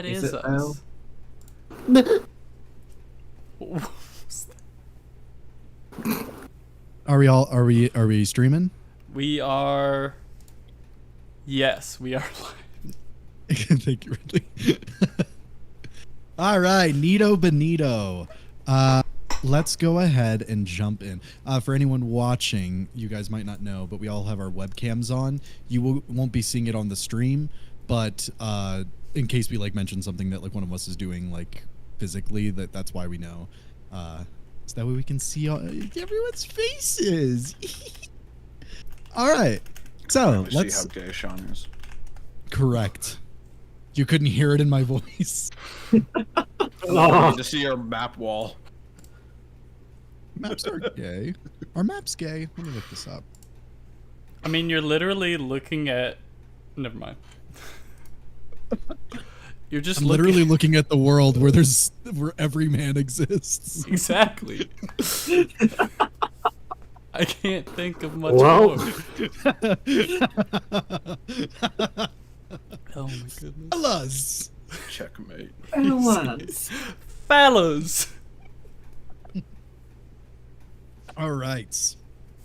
That Is is it, us. Are we streaming? We are. Yes, we are live. Thank you, Ridley. All right, Nito Benito. Let's go ahead and jump in. For anyone watching, you guys might not know, but we all have our webcams on. You won't be seeing it on the stream, but in case we like mention something that like one of us is doing like physically, that's why we know. So that way we can see everyone's faces. All right. So let's see how gay Sean is. Correct. You couldn't hear it in my voice. I need to see your map wall. Maps are gay. Are maps gay? Let me look this up. I mean, you're literally looking at. Never mind. You're just literally looking at the world where every man exists. Exactly. I can't think of much Well. more. Oh my goodness. Fellas. Checkmate. Fellas. All right.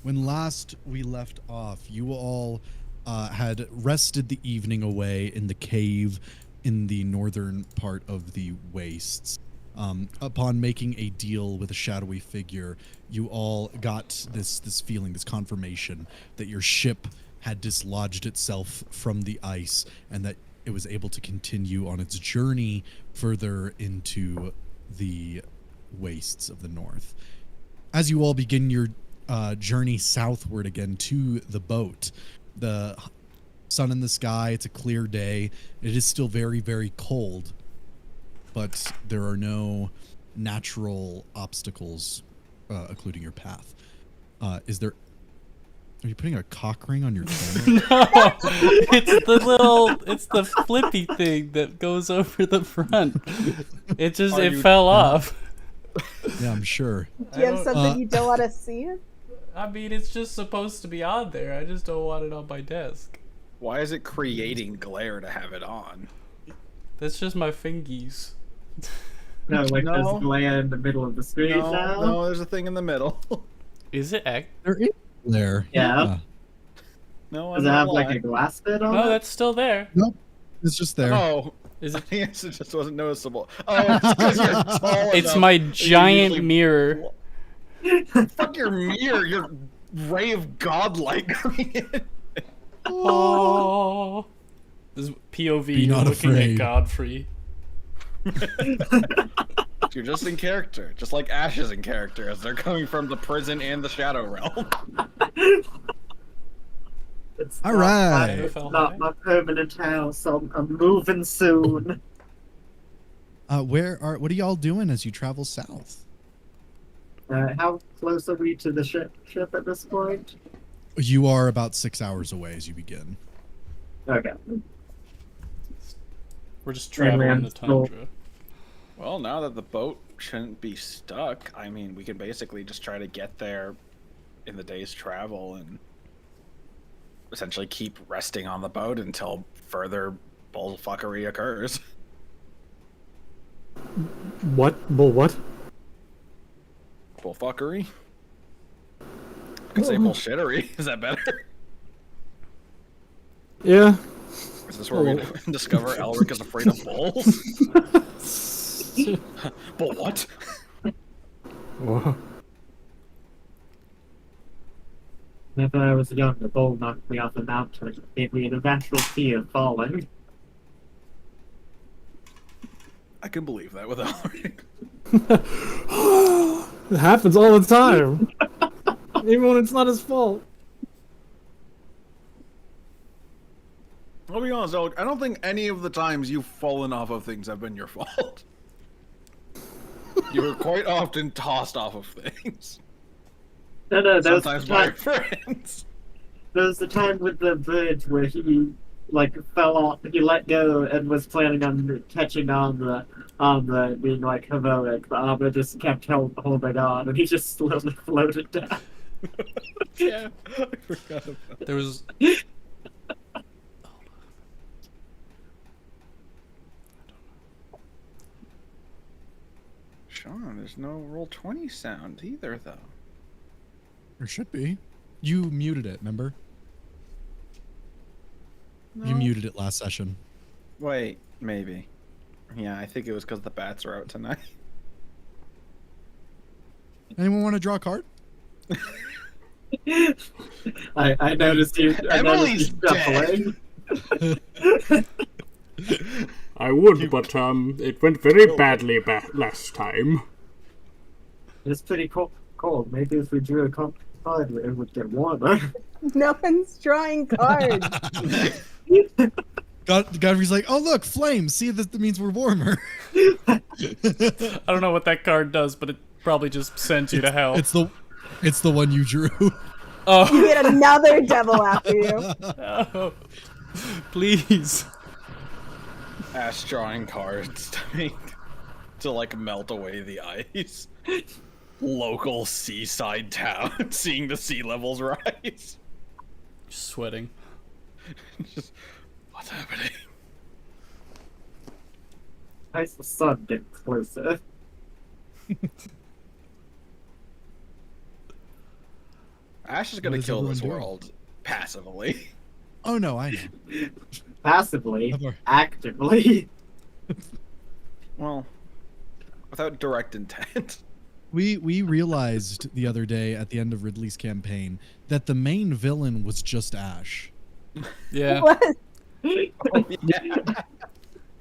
When last we left off, you all had rested the evening away in the cave in the northern part of the wastes. Upon making a deal with a shadowy figure, you all got this feeling, this confirmation that your ship had dislodged itself from the ice and that it was able to continue on its journey further into the wastes of the north. As you all begin your journey southward again to the boat, the sun in the sky, it's a clear day. It is still very, very cold, but there are no natural obstacles occluding your path. Are you putting a cock ring on your camera? No, it's the flippy thing that goes over the front. It fell off. Yeah, I'm sure. Do you have something you don't want to see? I mean, it's just supposed to be on there. I just don't want it on my desk. Why is it creating glare to have it on? That's just my fingies. No, like there's glare in the middle of the screen now. No, there's a thing in the middle. Is it? There is there. Yeah. No, Does it have like a glass bit on it? No, that's still there. Nope. It's just there. Oh. Is it? Yes, it just wasn't noticeable. Oh, it's because you're tall It's enough my that you giant usually- mirror. Fuck your mirror, your ray of godlight coming in. Oh. This is POV. Be You're not looking afraid. at Godfrey. You're just in character, just like Ash is in character, as they're coming from the prison and the Shadow Realm. It's All not right. my- It's not my permanent house. I'm moving soon. What are y'all doing as you travel south? How close are we to the ship at this point? You are about 6 hours away as you begin. Okay. We're just traveling the tundra. Well, now that the boat shouldn't be stuck, I mean, we can basically just try to get there in the day's travel and essentially keep resting on the boat until further bullfuckery occurs. What? Bull what? Bullfuckery? I could say bullshittery. Is that better? Yeah. Is this where we discover Elric is afraid of bulls? Bull what? Whoa. Whenever I was young, the bull knocked me off a mountain and gave me an eventual fear of falling. I can believe that with Elric. It happens all the time. Even when it's not his fault. I'll be honest, Elric, I don't think any of the times you've fallen off of things have been your fault. You were quite often tossed off of things. No, that Sometimes was by friends. There was the time with the bird where he like fell off. He let go and was planning on catching on being like heroic, but Armor just kept holding on, and he just slowly floated down. Yeah, I forgot about that. Oh, There was. Sean, there's no roll 20 sound either, though. There should be. You muted it, remember? You No. muted it last session. Wait, maybe. Yeah, I think it was because the bats are out tonight. Anyone want to draw a card? I noticed you. I Emily's noticed you shuffling. I would, but it went very badly last time. It's pretty cold. Maybe if we drew a card, it would get warmer. No one's drawing cards. Godfrey's like, oh look, flames. See, that means we're warmer. I don't know what that card does, but it probably just sends you to hell. It's the one you drew. Oh, You get another devil after you. no. Please. Ash drawing cards to like melt away the ice. Local seaside town, seeing the sea levels rise. Sweating. Just, what's happening? As the sun gets closer. Ash is gonna What is kill this everyone doing? world passively. Oh no, I know. Passively, Never. actively. Well, without direct intent. We realized the other day at the end of Ridley's campaign that the main villain was just Ash. Yeah. What? Yeah.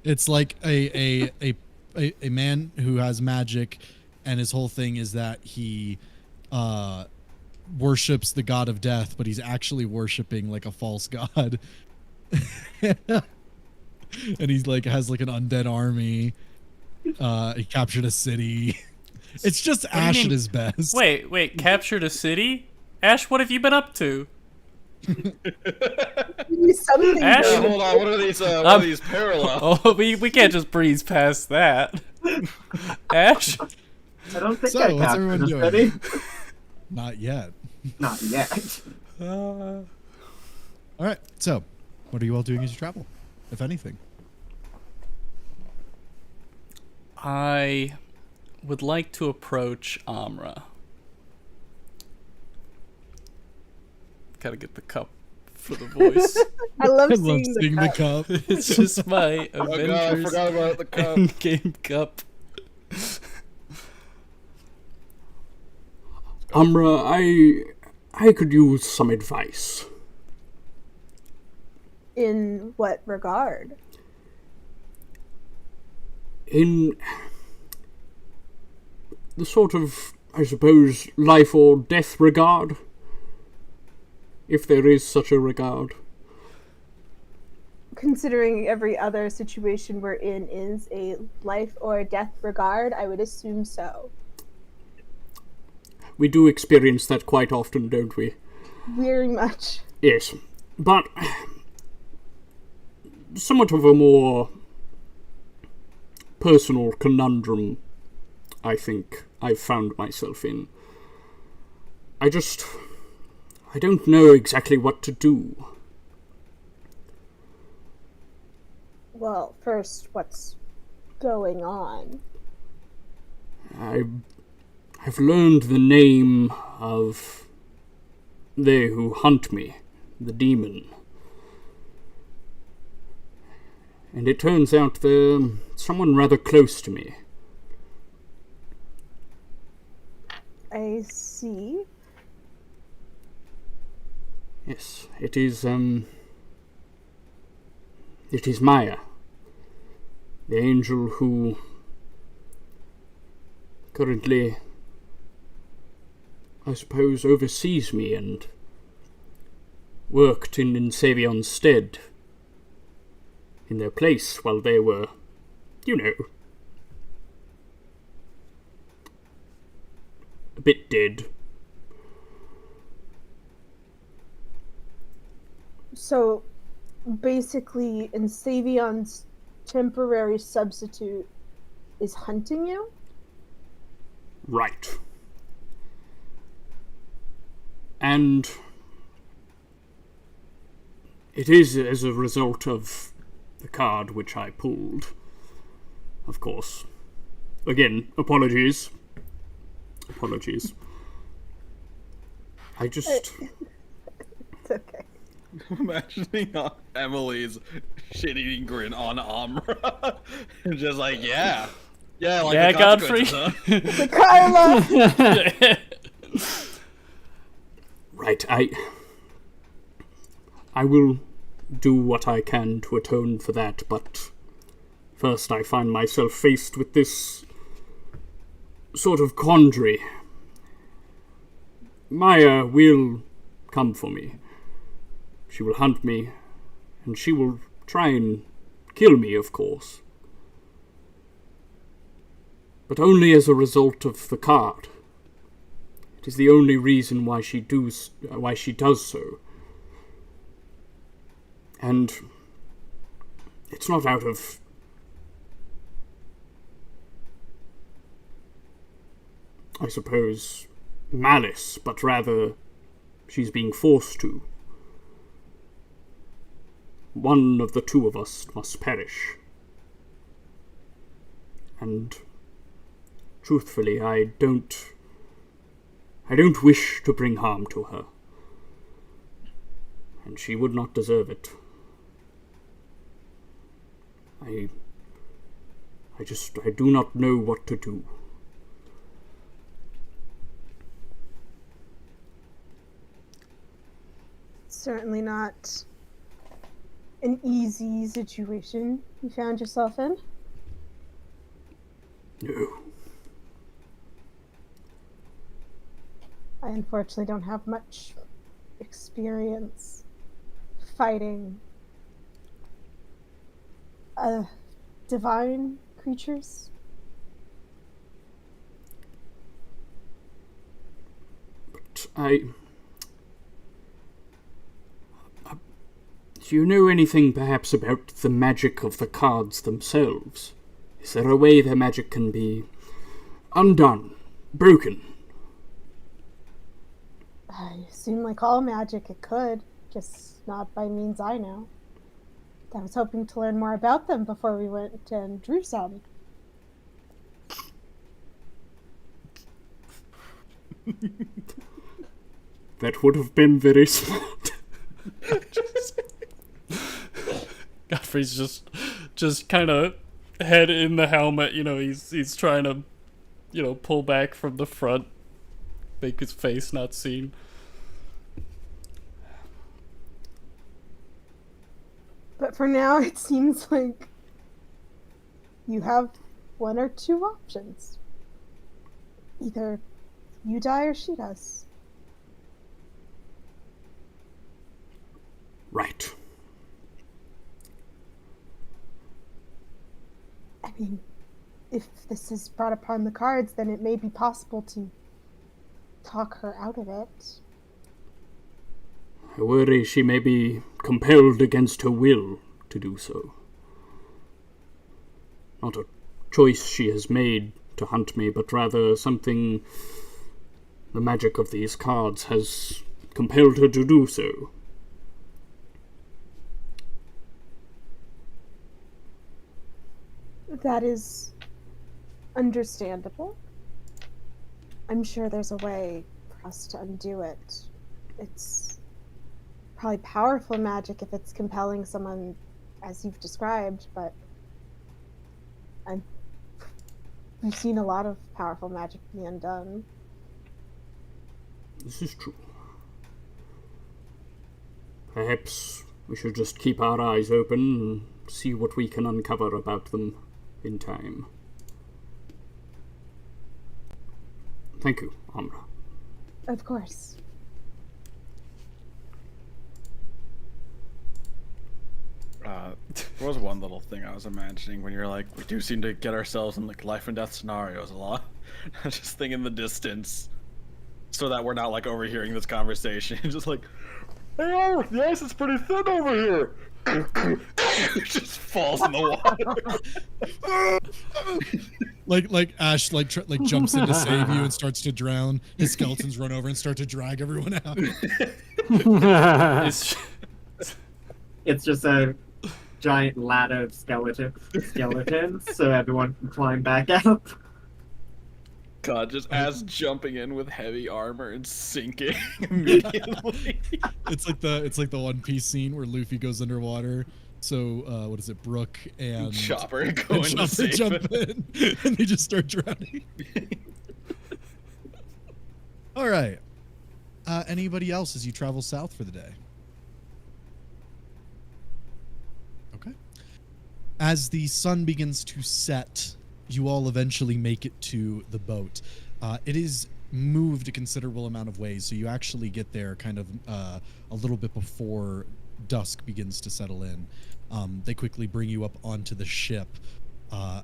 It's like a man who has magic, and his whole thing is that he worships the god of death, but he's actually worshiping like a false god. And he's like has like an undead army. He captured a city. It's just do you Ash mean? at his best. Wait, captured a city? Ash, what have you been up to? Do something. Ash? good. Hold on, what are these parallels? Oh, we can't just breeze past that. Ash? I don't think So, I what's captured everyone a doing? city. Not yet. Not yet. All right. So, what are you all doing as you travel, if anything? I would like to approach Amra. Gotta get the cup for the voice. I love I seeing love the seeing the cup. cup. It's just my Oh god, I Avengers forgot about the cup. Endgame cup. Amra, I could use some advice. In what regard? In the sort of, I suppose, life or death regard. If there is such a regard. Considering every other situation we're in is a life or death regard, I would assume so. We do experience that quite often, don't we? Very much. Yes. But somewhat of a more personal conundrum, I think, I've found myself in. I don't know exactly what to do. Well, first, what's going on? I've learned the name of they who hunt me, the demon. And it turns out they're someone rather close to me. I see. Yes, it is Maya, the angel who currently, I suppose, oversees me and worked in 𝐄𝐈𝐆𝐇's stead in their place while they were, a bit dead. So, basically, 𝐄𝐈𝐆𝐇's temporary substitute is hunting you? Right. And it is as a result of the card which I pulled, of course, again, apologies. Apologies. I just... It's okay. Imagining Emily's shit-eating grin on Amra. Just like, yeah. Yeah, like Yeah, the Godfrey. consequences, huh? Karma! Right, I will do what I can to atone for that, but first I find myself faced with this sort of quandary. Maya will come for me. She will hunt me, and she will try and kill me, of course. But only as a result of the card. It is the only reason why she does so. And it's not out of I suppose malice, but rather she's being forced to. One of the two of us must perish. And truthfully, I don't wish to bring harm to her. And she would not deserve it. I do not know what to do. Certainly not an easy situation you found yourself in. No. I unfortunately don't have much experience fighting divine creatures. But do you know anything perhaps about the magic of the cards themselves? Is there a way their magic can be undone, broken? I assume, like all magic, it could, just not by means I know. I was hoping to learn more about them before we went and drew some. That would have been very smart. Godfrey's just kind of head in the helmet. You know, he's trying to, you know, pull back from the front, make his face not seen. But for now, it seems like you have one or two options. Either you die or she does. Right. I mean, if this is brought upon the cards, then it may be possible to talk her out of it. I worry she may be compelled against her will to do so. Not a choice she has made to hunt me, but rather something the magic of these cards has compelled her to do so. That is understandable. I'm sure there's a way for us to undo it. It's probably powerful magic if it's compelling someone as you've described, but we've seen a lot of powerful magic be undone. This is true. Perhaps we should just keep our eyes open and see what we can uncover about them in time. Thank you, Amra. Of course. There was one little thing I was imagining when you're like, we do seem to get ourselves in like life and death scenarios a lot. Just think in the distance, so that we're not like overhearing this conversation. Just like, hey, the ice is pretty thin over here. Just falls in the water. like Ash jumps in to save you and starts to drown. His skeletons run over and start to drag everyone out. It's just a giant ladder of skeletons, so everyone can climb back out. god, just as jumping in with heavy armor and sinking immediately. It's like the One Piece scene where Luffy goes underwater. So what is it? Brooke and Chopper go in to save jump it. in, and they just start drowning. All right. Anybody else as you travel south for the day? Okay. As the sun begins to set, you all eventually make it to the boat. It is moved a considerable amount of ways, so you actually get there kind of a little bit before dusk begins to settle in. They quickly bring you up onto the ship,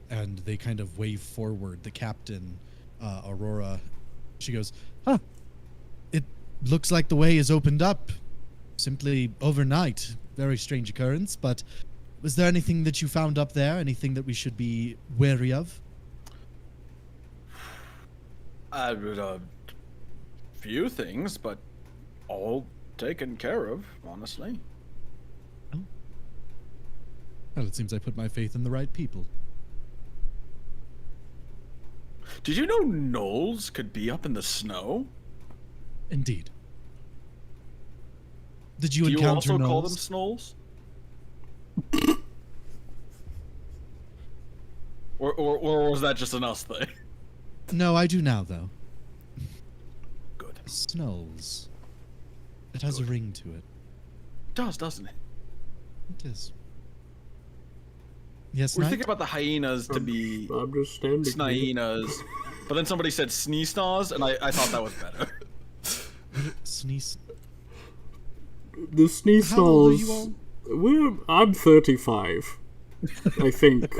and they kind of wave forward. The captain, Aurora, she goes, "Huh, it looks like the way is opened up simply overnight. Very strange occurrence, but was there anything that you found up there? Anything that we should be wary of?" A few things, but all taken care of, honestly. Well, it seems I put my faith in the right people. Did you know gnolls could be up in the snow? Indeed. Did you Do you encounter also call gnolls? them snolls? or was that just an us thing? No, I do now, though. Good. Snolls. It has a ring to it. Does, doesn't it? It is. Yes, We're Knight? thinking about the hyenas to be I'm just standing here. snyenas, but then somebody said sneeze-snaws, and I thought that was better. Sneeze. The sneeze How old are you all? I'm 35. I think.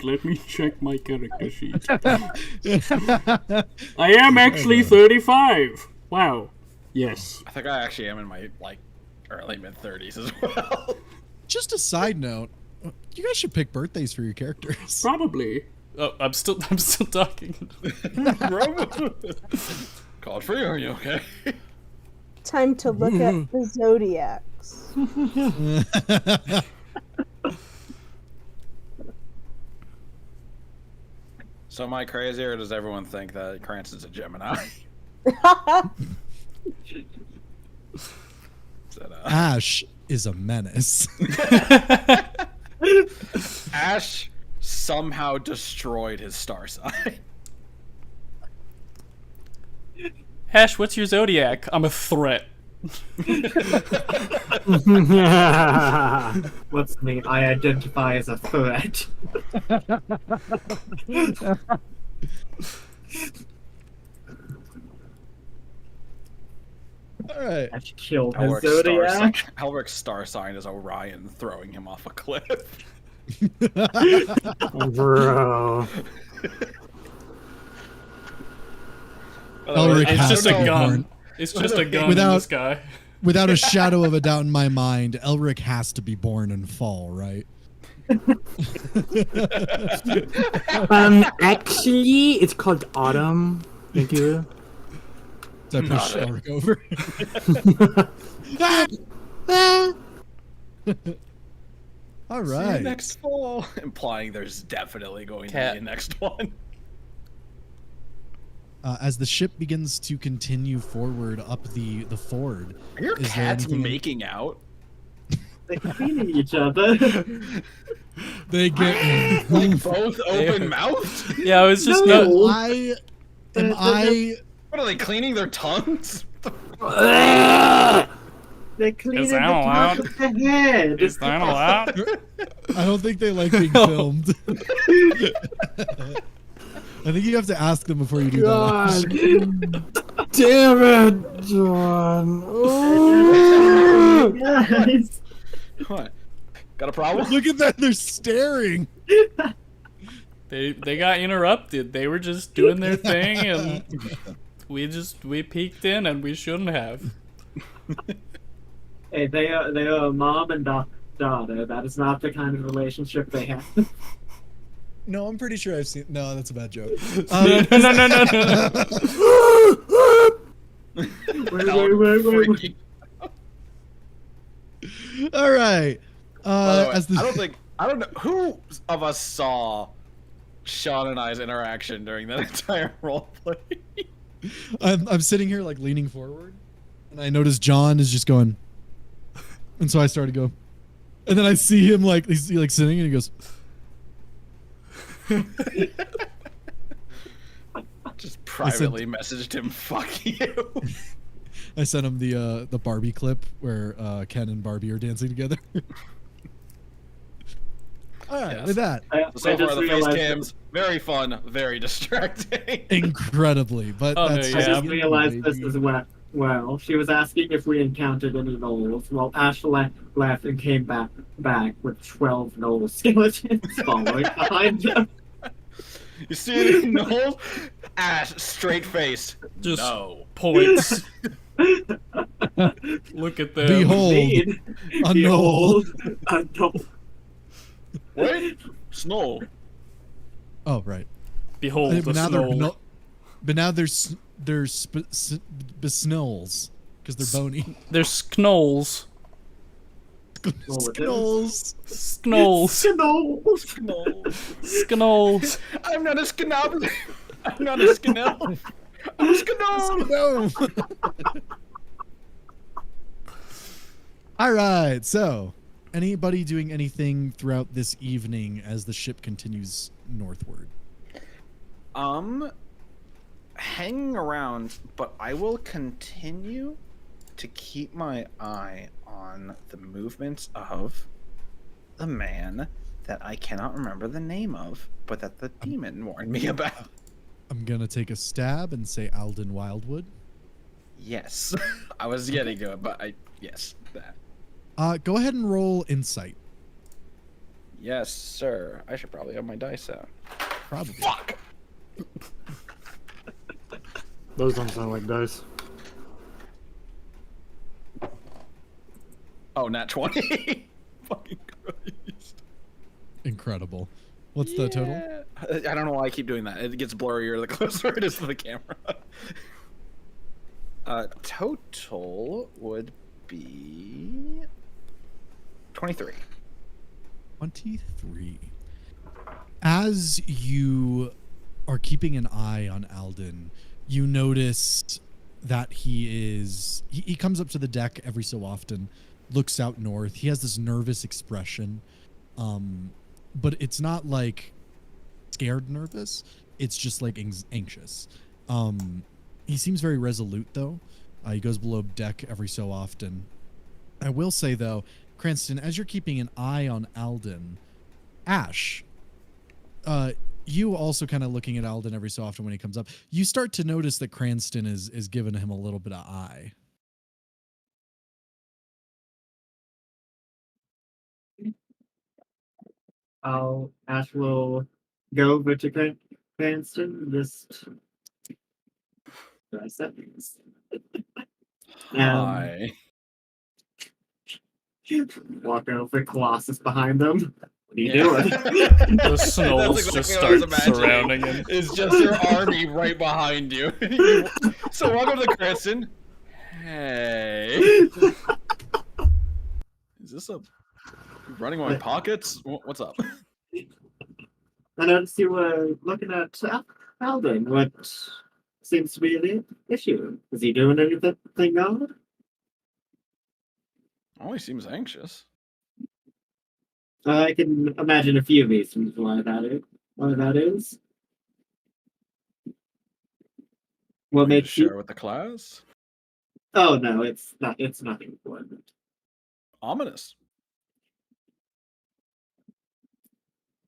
Let me check my character sheet. I am actually 35. Wow. Yes. I think I actually am in my, early mid-30s as well. Just a side note, you guys should pick birthdays for your characters. Probably. Oh, I'm still talking. Called for you, are you okay? Time to look at the zodiacs. So am I crazy, or does everyone think that Cranston's a Gemini? Ash is a menace. Ash somehow destroyed his star sign. Hash, what's your zodiac? I'm a threat. What's me? I identify as a threat. All right. I should kill his zodiac. Elric's star sign is Orion throwing him off a cliff. Bro. Elric It's has just to a be gun. born. It's just a gun in Without- the sky. Without a shadow of a doubt in my mind, Elric has to be born and fall, right? Actually, it's called autumn. Thank you. So I push Elric over. All See you right. next fall. Implying there's definitely going to Cat. be a next one. As the ship begins to continue forward up the ford, Are your is there cats anything- making out? They're cleaning each other. they get. Both open mouthed? Yeah, I was just No. not. Am I? What are they cleaning their tongues? They're cleaning Is the that top allowed? of the head. Is that allowed? I don't think they like being filmed. I think you have to ask them before you do God. that. Damn it, John. Guys. What? Got a problem? Look at that! They're staring. They got interrupted. They were just doing their thing, and we peeked in, and we shouldn't have. Hey, they are a mom and daughter. That is not the kind of relationship they have. No, I'm pretty sure I've seen. No, that's a bad joke. No. Wait. All right. By the way, As the I don't know who of us saw Sean and I's interaction during that entire roleplay. I'm sitting here like leaning forward, and I notice John is just going, and so I started to go, and then I see him like he's like sitting, and he goes. Just privately messaged him, "Fuck you." I sent him the Barbie clip where Ken and Barbie are dancing together. All right, Yes. with that, So far, the face realized cams, very fun, very distracting. incredibly, but Oh, that's no, I yeah. just realized this as well. She was asking if we encountered any gnolls. Well, Ash left and came back with 12 gnoll skeletons following behind him. You see any gnolls? Ash, straight face. Just No. points. Look at them. Behold, Indeed. a Behold, gnoll. a gnoll. Wait, snow. Oh, right. Behold the But now they're snow. but now there's besnolls because they're bony. There's knolls. Sknolls. Knolls. Gnolls. Knolls. I'm not a sknob. I'm not a sknob. I'm a sknob. No. All right. So, anybody doing anything throughout this evening as the ship continues northward? Hanging around, but I will continue to keep my eye on the movements of the man that I cannot remember the name of, but that the demon warned me about. I'm gonna take a stab and say Alden Wildwood. Yes, I was getting to it, but yes, that. Go ahead and roll insight. Yes, sir. I should probably have my dice out. Probably. Fuck. Those don't sound like dice. Oh, nat 20. Fucking Christ. Incredible. What's the total? I don't know why I keep doing that. It gets blurrier the closer it is to the camera. Total would be 23. 23. As you are keeping an eye on Alden, you notice that he comes up to the deck every so often, looks out north. He has this nervous expression, but it's not like scared nervous. It's just like anxious. He seems very resolute though. He goes below deck every so often. I will say though, Cranston, as you're keeping an eye on Alden, Ash, you also kind of looking at Alden every so often when he comes up, you start to notice that Cranston is giving him a little bit of eye. Ash will go over to Cranston, just seconds. Hi. Walk over, Colossus behind them. What are you Yeah. doing? The snolls That's just exactly what I start was imagining. surrounding him. It's just your army right behind you. So welcome to Cranston. Hey. Is this a running my pockets? What's up? I noticed you were looking at Alden. What seems to be the issue? Is he doing anything odd? Oh, he seems anxious. I can imagine a few reasons why that is. What Will you makes share you? with the class? Oh no, it's not. It's nothing important. Ominous.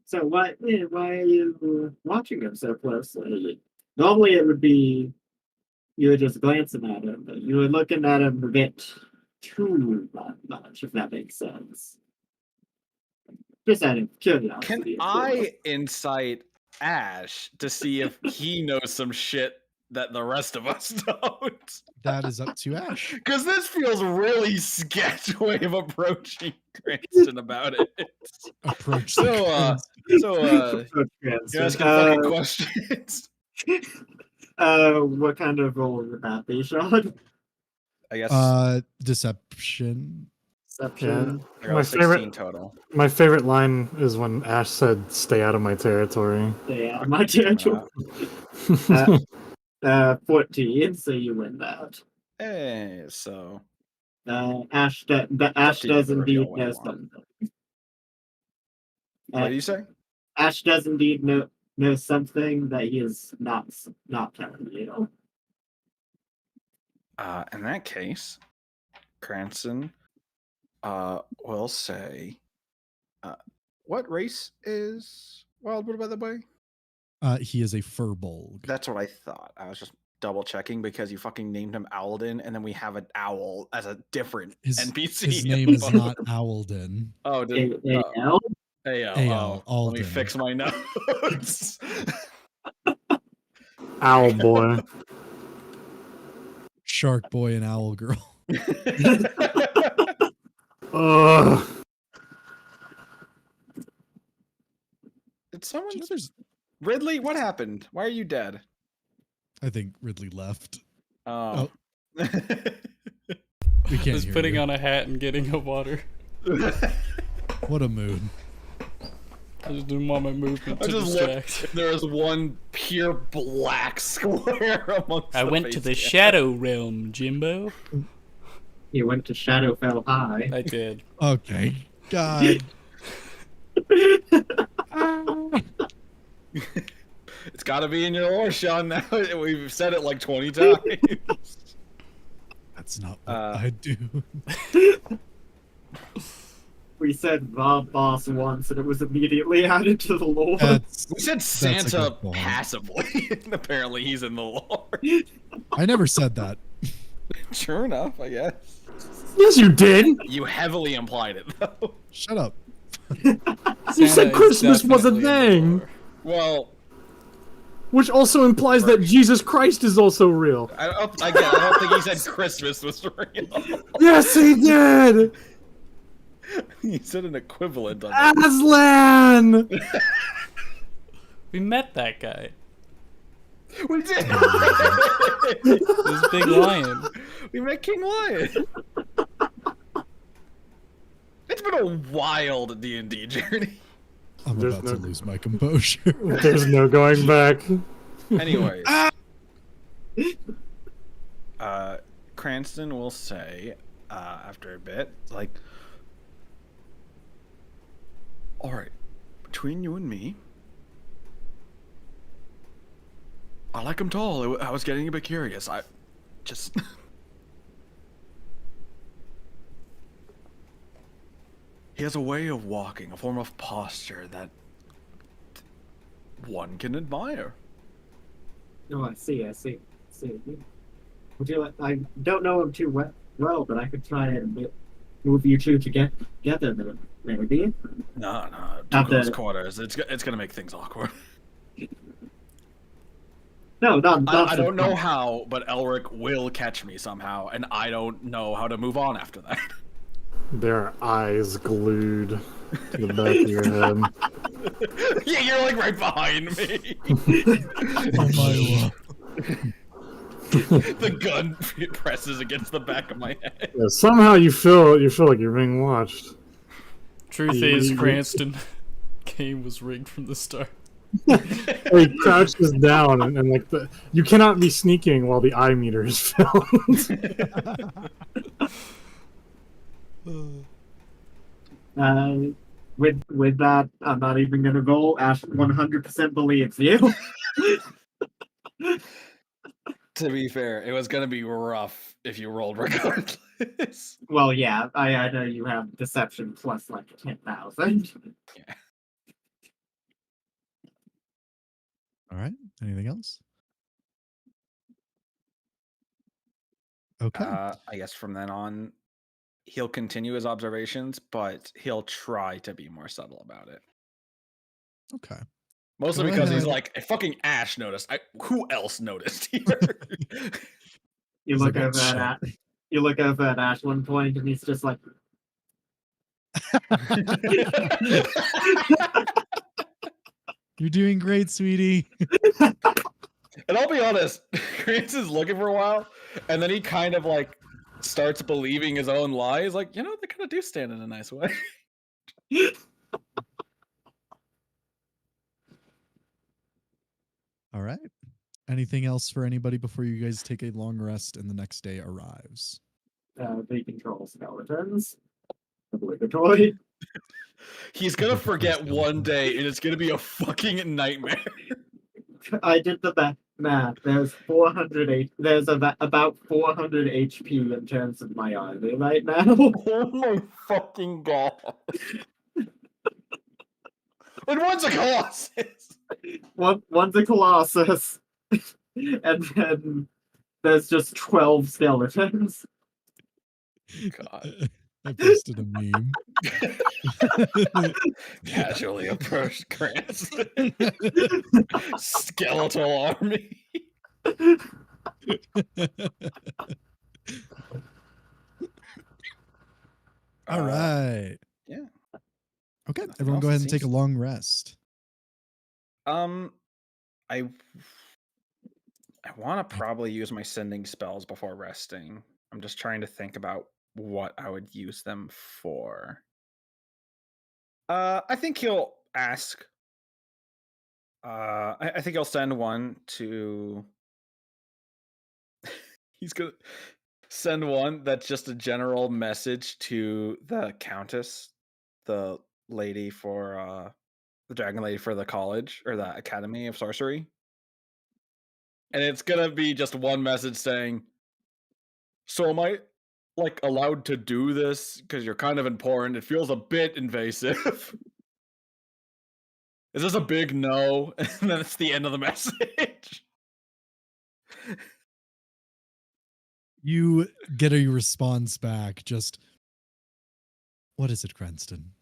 So why are you watching him so closely? Normally it would be you were just glancing at him, but you were looking at him a bit too much, if that makes sense. Just out of curiosity. Can of I course. incite Ash to see if he knows some shit that the rest of us don't? That is up to Ash. Because this feels really sketch way of approaching Cranston about it. Approach. So, Yeah, you're asking fucking questions. what kind of role would that be, Sean? I guess Deception. Deception. I got My 16 favorite- total. My favorite line is when Ash said, "Stay out of my territory." Yeah, my territory. 14, so you win that. Hey, so Ash up does to you, the real indeed way know you want. something. what do you say? Ash does indeed know something that he is not telling you. In that case, Cranston will say, what race is Wildwood, by the way? He is a furbolg. That's what I thought. I was just double checking because you fucking named him Owlden, and then we have an owl as a different NPC. His name is not Owlden. Oh, AL? AL, oh, let me Alden. fix my notes. Owl boy. Shark boy and owl girl. Ugh. Did someone? Do you know there's- Ridley, what happened? Why are you dead? I think Ridley left. Oh. We can't Just hear putting you. on a hat and getting a water. What a mood. I just didn't want my movement I to just distract. looked. There was one pure black square amongst. I went to the Shadow Realm, Jimbo. You went to Shadowfell High. I did. Okay. God. It's got to be in your lore, Sean. Now we've said it like 20 times. That's not what I do. We said Bob Boss once, and it was immediately added to the lore. We said a Santa good point. passively, and apparently he's in the lore. I never said that. Sure enough, I guess. Yes, you did. You heavily implied it, though. Shut up. You Santa said is Christmas was a definitely in the thing, lore. Well, which also implies that Jesus Christ is also real. I don't think he said Christmas was real. Yes, he did. He said an equivalent of it. Aslan. We met that guy. We did. This big lion. We met King Lion. It's been a wild D&D journey. I'm There's about to no- lose my composure. There's no going back. Anyways, Cranston will say after a bit, like, all right, between you and me, I like him tall. I was getting a bit curious. I just. He has a way of walking, a form of posture that one can admire. Oh, I see. Would you like? I don't know him too well, but I could try and move you two together, maybe. No, too Not close the- quarters. It's gonna make things awkward. No, not. I don't know how, but Elric will catch me somehow, and I don't know how to move on after that. There are eyes glued to the back of your head. Yeah, you're like right behind me. Oh my lord. The gun presses against the back of my head. Yeah, somehow you feel like you're being watched. Truth You- is, you- Cranston game was rigged from the start. He crouches down and like you cannot be sneaking while the eye meter is filled. With that, I'm not even gonna go. Ash 100% believes you. To be fair, it was gonna be rough if you rolled regardless. Well, yeah, I know you have deception plus like 10,000. All right. Anything else? Okay. I guess from then on, he'll continue his observations, but he'll try to be more subtle about it. Okay. Mostly Go because he's ahead. like, fucking Ash noticed. Who else noticed here? You He's look like, over "Oh, at Ash. You look over at Ash one point, and he's just like, You're doing great, sweetie. And I'll be honest, Chris is looking for a while, and then he kind of like starts believing his own lies. Like, you know, that kind of do stand in a nice way. All right. Anything else for anybody before you guys take a long rest and the next day arrives? They control skeletons. Obligatory. He's gonna Look at forget those one skeletons. day, and it's gonna be a fucking nightmare. I did the math. There's 400 There's about 400 HP in terms of my army right now. Oh my fucking god! And one's a colossus. One's a colossus, and then there's just 12 skeletons. God. I posted a meme. Casually approached Cranston. Skeletal army. All right. Yeah. Okay. Nothing Everyone else go ahead and seems- take a long rest. I want to probably use my sending spells before resting. I'm just trying to think about what I would use them for. I think he'll ask. I think he'll send one to. He's gonna send one that's just a general message to the Countess, the lady for the dragon lady for the college or the Academy of Sorcery. And it's gonna be just one message saying, "So am I like allowed to do this? Because you're kind of important. It feels a bit invasive." Is this a big no? And then it's the end of the message. You get a response back. Just, what is it, Cranston?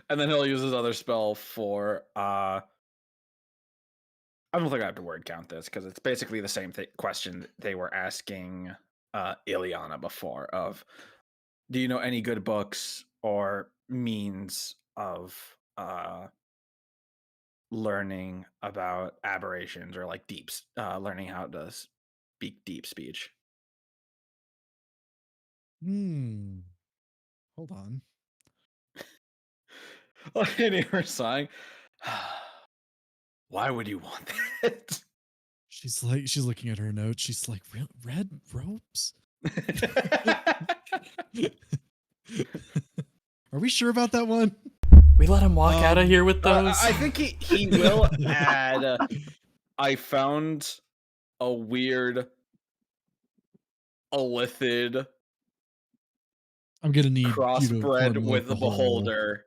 And then he'll use his other spell for I don't think I have to word count this because it's basically the same question they were asking Ileana before of, do you know any good books or means of learning about aberrations or like learning how to speak deep speech? Hold on. And you were sighing. Why would you want that? She's looking at her notes. She's like, red ropes? Are we sure about that one? We let him walk out of here with those. I think he will add. I found a weird illithid I'm gonna need you to crossbred formulate with the whole- beholder.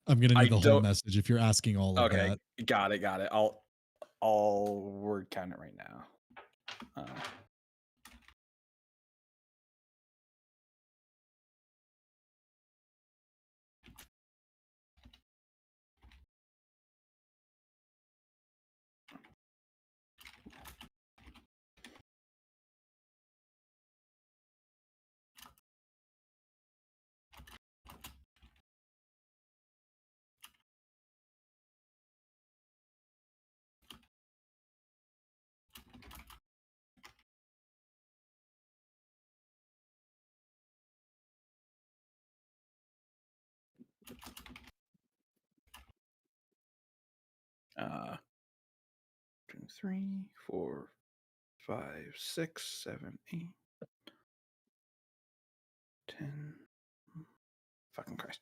I'm gonna need I the whole don't- message if you're asking all of Okay, that. got it. I'll word count it right now. Uh, 2, 3, 4, 5, 6, 7, 8, 10. Fucking Christ.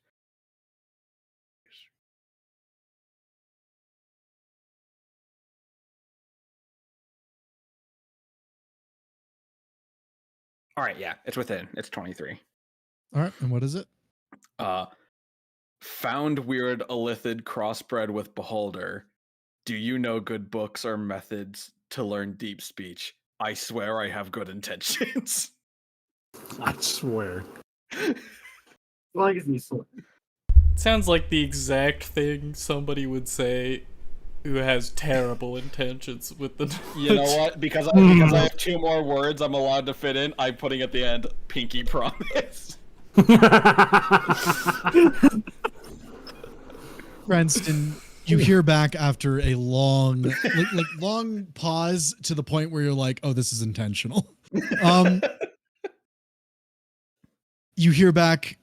All right, yeah, it's within. It's 23. All right, and what is it? Found weird illithid crossbred with beholder. Do you know good books or methods to learn deep speech? I swear I have good intentions. I swear. As long as he's swear. Sounds like the exact thing somebody would say who has terrible intentions with the. You know what? Because I have 2 more words I'm allowed to fit in, I'm putting at the end, pinky promise. Cranston, you hear back after a long, long pause to the point where you're like, "Oh, this is intentional." You hear back,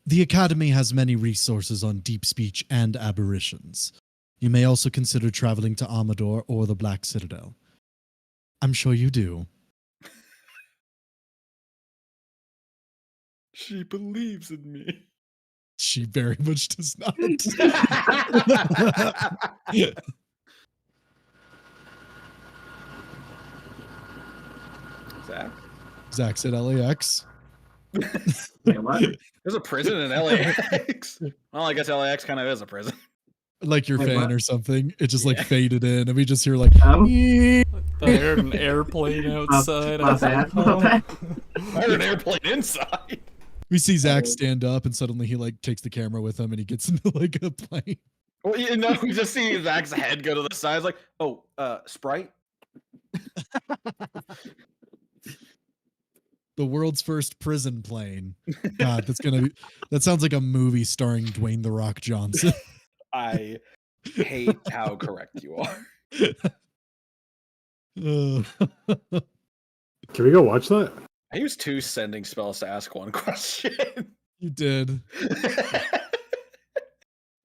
the Academy has many resources on deep speech and aberrations. You may also consider traveling to Amador or the Black Citadel. I'm sure you do. She believes in me. She very much does not. Zach? Zach said LAX. Wait, what? There's a prison in LAX. Well, I guess LAX kind of is a prison. Like your Wait, fan what? or something. It just like Yeah. faded in, and we just hear like, Oh. "Eeeh." I heard an airplane outside. I My was like, bad. My huh? bad. I heard an airplane inside. We see Zach Oh. stand up, and suddenly he like takes the camera with him, and he gets into like a plane. Well, you know, we just see Zach's head go to the side. It's like, oh, Sprite. The world's first prison plane. God, that sounds like a movie starring Dwayne The Rock Johnson. I hate how correct you are. Uh, Can we go watch that? I used 2 sending spells to ask 1 question. you did.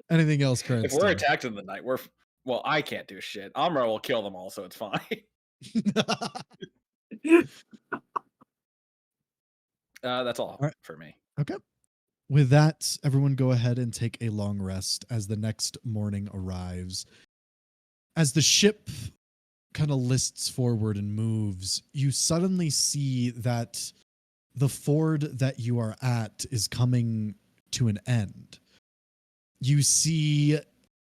Anything else, If Cranston? we're attacked in the night, well, I can't do shit. Amra will kill them all, so it's fine. That's all right. for me. Okay. With that, everyone go ahead and take a long rest as the next morning arrives. As the ship kind of lists forward and moves, you suddenly see that the ford that you are at is coming to an end. You see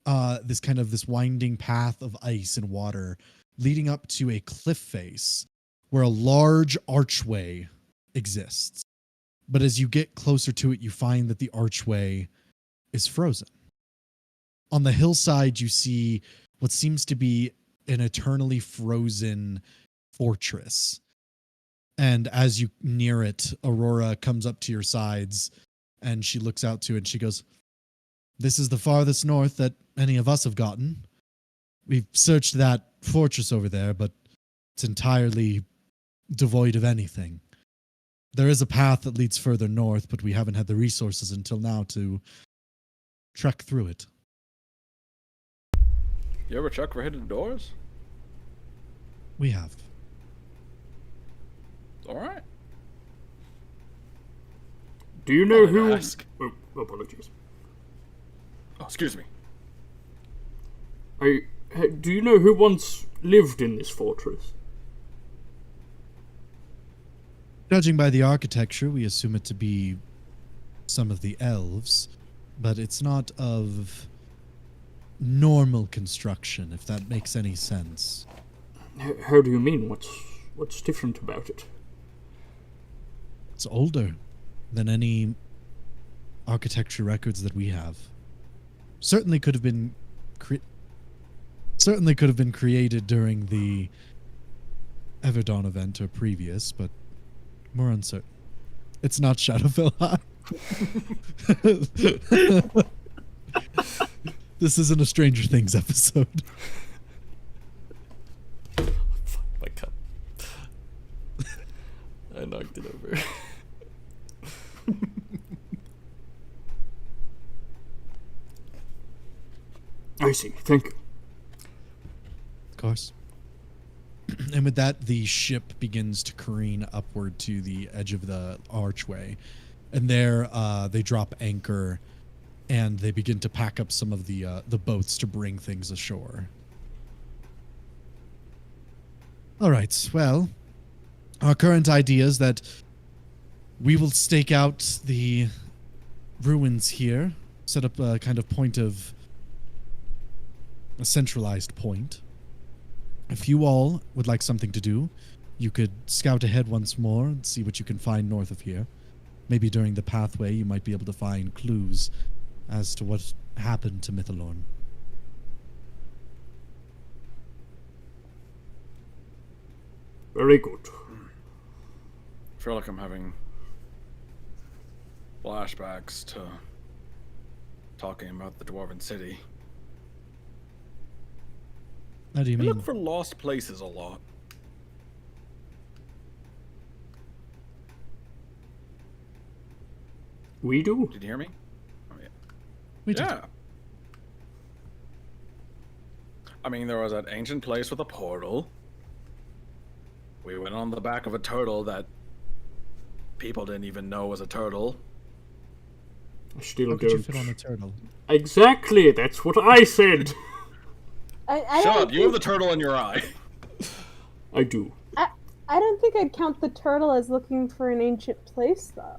this winding path of ice and water leading up to a cliff face where a large archway exists. But as you get closer to it, you find that the archway is frozen. On the hillside, you see what seems to be an eternally frozen fortress. And as you near it, Aurora comes up to your sides and she looks out to it and she goes, "This is the farthest north that any of us have gotten. We've searched that fortress over there, but it's entirely devoid of anything. There is a path that leads further north, but we haven't had the resources until now to trek through it." You ever check for hidden doors? We have. All right. Do you know I'll who? ask. Oh, apologies. Oh, excuse me. Do you know who once lived in this fortress? Judging by the architecture, we assume it to be some of the elves, but it's not of normal construction, if that makes any sense. How do you mean? What's different about it? It's older than any architecture records that we have. Certainly could have been created during the Everdawn event or previous, but more uncertain. It's not Shadowfell High. This isn't a Stranger Things episode. My cup. I knocked it over. I see. Thank you. Of course. And with that, the ship begins to careen upward to the edge of the archway. And there, they drop anchor, and they begin to pack up some of the boats to bring things ashore. All right, well, our current idea is that we will stake out the ruins here, set up a kind of a centralized point. If you all would like something to do, you could scout ahead once more and see what you can find north of here. Maybe during the pathway you might be able to find clues as to what happened to Mythalorn. Very good. I feel like I'm having flashbacks to talking about the Dwarven City. How do you I mean? look for lost places a lot. We do. Did you hear me? Oh, yeah. We did. Yeah. I mean, there was that ancient place with a portal. We went on the back of a turtle that people didn't even know was a turtle. I still How could you don't. fit on a turtle? Exactly, that's what I said. I Shut don't up, you have the turtle in your eye. I do. I don't think I'd count the turtle as looking for an ancient place, though.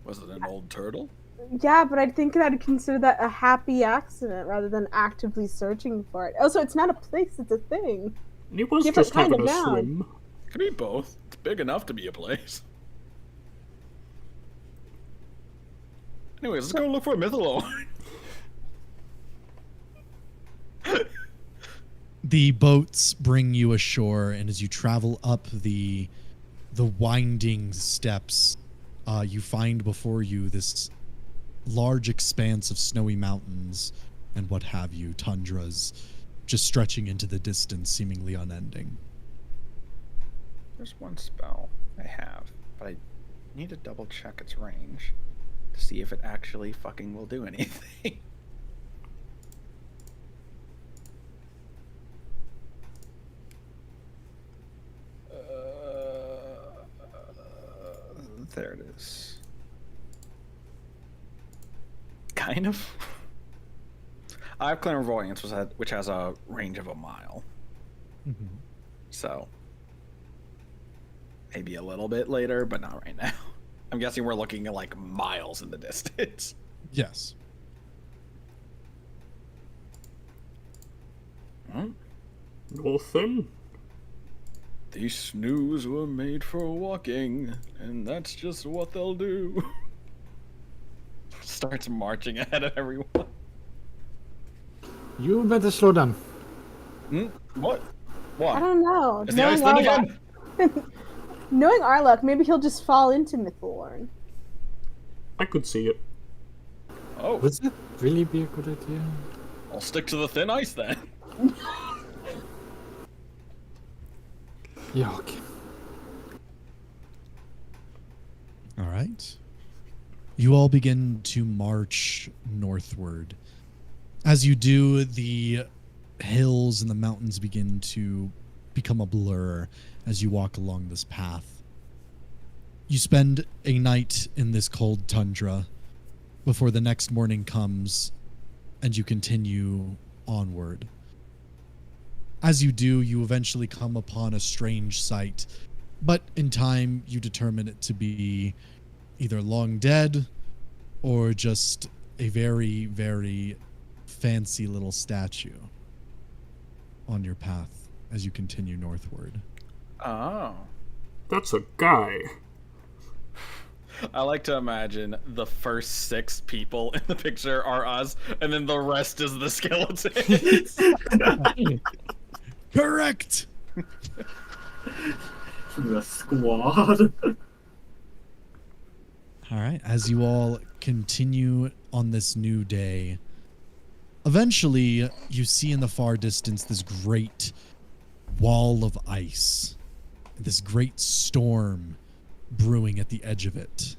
Was it an old turtle? Yeah, but I'd think I'd consider that a happy accident rather than actively searching for it. Also, it's not a place, it's a thing. He was Different just kind having of a noun. swim. Could be both. It's big enough to be a place. Anyways, let's go look for a mythalorn. The boats bring you ashore, and as you travel up the winding steps, you find before you this large expanse of snowy mountains and what have you, tundras, just stretching into the distance, seemingly unending. There's one spell I have, but I need to double check its range to see if it actually fucking will do anything. There it is. Kind of. I have clairvoyance, which has a range of a mile. Mm-hmm. So maybe a little bit later, but not right now. I'm guessing we're looking at like miles in the distance. Yes. Hmm? Nothing. These snooze were made for walking, and that's just what they'll do. Starts marching ahead of everyone. You better slow down. Hmm? What? What? I don't know. Is the ice thin again? Knowing our luck, maybe he'll just fall into Mythalorn. I could see it. Oh, Would that really be a good idea? I'll stick to the thin ice then. Yeah, okay. All right. You all begin to march northward. As you do, the hills and the mountains begin to become a blur as you walk along this path. You spend a night in this cold tundra before the next morning comes and you continue onward. As you do, you eventually come upon a strange sight, but in time you determine it to be either long dead or just a very, very fancy little statue on your path as you continue northward. Oh. That's a guy. I like to imagine the first 6 people in the picture are us, and then the rest is the skeletons. Correct! The squad. All right, as you all continue on this new day, eventually you see in the far distance this great wall of ice, this great storm brewing at the edge of it.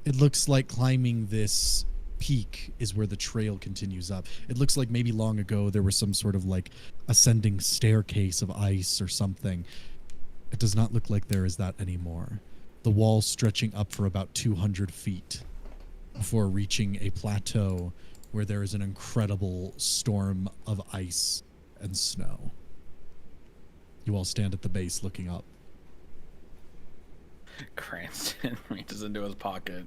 It looks like climbing this peak is where the trail continues up. It looks like maybe long ago there was some sort of like ascending staircase of ice or something. It does not look like there is that anymore. The wall stretching up for about 200 feet before reaching a plateau where there is an incredible storm of ice and snow. You all stand at the base looking up. Cranston reaches into his pocket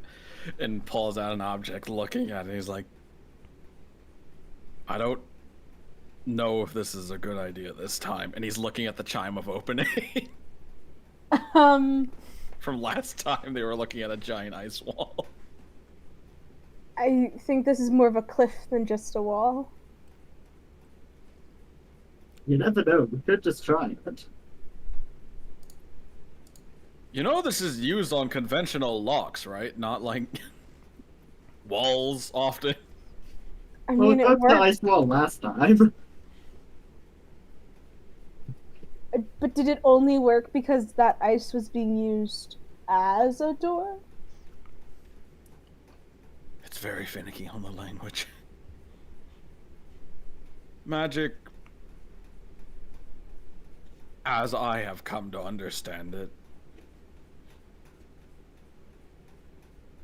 and pulls out an object, looking at it. He's like, I don't know if this is a good idea this time. And he's looking at the chime of opening. From last time, they were looking at a giant ice wall. I think this is more of a cliff than just a wall. You never know. We could just try it. You know this is used on conventional locks, right? Not like walls often. I Well, mean, we it broke the worked, ice wall last time. but did it only work because that ice was being used as a dwarf? It's very finicky on the language. Magic, as I have come to understand it,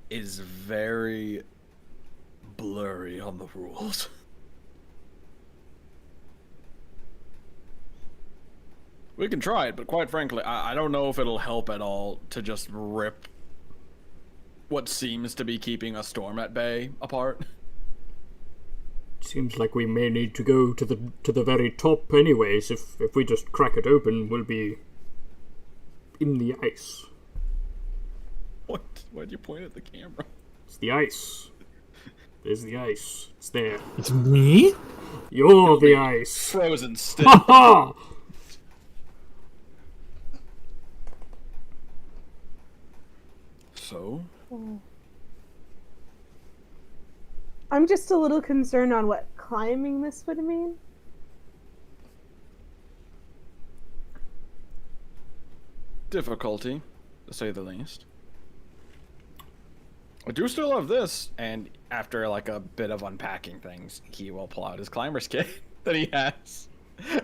is very blurry on the rules. We can try it, but quite frankly, I don't know if it'll help at all to just rip what seems to be keeping a storm at bay apart. Seems like we may need to go to the very top anyways. If we just crack it open, we'll be in the ice. What? Why'd you point at the camera? It's the ice. There's the ice. It's there. It's me? You're the ice. Frozen still. Ha ha! So? I'm just a little concerned on what climbing this would mean. Difficulty, to say the least. I do still have this, and after like a bit of unpacking things, he will pull out his climber's kit that he has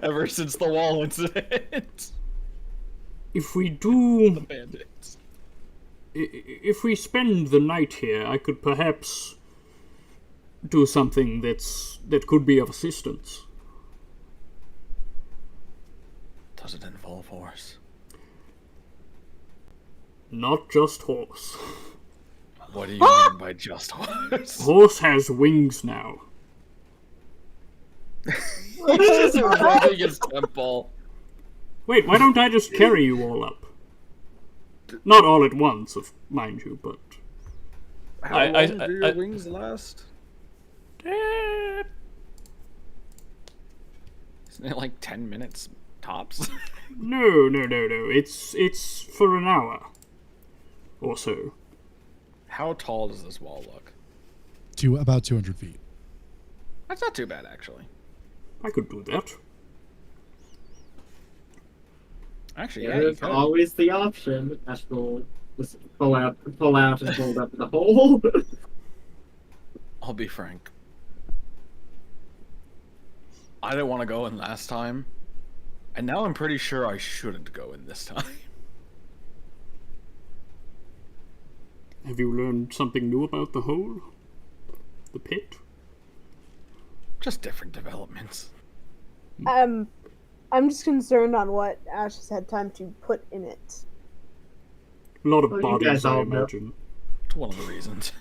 ever since the wall incident. If we The do, bandits. if we spend the night here, I could perhaps do something that could be of assistance. Does it involve horse? Not just horse. What do you mean by just horse? Horse has wings now. He's just rubbing his temple. Wait, why don't I just carry you all up? Not all at once, mind you, but... How long do your wings last? Isn't it like 10 minutes tops? No. It's for an hour. Or so. How tall does this wall look? To about 200 feet. That's not too bad, actually. I could do that. Actually, yeah, There's you could. always the option. Ashbel just pull out and hold up the hole. I'll be frank. I didn't want to go in last time, and now I'm pretty sure I shouldn't go in this time. Have you learned something new about the hole? The pit? Just different developments. I'm just concerned on what Ash has had time to put in it. A lot of Well, you bodies, guys I all know. imagine. It's one of the reasons.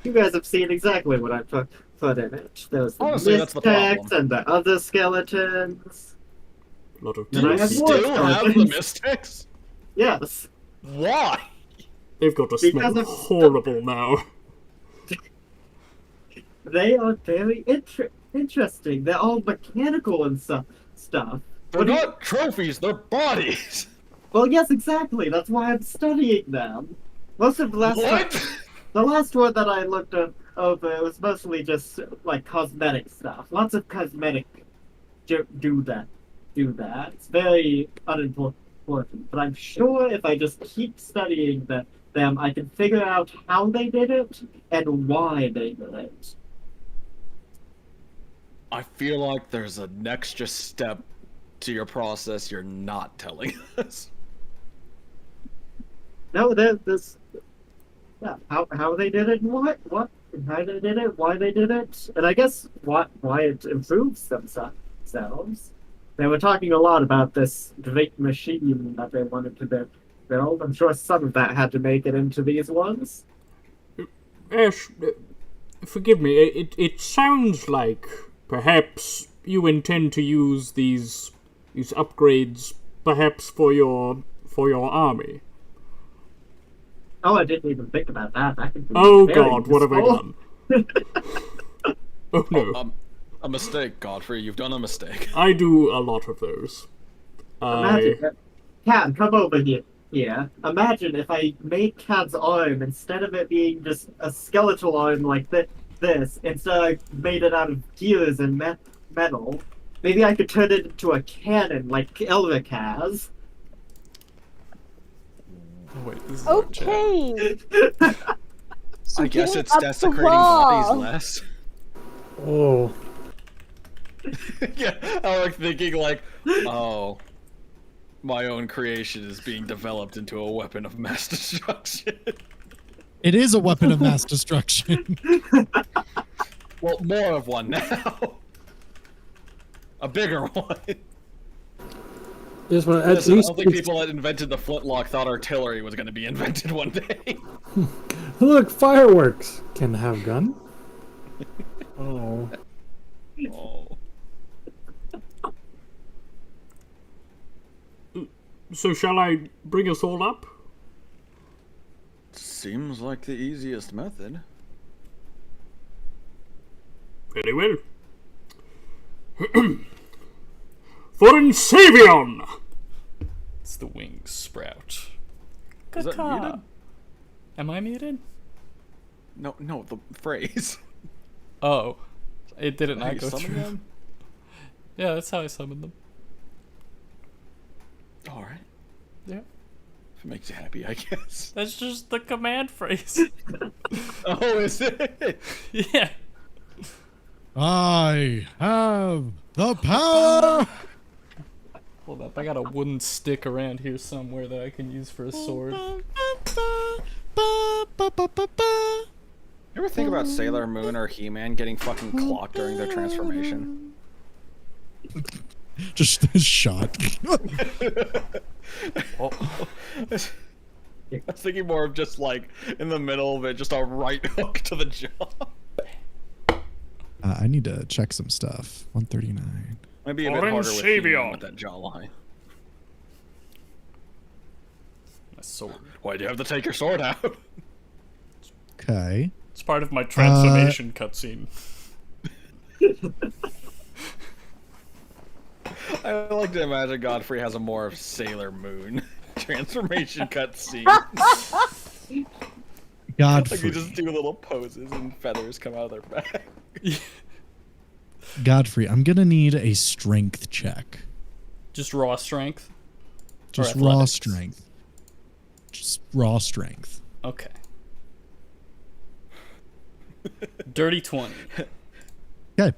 You guys have seen exactly what I put in it. There was the Honestly, that's the mystics problem. and the other skeletons. A lot of And I You have mystics. more still have the skeletons. mystics? Yes. Why? They've got to Because smell of- horrible now. They are very interesting. They're all mechanical and stuff. They're not trophies, they're bodies. Well, yes, exactly. That's why I'm studying them. Most of the last What? the last one that I looked over was mostly just like cosmetic stuff. Lots of cosmetic do that. It's very unimportant. But I'm sure if I just keep studying them, I can figure out how they did it and why they did it. I feel like there's an extra step to your process you're not telling us. No, there's how they did it and what and how they did it, why they did it, and I guess why it improves themselves. They were talking a lot about this great machine that they wanted to build. I'm sure some of that had to make it into these ones. Ash, forgive me, it sounds like perhaps you intend to use these upgrades perhaps for your army. Oh, I didn't even think about that. That could be Oh very god, what have I useful. done? Oh no. A mistake, Godfrey. You've done a mistake. I do a lot of those. Imagine that. Cat, come over here. Yeah. Imagine if I made Cat's arm, instead of it being just a skeletal arm like this, instead I made it out of gears and metal. Maybe I could turn it into a cannon like 𝐿 has. Oh wait, this is our chat. Okay. I guess get it's up the desecrating wall. bodies less. Oh. Yeah, I like thinking like, oh, my own creation is being developed into a weapon of mass destruction. It is a weapon of mass destruction. Well, more of one now. A bigger one. Just want to at Listen, I least don't think people that invented the flintlock thought artillery was going to be invented one day. look, fireworks can have gun. Oh. Oh. So shall I bring us all up? Seems like the easiest method. Very well. For 𝐄𝐱𝐩𝐿𝐷! It's the wings sprout. Is that Caw. muted? Am I muted? No, the phrase. Oh, it didn't How not you go summon through. them? Yeah, that's how I summoned them. Alright. Yeah, If it makes you happy, I guess. that's just the command phrase. Oh, is it? Yeah. I have the power. Hold up, I got a wooden stick around here somewhere that I can use for a sword. You ever think about Sailor Moon or He-Man getting fucking clocked during their transformation? Just shot. Oh, I was thinking more of just like in the middle of it, just a right hook to the jaw. I need to check some stuff. 139. Might be a bit Orange harder with Savior. He-Man with that jawline. my sword. Why'd you have to take your sword out? Okay. It's part of my transformation cutscene. I like to imagine Godfrey has a more of Sailor Moon transformation cutscene. Like Godfrey. they just do little poses and feathers come out of their back. Godfrey, I'm gonna need a strength check. Just raw strength. Just Or raw athletics. strength. Just raw strength. Okay. Dirty 20. Okay.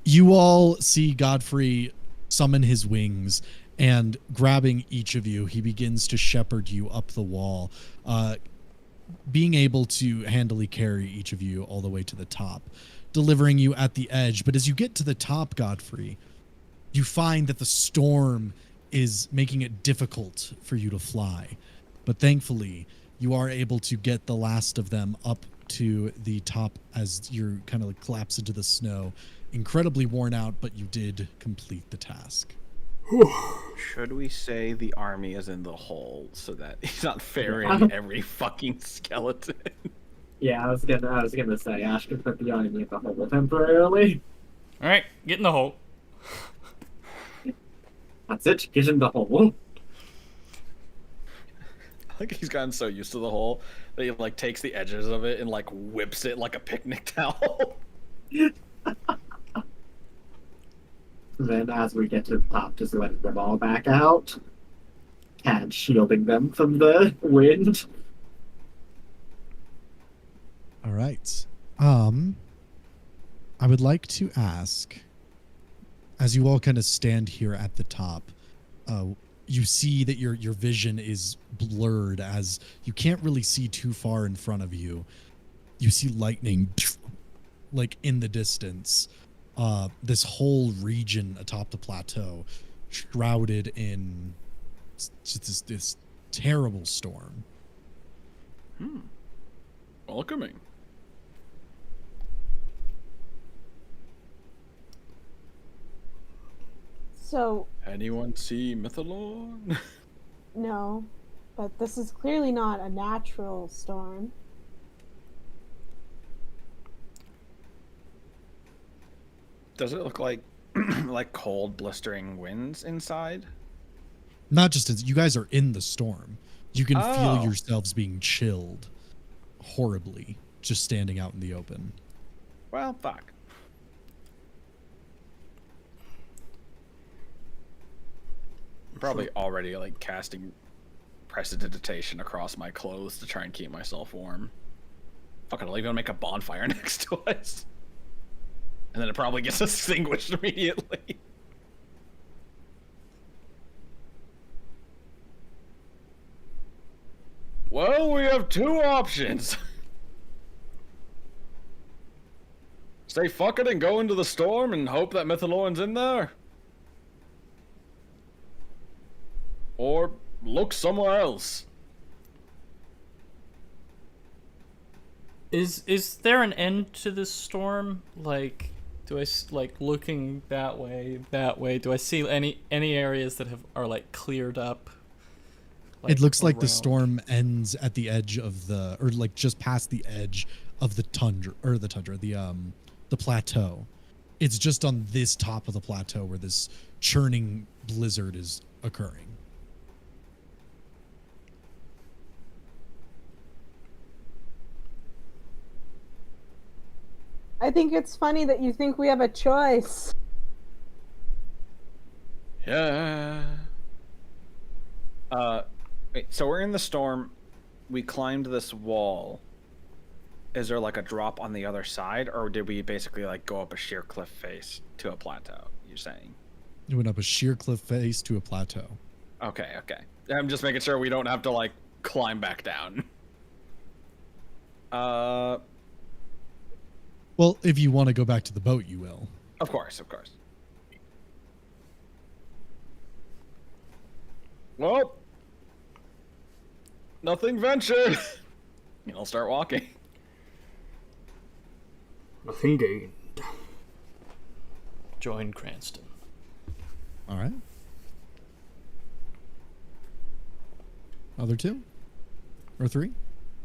You all see Godfrey summon his wings, and grabbing each of you, he begins to shepherd you up the wall, being able to handily carry each of you all the way to the top, delivering you at the edge. But as you get to the top, Godfrey, you find that the storm is making it difficult for you to fly. But thankfully, you are able to get the last of them up to the top as you're kind of like collapse into the snow. Incredibly worn out, but you did complete the task. Should we say the army is in the hole so that he's not ferrying every fucking skeleton? Yeah, I was gonna say Ash could put the army in the hole temporarily. Alright, get in the hole. That's it. Get in the hole. I think he's gotten so used to the hole that he like takes the edges of it and like whips it like a picnic towel. Then, as we get to the top, just letting them all back out, and shielding them from the wind. All right. I would like to ask, as you all kind of stand here at the top, you see that your vision is blurred as you can't really see too far in front of you. You see lightning like in the distance. This whole region atop the plateau shrouded in just this terrible storm. Welcoming. So, Anyone see Mythalon? no, but this is clearly not a natural storm. Does it look like like cold, blistering winds inside? Not just as you guys are in the storm. You can feel Oh. yourselves being chilled horribly just standing out in the open. Well, fuck. I'm probably already like casting prestidigitation across my clothes to try and keep myself warm. Fucking, I'll even make a bonfire next to us. And then it probably gets extinguished immediately. Well, we have two options. Say fuck it and go into the storm and hope that Mythaloran's in there. Or look somewhere else. Is there an end to this storm? Like, do I like looking that way? Do I see any areas that are like cleared up? Like, it looks like the around? storm ends at the edge of the, or like just past the edge of the the plateau. It's just on this top of the plateau where this churning blizzard is occurring. I think it's funny that you think we have a choice. Yeah. Wait, so we're in the storm. We climbed this wall. Is there like a drop on the other side, or did we basically like go up a sheer cliff face to a plateau? You're saying? You went up a sheer cliff face to a plateau. Okay. I'm just making sure we don't have to like climb back down. Well, if you want to go back to the boat, you will. Of course. Well, nothing ventured. I'll start walking. Nothing gained. Join Cranston. All right. Other two? Or three?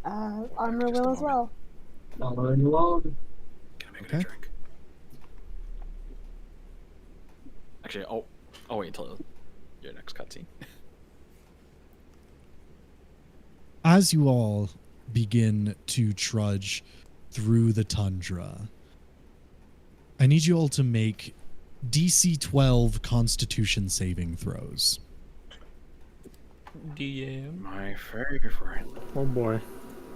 Armor will as well. Following along. Can I make Okay. a drink? Actually, I'll wait until your next cutscene. As you all begin to trudge through the tundra, I need you all to make DC 12 Constitution saving throws. DM. My favorite. Oh boy.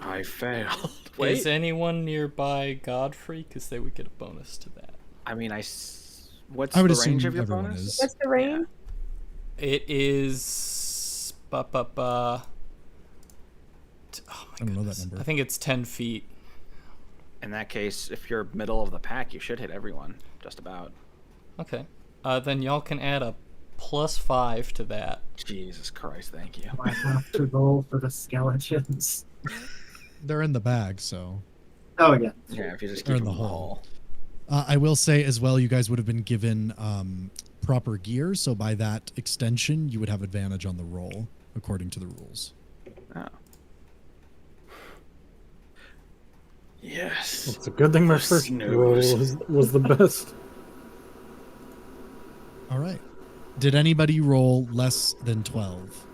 I failed. Is anyone nearby Godfrey? Because they would get a bonus to that. I mean, what's I would the assume range of your everyone bonus? is. What's the range? It is. Oh my I don't know that goodness. number. I think it's 10 feet. In that case, if you're middle of the pack, you should hit everyone. Just about. Okay. Then y'all can add a +5 to that. Jesus Christ, thank you. I have to roll for the skeletons. They're in the bag, so. Oh, yeah. Yeah, if you just They're keep in them the in the hole. hole. I will say as well, you guys would have been given proper gear, so by that extension, you would have advantage on the roll, according to the rules. Oh. Yes. It's a good thing my first roll was the best. All right. Did anybody roll less than 12?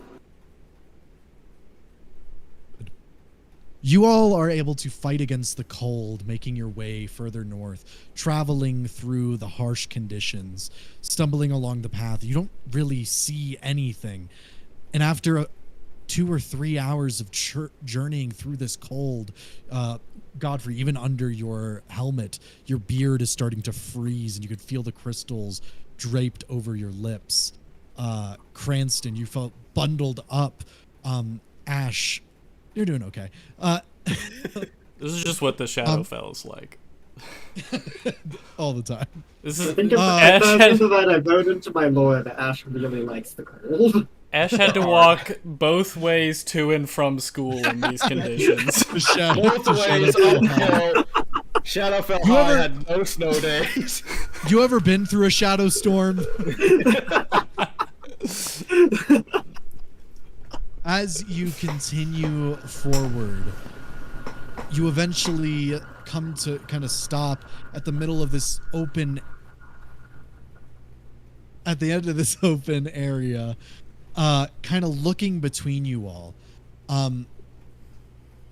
Good. You all are able to fight against the cold, making your way further north, traveling through the harsh conditions, stumbling along the path. You don't really see anything. And after 2 or 3 hours of journeying through this cold, Godfrey, even under your helmet, your beard is starting to freeze and you could feel the crystals draped over your lips. Cranston, you felt bundled up. Ash, you're doing okay. This is just what the Shadowfell is like. All the time. This I is think if Ash I had, into that, I vote into my lore that Ash really likes the cold. Ash had to walk both ways to and from school in these conditions. The shadow, Both the ways Shadowfell. uphill. Shadowfell You High ever- had no snow days. You ever been through a shadow storm? As you continue forward, you eventually come to kind of stop at the middle of this open, at the end of this open area, kind of looking between you all.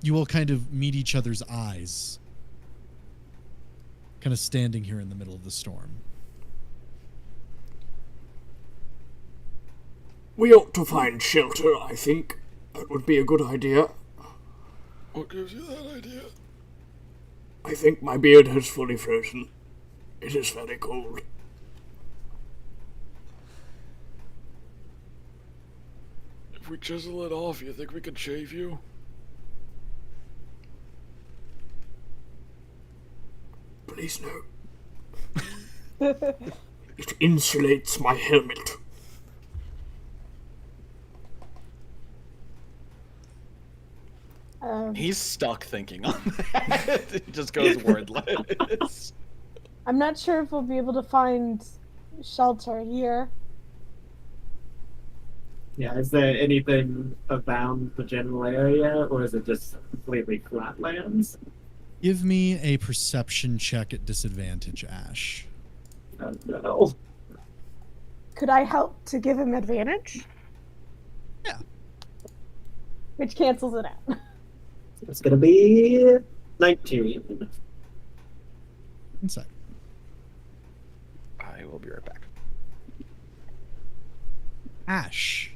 You all kind of meet each other's eyes, kind of standing here in the middle of the storm. We ought to find shelter, I think. That would be a good idea. What gives you that idea? I think my beard has fully frozen. It is very cold. If we chisel it off, you think we could shave you? Please no. It insulates my helmet. He's stuck thinking on that. It just goes wordless. I'm not sure if we'll be able to find shelter here. Yeah, is there anything around the general area, or is it just completely flat lands? Give me a perception check at disadvantage, Ash. Oh, no. Could I help to give him advantage? Yeah. Which cancels it out. It's gonna be 19. Inside. I will be right back. Ash,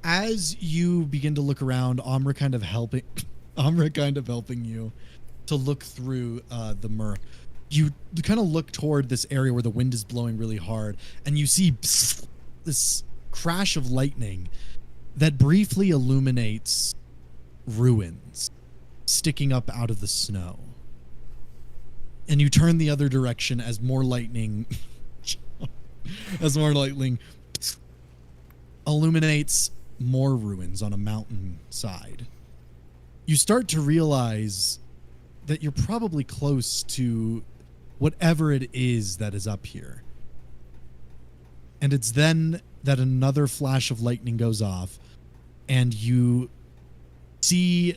as you begin to look around, Amra kind of helping you to look through the murk. You kind of look toward this area where the wind is blowing really hard, and you see this crash of lightning that briefly illuminates ruins sticking up out of the snow. And you turn the other direction as more lightning illuminates more ruins on a mountain side. You start to realize that you're probably close to whatever it is that is up here. And it's then that another flash of lightning goes off, and you see,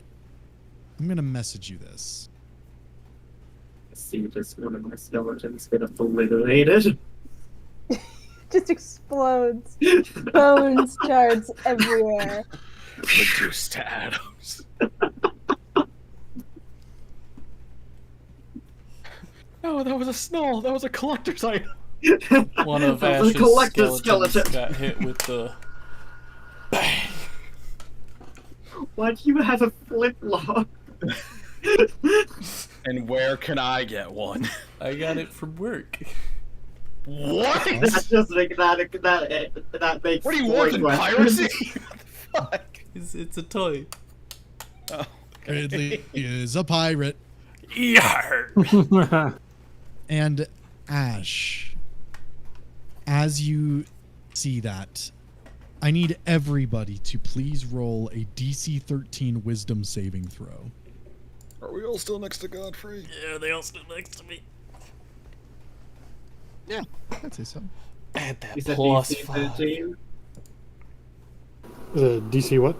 I'm going to message you this. See, just one of my skeletons get obliterated. Just explodes. Bones, shards everywhere. Reduced to atoms. No, that was a snow. That was a collector's item. One of That was a Ash's collector's skeletons skeleton. got hit with the bang. Why do you have a flintlock? And where can I get one? I got it from work. What? That just makes that makes. What are you more working questions. piracy? What the fuck? It's a toy. Oh, Ridley is a pirate. Yarr! And Ash, as you see that, I need everybody to please roll a DC 13 wisdom saving throw. Are we all still next to Godfrey? Yeah, they all stood next to me. Yeah, I'd say so. Add that You said plus DC 5. 13? DC what?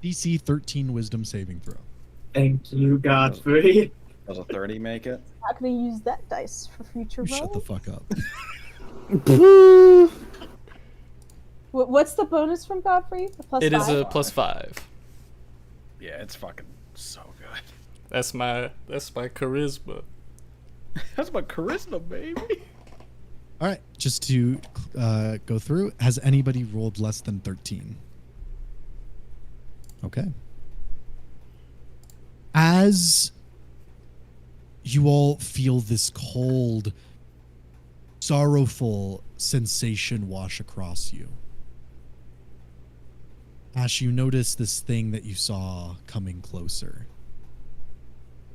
DC 13 wisdom saving throw. Thank you, Godfrey. Does a 30 make it? Not gonna use that dice for future You rolls. shut the fuck up. What's the bonus from Godfrey? The plus It is 5? a plus 5. Yeah, it's fucking so good. That's my charisma. That's my charisma, baby. All right, just to go through, has anybody rolled less than 13? Okay. As you all feel this cold, sorrowful sensation wash across you, Ash, you notice this thing that you saw coming closer.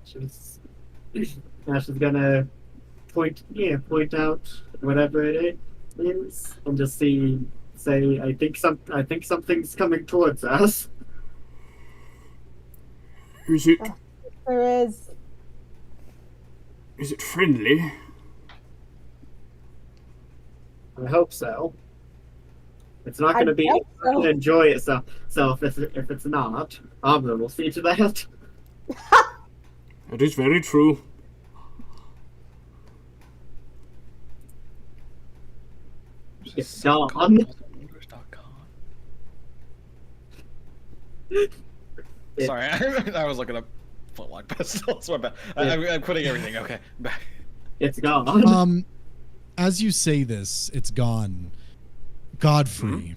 Ash is gonna point out whatever it is, and just say, I think something's coming towards us. Is it There is. friendly? I hope so. It's not I gonna be hope so. gonna enjoy itself. So if it's not, Amna will see to that. That is very true. It's gone. Sorry, I was looking up footlock pistols. My bad. I'm quitting everything. Okay, back. It's gone. As you say this, it's gone. Godfrey,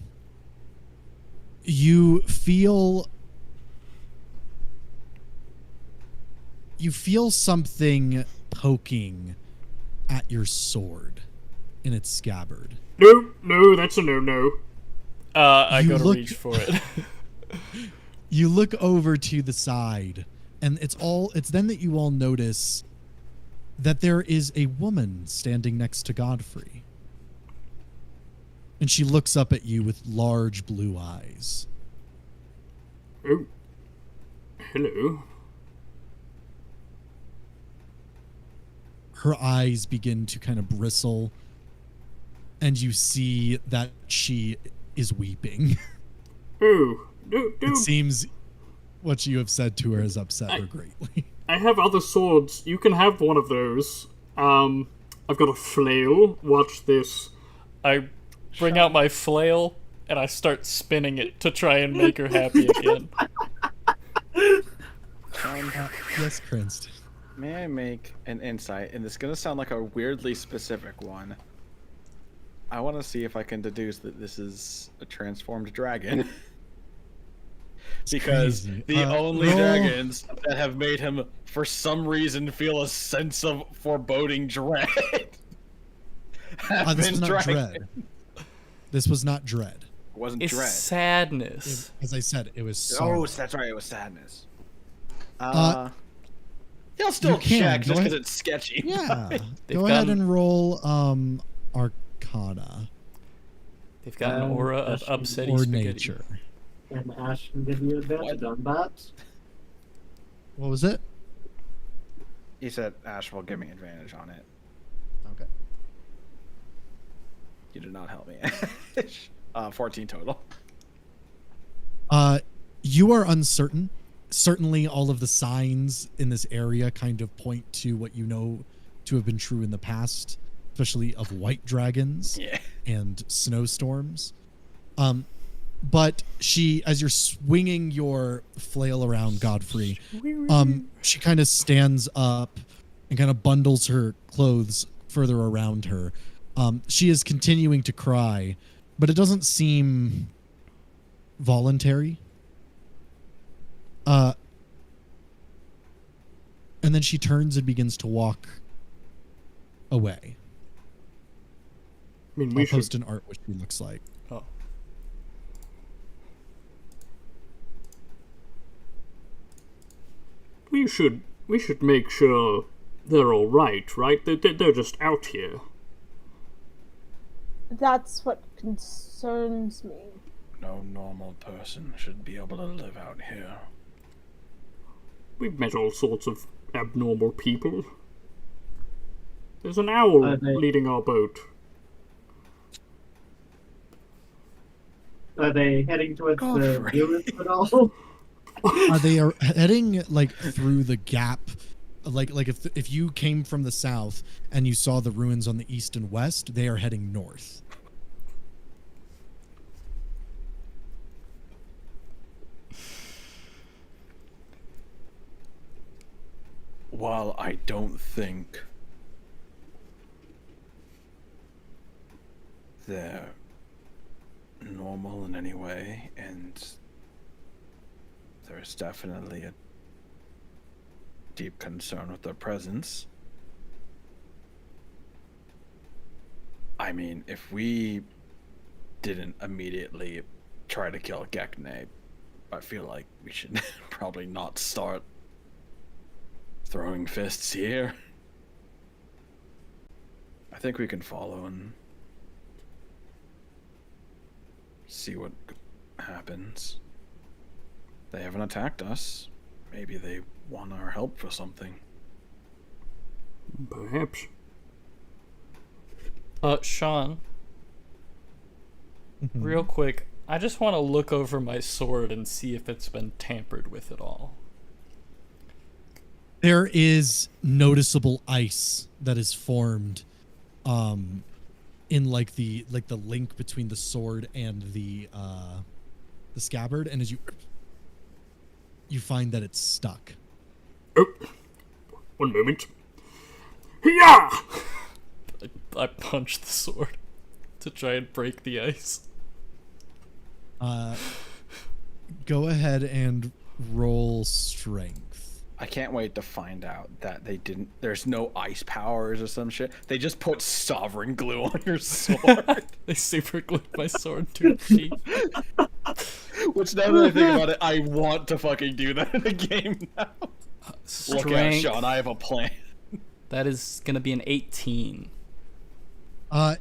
You feel something poking at your sword in its scabbard. No, that's a no. I You go to look- reach for it. You look over to the side, and it's then that you all notice that there is a woman standing next to Godfrey. And she looks up at you with large blue eyes. Oh, hello. Her eyes begin to kind of bristle, and you see that she is weeping. Oh, no. It seems what you have said to her has upset her greatly. I have other swords. You can have one of those. I've got a flail. Watch this. I bring out my flail and I start spinning it to try and make her happy again. Yes, Cranston. May I make an insight? And it's gonna sound like a weirdly specific one. I want to see if I can deduce that this is a transformed dragon. Because crazy. the only roll- dragons that have made him, for some reason, feel a sense of foreboding dread have This been was not dragons. dread. This was not dread. It wasn't It's dread. sadness. As I said, it was sorrow. Oh, that's right. It was sadness. He'll you still can, check go just because ahead. it's sketchy. Yeah. They've Go ahead gotten- and roll Arcana They've got an aura of that's upsetty or spaghetti. nature. And Ash can give you advantage on that. What was it? He said Ash will give me advantage on it. Okay. You did not help me. 14 total. You are uncertain. Certainly, all of the signs in this area kind of point to what you know to have been true in the past, especially of white dragons Yeah. and snowstorms. But she, as you're swinging your flail around Godfrey, she kind of stands up and kind of bundles her clothes further around her. She is continuing to cry, but it doesn't seem voluntary. And then she turns and begins to walk away. I mean, I'll post an art what she looks like. Oh. we should make sure they're all right? They're just out here. That's what concerns me. No normal person should be able to live out here. We've met all sorts of abnormal people. There's an owl leading our boat. Are they heading towards the Godfrey. ruins at all? They are heading like through the gap, like if you came from the south and you saw the ruins on the east and west, they are heading north. While I don't think they're normal in any way, and there is definitely a deep concern with their presence. I mean, if we didn't immediately try to kill 𝐾𝐞𝐿, I feel like we should probably not start throwing fists here. I think we can follow and see what happens. They haven't attacked us. Maybe they want our help for something. Perhaps. Sean, real quick, I just want to look over my sword and see if it's been tampered with at all. There is noticeable ice that is formed in like the link between the sword and the scabbard, and as you find that it's stuck. Oh, one moment. Yeah. I punch the sword to try and break the ice. Go ahead and roll strength. I can't wait to find out that there's no ice powers or some shit. They just put sovereign glue on your sword. They super glued my sword to a sheet. Which, now that I think about it, I want to fucking do that in a game now. Look out, Sean, I have a plan. That is gonna be an 18.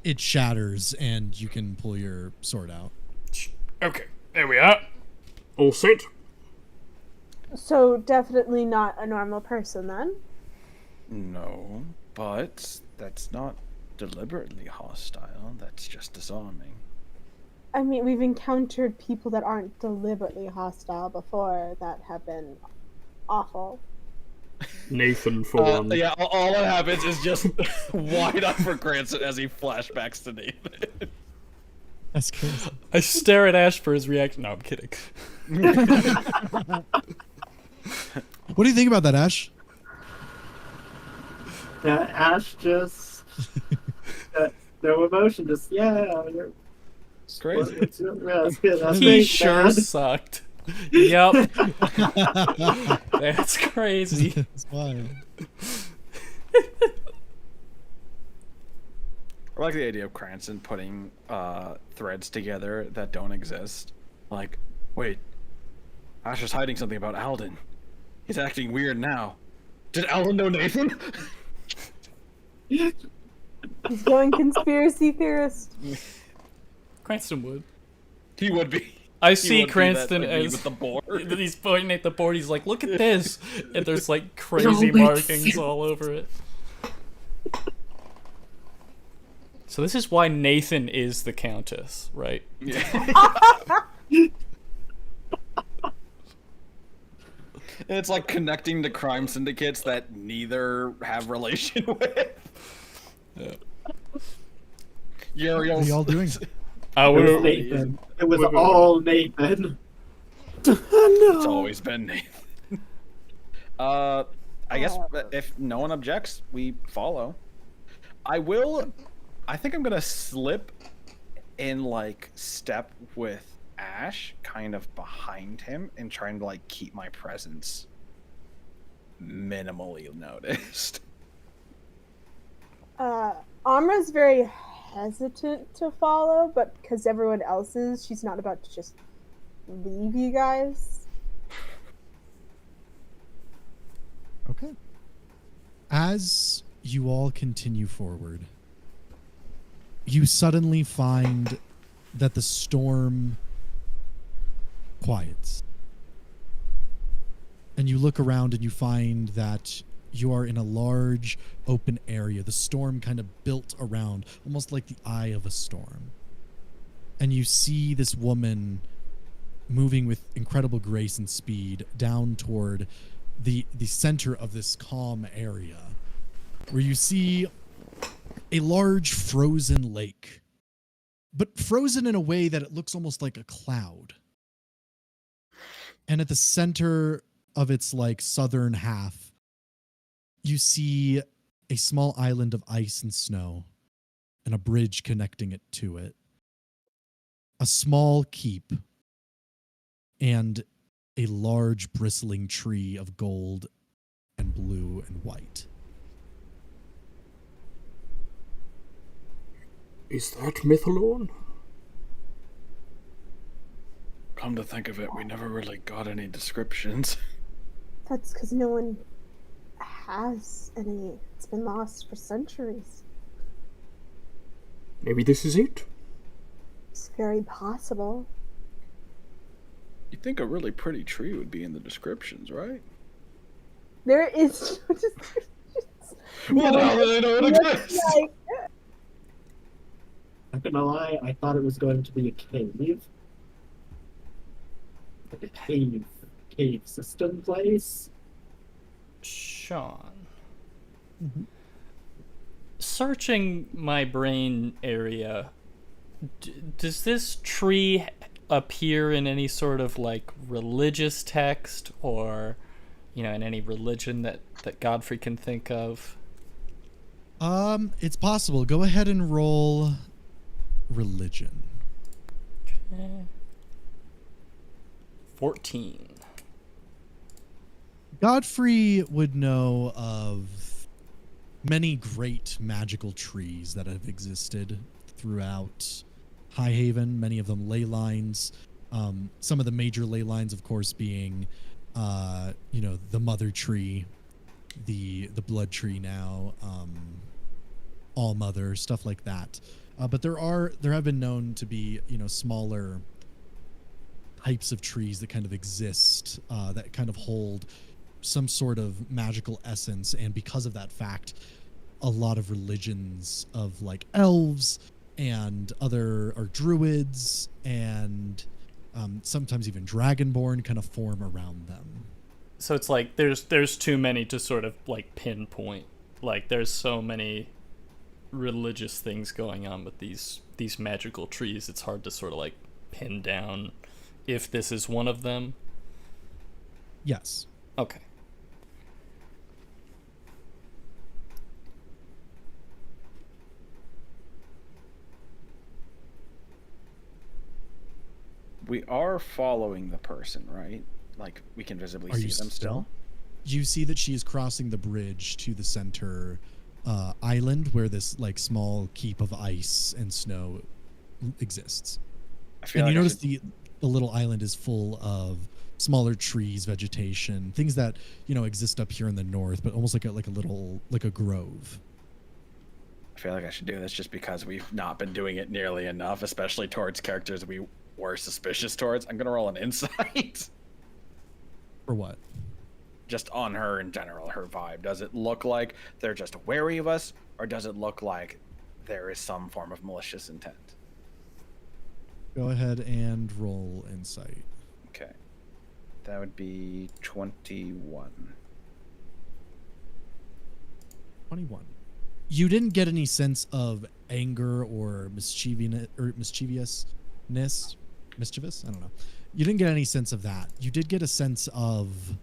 It shatters, and you can pull your sword out. Okay, there we are. All set? So definitely not a normal person then. No, but that's not deliberately hostile. That's just disarming. I mean, we've encountered people that aren't deliberately hostile before that have been awful. Nathan, for one. Yeah, all that happens is just wide up for Cranston as he flashbacks to Nathan. That's crazy. I stare at Ash for his reaction. No, I'm kidding. What do you think about that, Ash? Yeah, Ash just no emotion, just you're It's crazy. yeah, it's good. He sure sucked. Yep. That's crazy. That's fine. I like the idea of Cranston putting threads together that don't exist. Like, wait, Ash is hiding something about Alden. He's acting weird now. Did Alden know Nathan? He's going conspiracy theorist. Cranston would. He would be. I He see would be Cranston that, like, me as with the board. he's pointing at the board. He's like, "Look at this," and there's like crazy makes markings sense. all over it. So this is why Nathan is the Countess, right? It's like connecting to crime syndicates that neither have relation with. Yeah. What are y'all doing? I It was would. Nathan. It was all Nathan. It's always been Nathan. I guess if no one objects, we follow. I think I'm gonna slip in like step with Ash, kind of behind him, and trying to like keep my presence minimally noticed. Amra's very hesitant to follow, but because everyone else is, she's not about to just leave you guys. Okay. As you all continue forward, you suddenly find that the storm quiets. And you look around and you find that you are in a large open area. The storm kind of built around, almost like the eye of a storm. And you see this woman moving with incredible grace and speed down toward the center of this calm area, where you see a large frozen lake, but frozen in a way that it looks almost like a cloud. And at the center of its like southern half, you see a small island of ice and snow and a bridge connecting it to it, a small keep, and a large bristling tree of gold and blue and white. Is that Mythalorn? Come to think of it, we never really got any descriptions. That's because no one has any. It's been lost for centuries. Maybe this is it? It's very possible. You'd think a really pretty tree would be in the descriptions, right? There is no descriptions. Well, now that I know it exists. Like, Not gonna lie, I thought it was going to be a cave. Like a cave system place. Sean. Searching my brain area, does this tree appear in any sort of like religious text, or in any religion that Godfrey can think of? It's possible. Go ahead and roll religion. Okay. 14. Godfrey would know of many great magical trees that have existed throughout Highhaven, many of them ley lines. Some of the major ley lines, of course, being, the mother tree, the blood tree now, all mother, stuff like that. But there have been known to be, smaller types of trees that kind of exist, that kind of hold some sort of magical essence. And because of that fact, a lot of religions of like elves and druids and sometimes even dragonborn kind of form around them. So it's like there's too many to sort of like pinpoint. Like there's so many religious things going on with these magical trees. It's hard to sort of like pin down if this is one of them. Yes. Okay. We are following the person, right? Like, we can visibly see them still? You see that she is crossing the bridge to the center island where this, like, small keep of ice and snow exists. And you notice the little island is full of smaller trees, vegetation, things that, exist up here in the north, but almost like a grove. I feel like I should do this just because we've not been doing it nearly enough, especially towards characters we were suspicious towards. I'm gonna roll an insight. For what? Just on her in general, her vibe. Does it look like they're just wary of us, or does it look like there is some form of malicious intent? Go ahead and roll insight. Okay. That would be 21. 21. You didn't get any sense of anger or mischievousness. Mischievous? I don't know. You didn't get any sense of that. You did get a sense of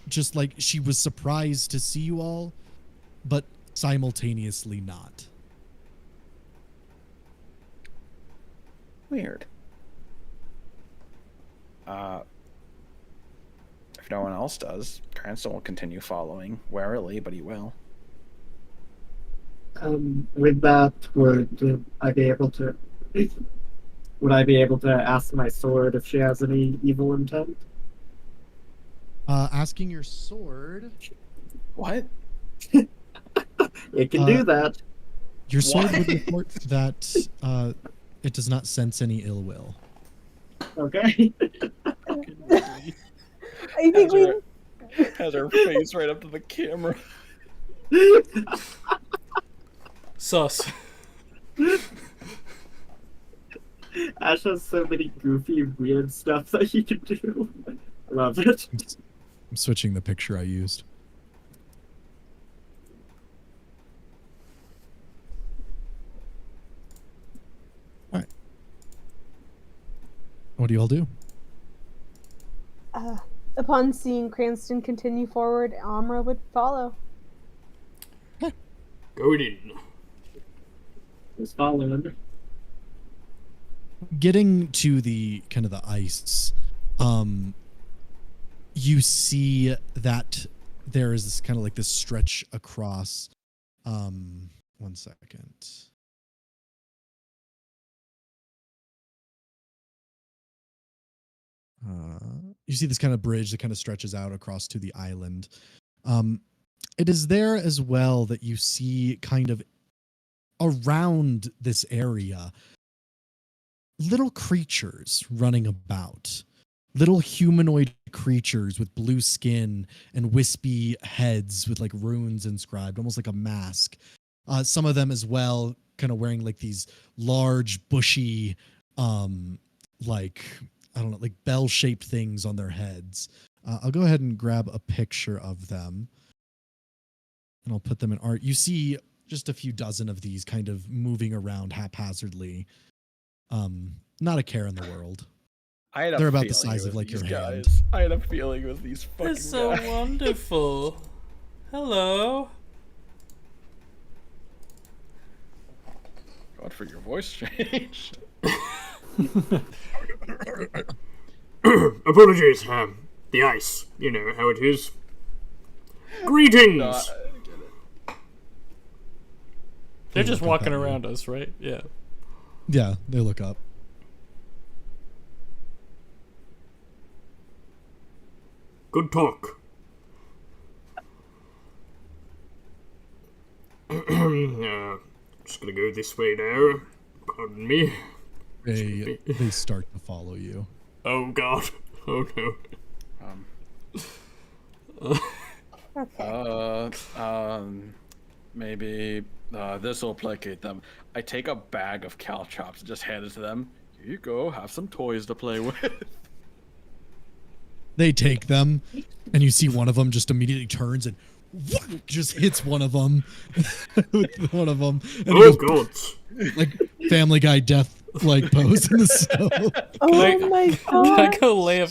just like she was surprised to see you all, but simultaneously not. Weird. If no one else does, Cranston will continue following warily, but he will. With that, would I be able to ask my sword if she has any evil intent? Asking your sword. What? It can do that. Your sword would report that it does not sense any ill will. Okay. I think we. Has her face right up to the camera. Sus. Ash has so many goofy, weird stuff that he can do. Love it. I'm switching the picture I used. All right. What do you all do? Upon seeing Cranston continue forward, Amra would follow. Going in. Just following. Getting to the kind of the ice, you see that there is this kind of like this stretch across. 1 second. You see this kind of bridge that kind of stretches out across to the island. It is there as well that you see kind of around this area little creatures running about, little humanoid creatures with blue skin and wispy heads with like runes inscribed, almost like a mask. Some of them as well kind of wearing like these large bushy like I don't know, like bell-shaped things on their heads. I'll go ahead and grab a picture of them and I'll put them in art. You see just a few dozen of these kind of moving around haphazardly. Not a care in the world. They're about the size of like your hand. I had a feeling it was these fucking It's so guys. wonderful. Hello. God, for your voice change. Apologies, the ice. You know how it is. Greetings! No, I get it. They're just look up walking at you. around us, right? Yeah. Yeah, they look up. Good talk. Just gonna go this way now. Pardon me. They start to follow you. Oh god. Oh no. Maybe this will placate them. I take a bag of caltrops and just hand it to them. Here you go, have some toys to play with. They take them, and you see one of them just immediately turns and just hits one of them. With one of them. And Oh he goes, god. like Family Guy death like pose in the snow. Oh my Can I god. go lay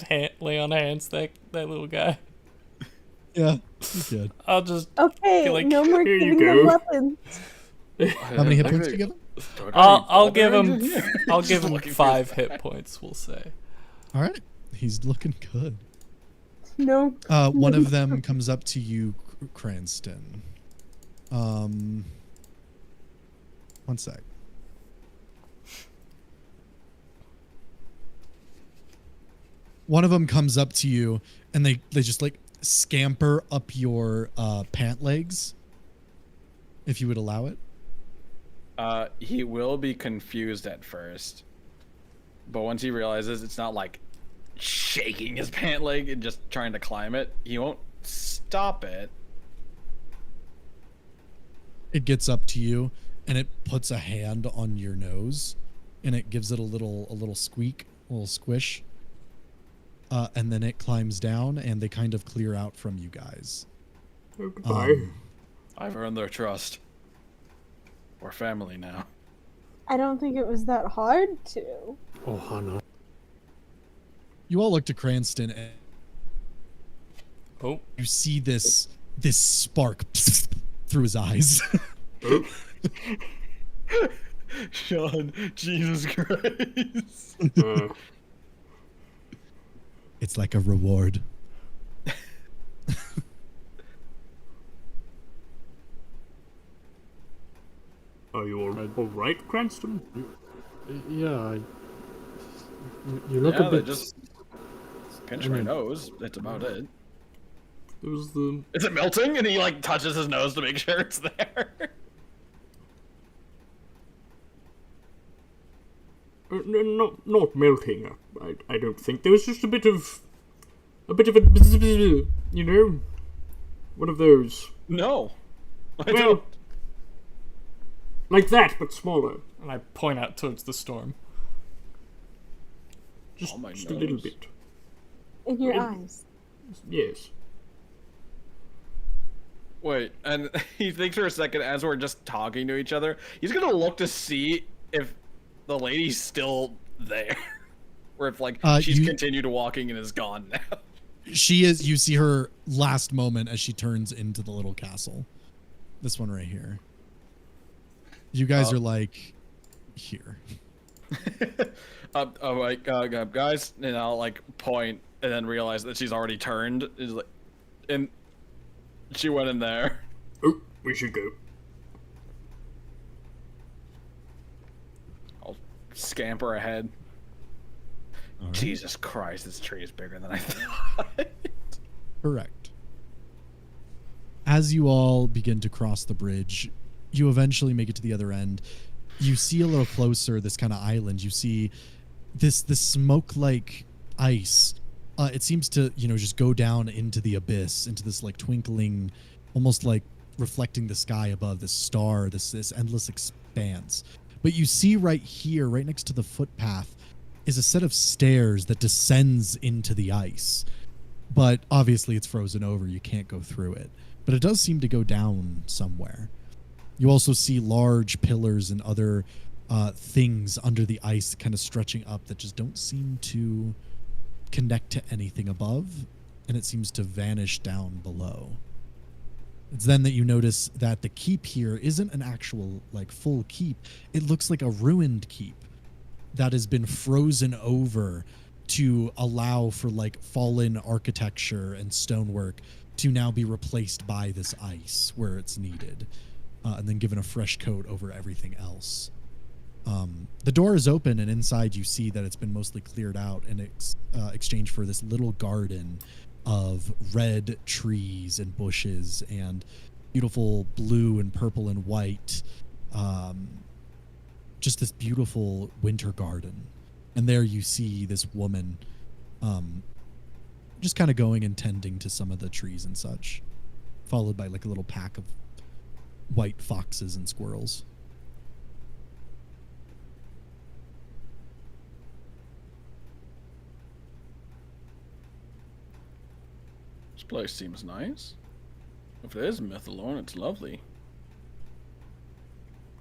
on hands that little guy? Yeah, you could. I'll just Okay, like, no more here you giving them go. weapons. How many hit points do you give him? I'll give him I'll give Just him looking for 5 his hit bag. points, we'll say. All right, he's looking good. No. One of them comes up to you, Cranston. One sec. One of them comes up to you, and they just like scamper up your pant legs. If you would allow it. He will be confused at first, but once he realizes it's not like shaking his pant leg and just trying to climb it, he won't stop it. It gets up to you, and it puts a hand on your nose, and it gives it a little squeak, a little squish. And then it climbs down, and they kind of clear out from you guys. Oh, goodbye. I've earned their trust. We're family now. I don't think it was that hard to. Oh, Hana. You all look to Cranston, and Oh, you see this spark through his eyes. Sean, Jesus Christ. It's like a reward. Are you all right, Cranston? Yeah, you look Yeah, a they bit. just pinch my nose. That's about it. There was the... Is it melting? And he like touches his nose to make sure it's there. No, not melting. I don't think. There was just a bit of a, you know, one of those. No. I Well, don't. like that, but smaller. and I point out towards the storm. Just, Oh, my just a little nose. bit. In your Well- eyes. Yes. Wait, and he thinks for a second as we're just talking to each other, he's gonna look to see if the lady's still there. Or if like she's you- continued walking and is gone now. She is. You see her last moment as she turns into the little castle. This one right here. You guys are like here. Oh my god, guys, and I'll like point and then realize that she's already turned. Is like, and she went in there. Oh, we should go. I'll scamper ahead. All right. Jesus Christ, this tree is bigger than I thought. Correct. As you all begin to cross the bridge, you eventually make it to the other end. You see a little closer this kind of island. You see this smoke-like ice. It seems to, just go down into the abyss, into this like twinkling, almost like reflecting the sky above, this star, this endless expanse. But you see right here, right next to the footpath, is a set of stairs that descends into the ice. But obviously it's frozen over. You can't go through it. But it does seem to go down somewhere. You also see large pillars and other things under the ice kind of stretching up that just don't seem to connect to anything above. And it seems to vanish down below. It's then that you notice that the keep here isn't an actual, like, full keep. It looks like a ruined keep. that has been frozen over to allow for like fallen architecture and stonework to now be replaced by this ice where it's needed, and then given a fresh coat over everything else. The door is open, and inside you see that it's been mostly cleared out in exchange for this little garden of red trees and bushes and beautiful blue and purple and white, just this beautiful winter garden. And there you see this woman just kind of going and tending to some of the trees and such, followed by like a little pack of white foxes and squirrels. This place seems nice. If it is Mythalorn, it's lovely.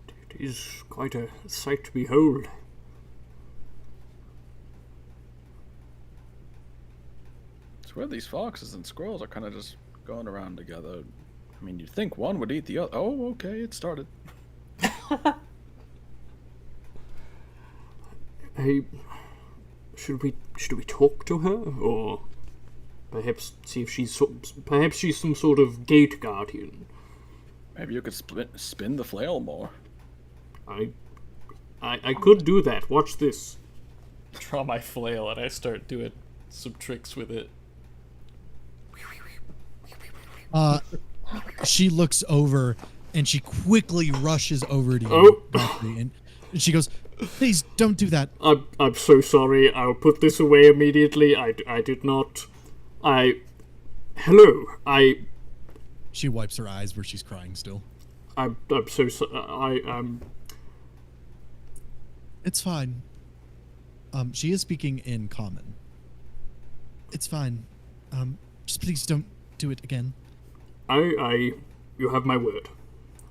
It is quite a sight to behold. It's where these foxes and squirrels are kind of just going around together. I mean, you'd think one would eat the other. Oh, okay, it started. Hey, should we talk to her, or perhaps see if she's some sort of gate guardian? Maybe you could spin the flail more. I could do that. Watch this. Draw my flail and I start doing some tricks with it. She looks over and she quickly rushes over to you, Oh. Guthrie, and she goes, "Please don't do that." I'm so sorry. I'll put this away immediately. I did not. Hello. She wipes her eyes where she's crying still. I'm so sorry. It's fine. She is speaking in common. It's fine. Just please don't do it again. You have my word.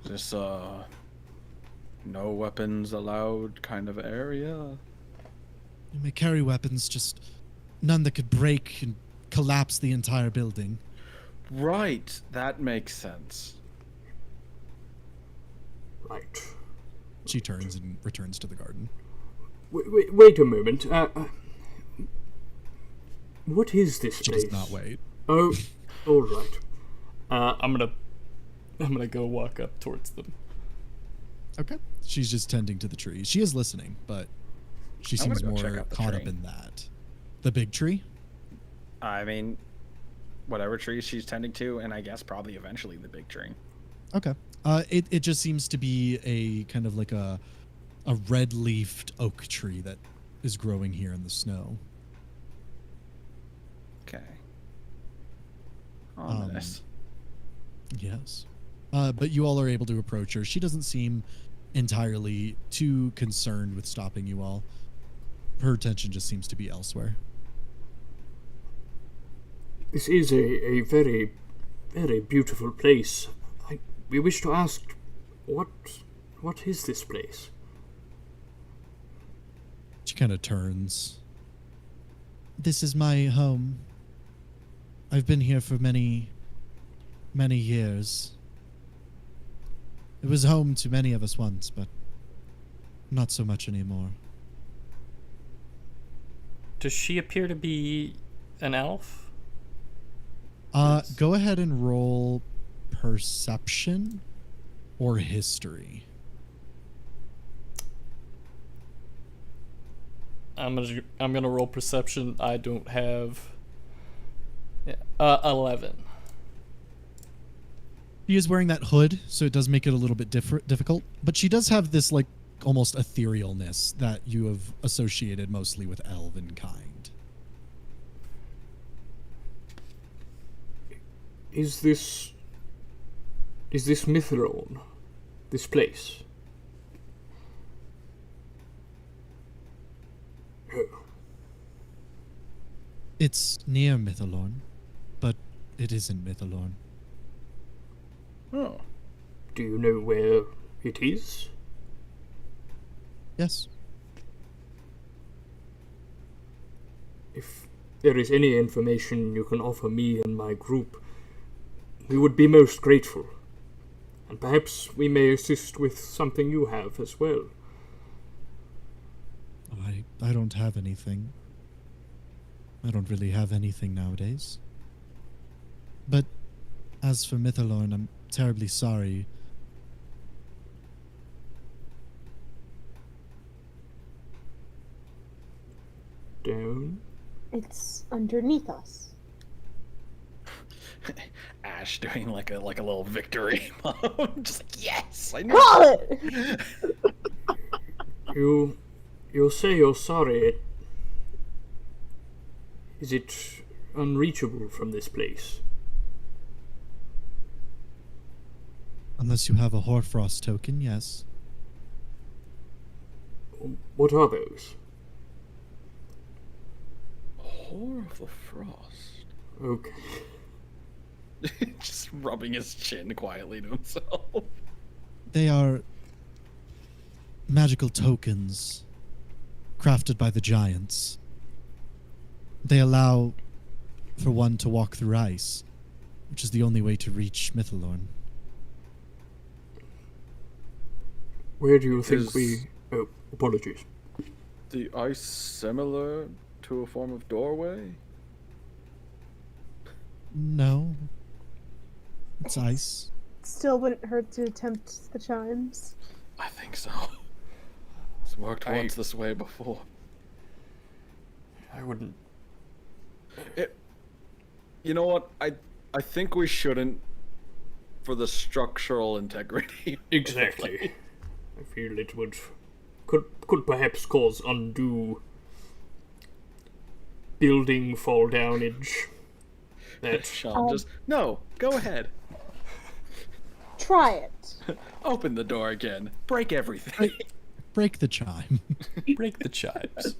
Is this, no weapons allowed kind of area? You may carry weapons, just none that could break and collapse the entire building. Right, that makes sense. Right. She turns and returns to the garden. Wait a moment. What is this She place? does not wait. Oh, all right. I'm gonna go walk up towards them. Okay. She's just tending to the trees. She is listening, but she I'm gonna seems go check more out the caught tree. up in that. The big tree? I mean, whatever trees she's tending to, and I guess probably eventually the big tree. Okay. It just seems to be a kind of like a red-leafed oak tree that is growing here in the snow. Okay. Ominous. Yes. But you all are able to approach her. She doesn't seem entirely too concerned with stopping you all. Her attention just seems to be elsewhere. This is a very, very beautiful place. We wish to ask, what is this place? She kind of turns. This is my home. I've been here for many, many years. It was home to many of us once, but not so much anymore. Does she appear to be an elf? Go ahead and roll perception or history. I'm gonna roll perception. I don't have. 11. She is wearing that hood, so it does make it a little bit difficult. But she does have this like almost etherealness that you have associated mostly with elven kind. Is this Mythalorn? This place? Oh. It's near Mythalorn, but it isn't Mythalorn. Oh. Do you know where it is? Yes. If there is any information you can offer me and my group, we would be most grateful. And perhaps we may assist with something you have as well. I don't have anything. I don't really have anything nowadays. But as for Mythalorn, I'm terribly sorry. Down. It's underneath us. Ash doing like a little victory mode. Just like, yes, I knew Call it! You say you're sorry. Is it unreachable from this place? Unless you have a Hoarfrost token, yes. What are those? Whore of the Frost. Okay. Just rubbing his chin quietly to himself. They are magical tokens crafted by the giants. They allow for one to walk through ice, which is the only way to reach Mythalorn. Where do you think Is- we... Oh, apologies. The ice similar to a form of doorway? No. It's ice. Still wouldn't hurt to attempt the chimes. I think so. It's worked once this way before. I wouldn't. You know what? I think we shouldn't, for the structural integrity. Exactly. I feel it could perhaps cause undue building fall downage. That Sean, just no. Go ahead. Try it. Open the door again. Break everything. Break the chime. Break the chimes.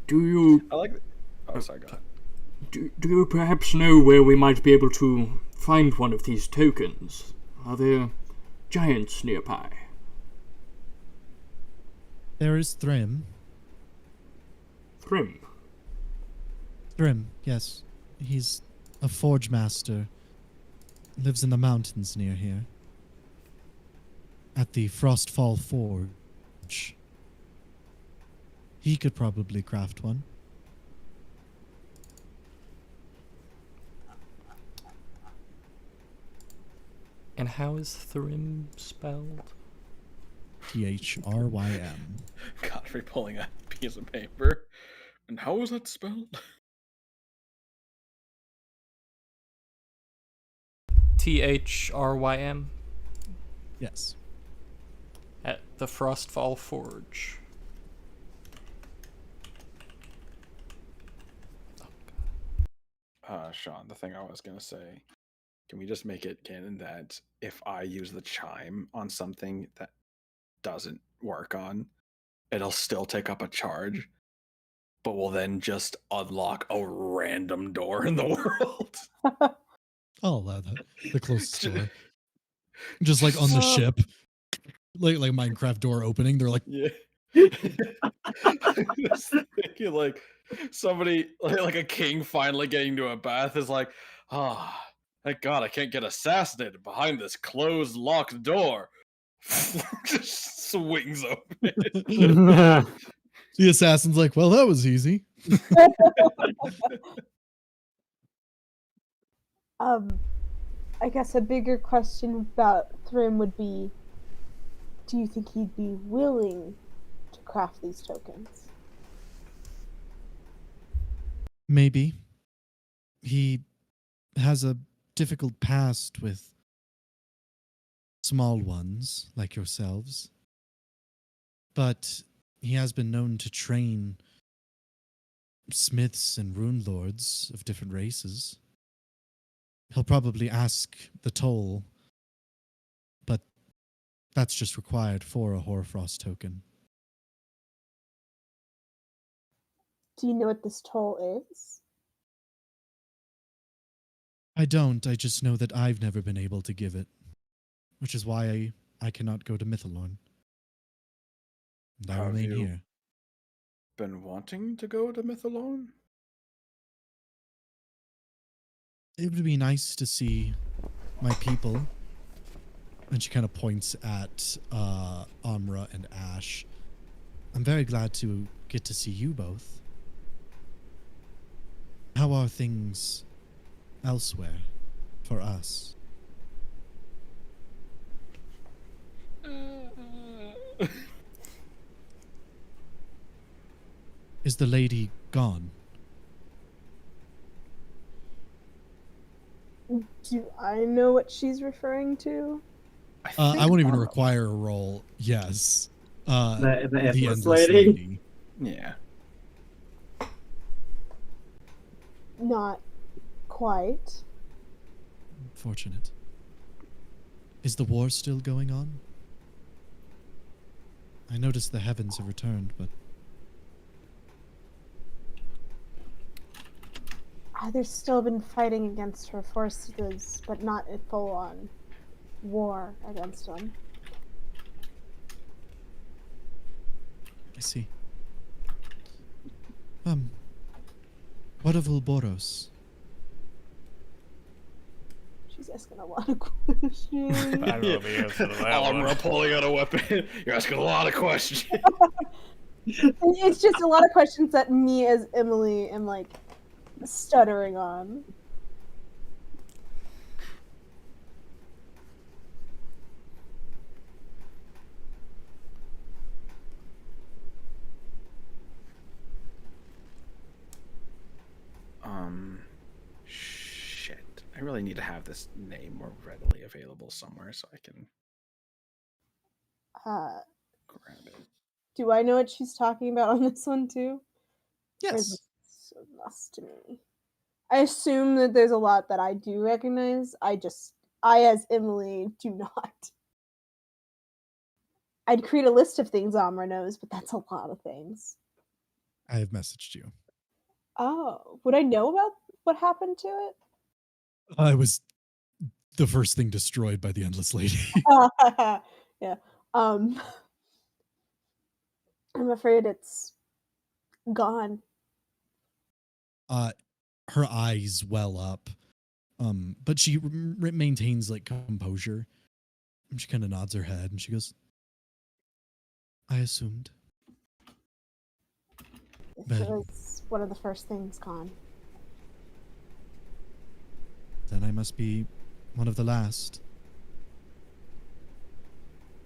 do you I like. Oh, sorry. Go ahead. do you perhaps know where we might be able to find one of these tokens? Are there giants nearby? There is Thrym. Thrym. Thrym, yes. He's a forge master. Lives in the mountains near here. At the Frostfall Forge. He could probably craft one. And how is Thrym spelled? Thrym. Godfrey pulling a piece of paper. And how was that spelled? THRYM Yes. at the Frostfall Forge. Sean, the thing I was gonna say. Can we just make it canon that if I use the chime on something that doesn't work on, it'll still take up a charge, but will then just unlock a random door in the world? I'll allow that. The closest door. Just like on the ship. Like Minecraft door opening. They're like, Yeah. I'm just thinking like somebody like a king finally getting to a bath is like, ah, thank God I can't get assassinated behind this closed locked door. Just swings open. Yeah. the assassin's like, well, that was easy. I guess a bigger question about Thrym would be, do you think he'd be willing to craft these tokens? Maybe. He has a difficult past with small ones like yourselves. But he has been known to train smiths and rune lords of different races. He'll probably ask the toll, but that's just required for a Hoarfrost token. Do you know what this toll is? I don't. I just know that I've never been able to give it, which is why I cannot go to Mythalorn. And I Have remain you here. been wanting to go to Mythalorn? It would be nice to see my people. And she kind of points at Amra and Ash. I'm very glad to get to see you both. How are things elsewhere for us? Is the lady gone? Do I know what she's referring to? I won't even require a roll. Yes. The endless Endless lady. Yeah. Not quite. Fortunate. Is the war still going on? I noticed the heavens have returned, but They've still been fighting against her forces, but not a full-on war against them. I see. What of Ulboros? She's asking a lot of questions. I don't know the answer to that Almra one. pulling out a weapon. You're asking a lot of questions. It's just a lot of questions that me as Emily am like stuttering on. Shit. I really need to have this name more readily available somewhere so I can Uh, grab it. do I know what she's talking about on this one too? Or is Yes. it so lost to me? I assume that there's a lot that I do recognize. I as Emily do not. I'd create a list of things Amra knows, but that's a lot of things. I have messaged you. Oh, would I know about what happened to it? I was the first thing destroyed by the Endless Lady. Yeah. I'm afraid it's gone. Her eyes well up, but she maintains like composure. And she kind of nods her head and she goes, "I assumed." It was one of the first things gone. Then I must be one of the last.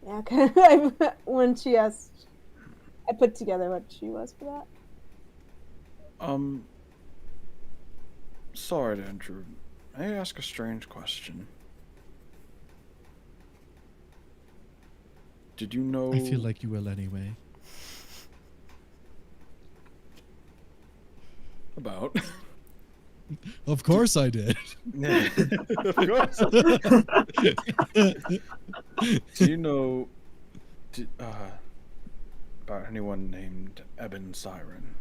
Yeah, when she asked, I put together what she was for that. Sorry to intrude. May I ask a strange question? Did you know... I feel like you will anyway. About? Of course I did. Of course. Do you know about anyone named Eben Siren?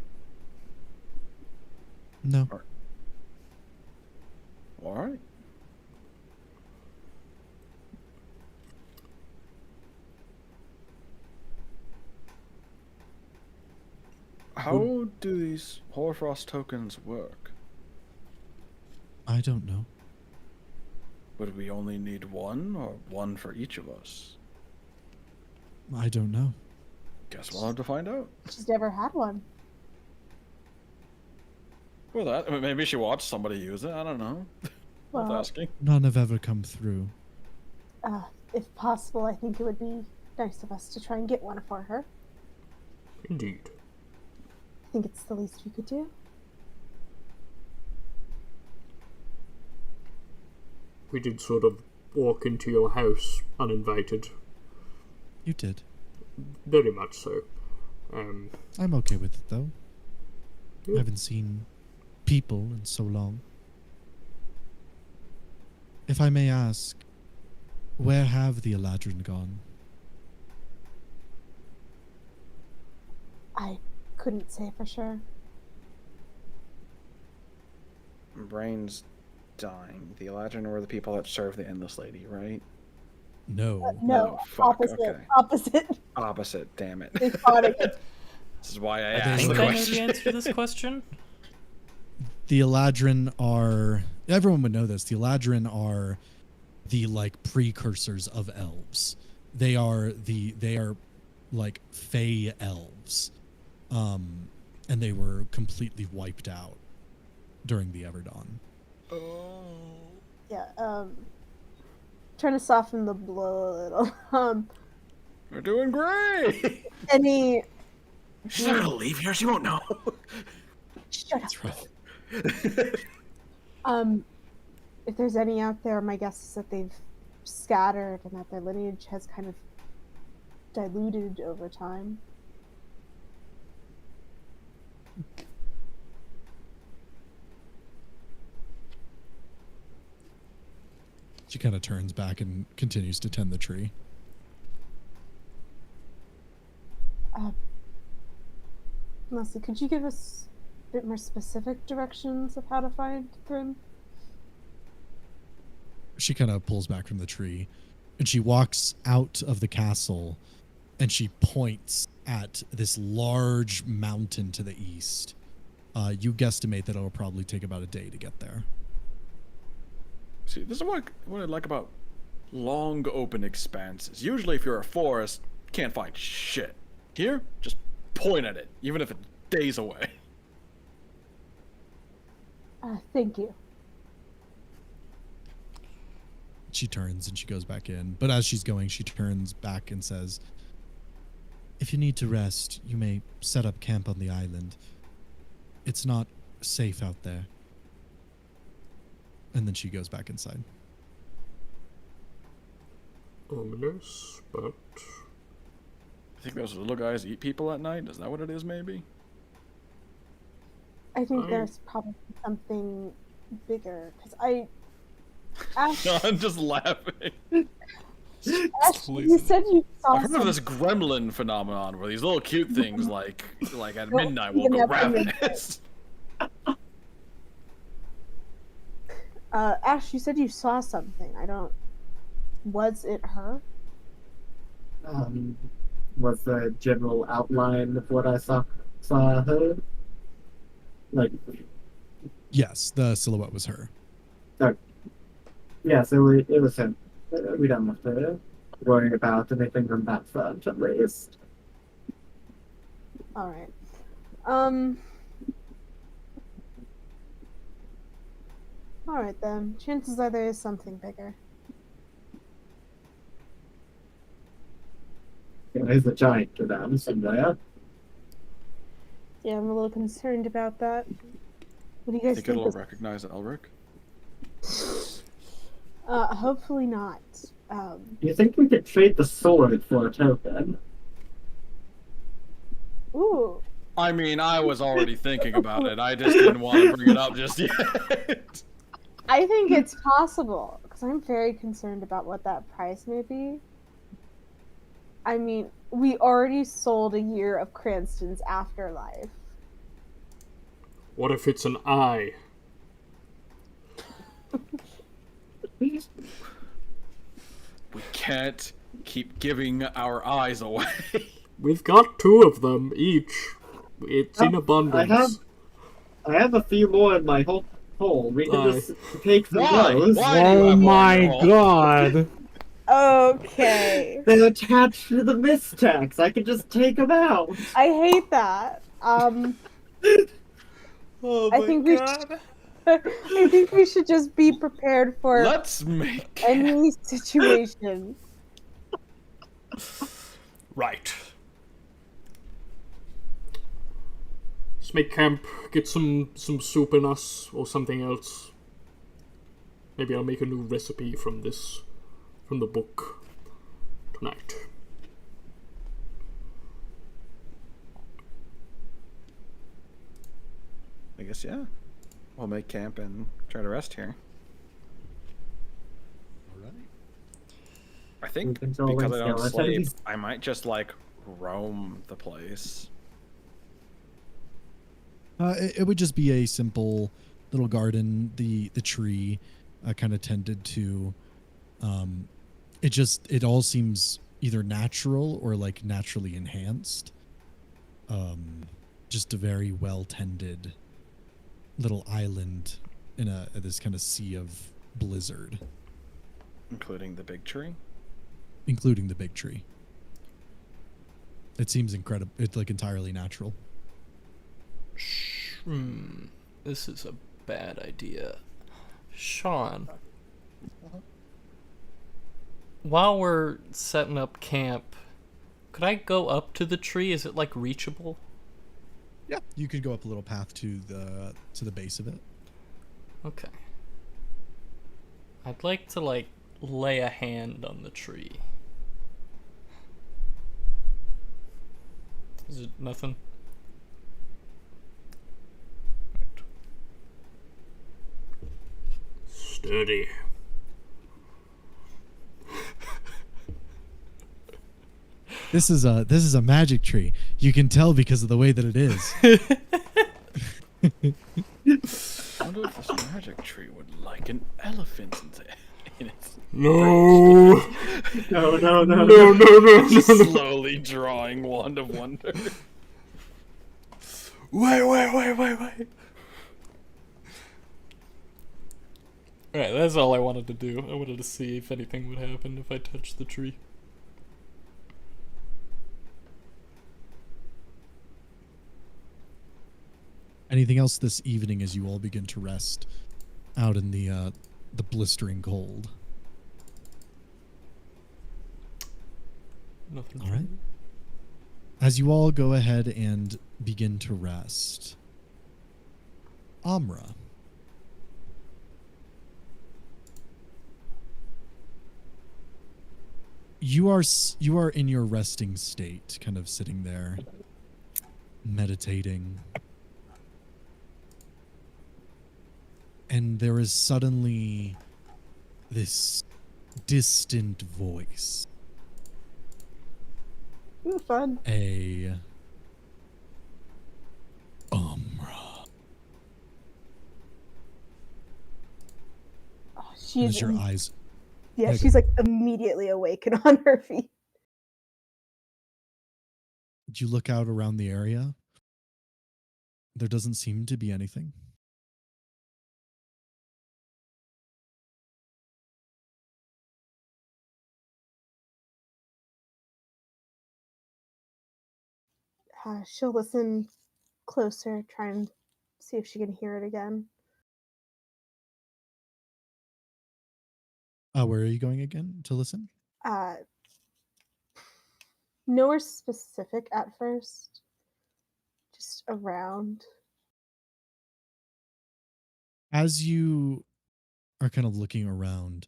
No. All right. How do these Hoarfrost tokens work? I don't know. Would we only need one, or one for each of us? I don't know. Guess we'll have to find out. She's never had one. Well, that maybe she watched somebody use it. I don't know. Worth Well, asking. None have ever come through. if possible, I think it would be nice of us to try and get one for her. Indeed. I think it's the least we could do. We did sort of walk into your house uninvited. You did. Very much so. I'm okay with it though. I haven't seen people in so long. If I may ask, where have the Eladrin gone? I couldn't say for sure. Brain's dying. The Eladrin were the people that serve the Endless Lady, right? No. No, Oh, fuck, opposite. okay. Opposite. Opposite, damn it. They fought against. This is why I they I asked think the I know the question. answer to this question. The Eladrin are... Everyone would know this. The Eladrin are the like precursors of elves. They are like fey elves, and they were completely wiped out during the Everdawn. Yeah. Trying to soften the blow a little. We're doing great. Any? She's not gonna leave here. She won't know. Shut up. That's right. If there's any out there, my guess is that they've scattered and that their lineage has kind of diluted over time. She kind of turns back and continues to tend the tree. Leslie, could you give us a bit more specific directions of how to find Thrim? She kind of pulls back from the tree and she walks out of the castle and she points at this large mountain to the east. You guesstimate that it'll probably take about a day to get there. See, this is what I like about long open expanses. Usually if you're a forest, you can't find shit. Here, just point at it, even if it's days away. Thank you. She turns and she goes back in. But as she's going, she turns back and says, "If you need to rest, you may set up camp on the island. It's not safe out there." And then she goes back inside. Ominous, but... I think those little guys eat people at night. Is that what it is, maybe? I think there's probably something bigger, because Ash, No, I'm just laughing. Ash, you said you saw I heard of something. this gremlin phenomenon where these little cute things, like at midnight, will go ravenous. Ash, you said you saw something. Was it her? Was the general outline of what I saw her? Like, Yes, the silhouette was her. yeah, so it was him. We don't have to worry about anything on that front, at least. All right. All right then. Chances are there is something bigger. There's a giant to them somewhere. Yeah, I'm a little concerned about that. What do you guys Think think? it'll recognize Elric? Hopefully not. You think we could trade the sword for a token? Ooh. I mean, I was already thinking about it. I just didn't want to bring it up just yet. I think it's possible, because I'm very concerned about what that price may be. I mean, we already sold a year of Cranston's Afterlife. What if it's an eye? We can't keep giving our eyes away. We've got 2 of them each. It's in abundance. I have a few more in my hole. We can just take the Why? those. Why do you Oh have my one? god. Okay. They're attached to the mistax. I can just take them out. I hate that. Oh I think I think we should just be prepared for Let's make any situation. Right. Let's make camp, get some soup in us, or something else. Maybe I'll make a new recipe from the book tonight. I guess, yeah. We'll make camp and try to rest here. All right. I think We can because I always don't go. sleep, I might just, roam the place. It would just be a simple little garden. The tree kind of tended to. It all seems either natural or like naturally enhanced. Just a very well tended little island in this kind of sea of blizzard. Including the big tree? including the big tree. It seems incredible. It's like entirely natural. This is a bad idea. Sean, while we're setting up camp, could I go up to the tree? Is it like reachable? Yeah, you could go up a little path to the base of it. Okay. I'd like to like lay a hand on the tree. Is it nothing? Right. Sturdy. This is a magic tree. You can tell because of the way that it is. I wonder if this magic tree would like an elephant in its No. No, no, no, No, no. no, no, no. slowly drawing wand of wonder. Wait. Alright, that's all I wanted to do. I wanted to see if anything would happen if I touched the tree. Anything else this evening as you all begin to rest out in the blistering cold? Nothing. All right. As you all go ahead and begin to rest, Amra, you are in your resting state, kind of sitting there, meditating. And there is suddenly this distant voice. Ooh, fun. Amra. Oh, As your eyes. Yeah, Okay. she's like immediately awake and on her feet. You look out around the area. There doesn't seem to be anything. She'll listen closer, try and see if she can hear it again. Where are you going again to listen? Nowhere specific at first, just around. As you are kind of looking around,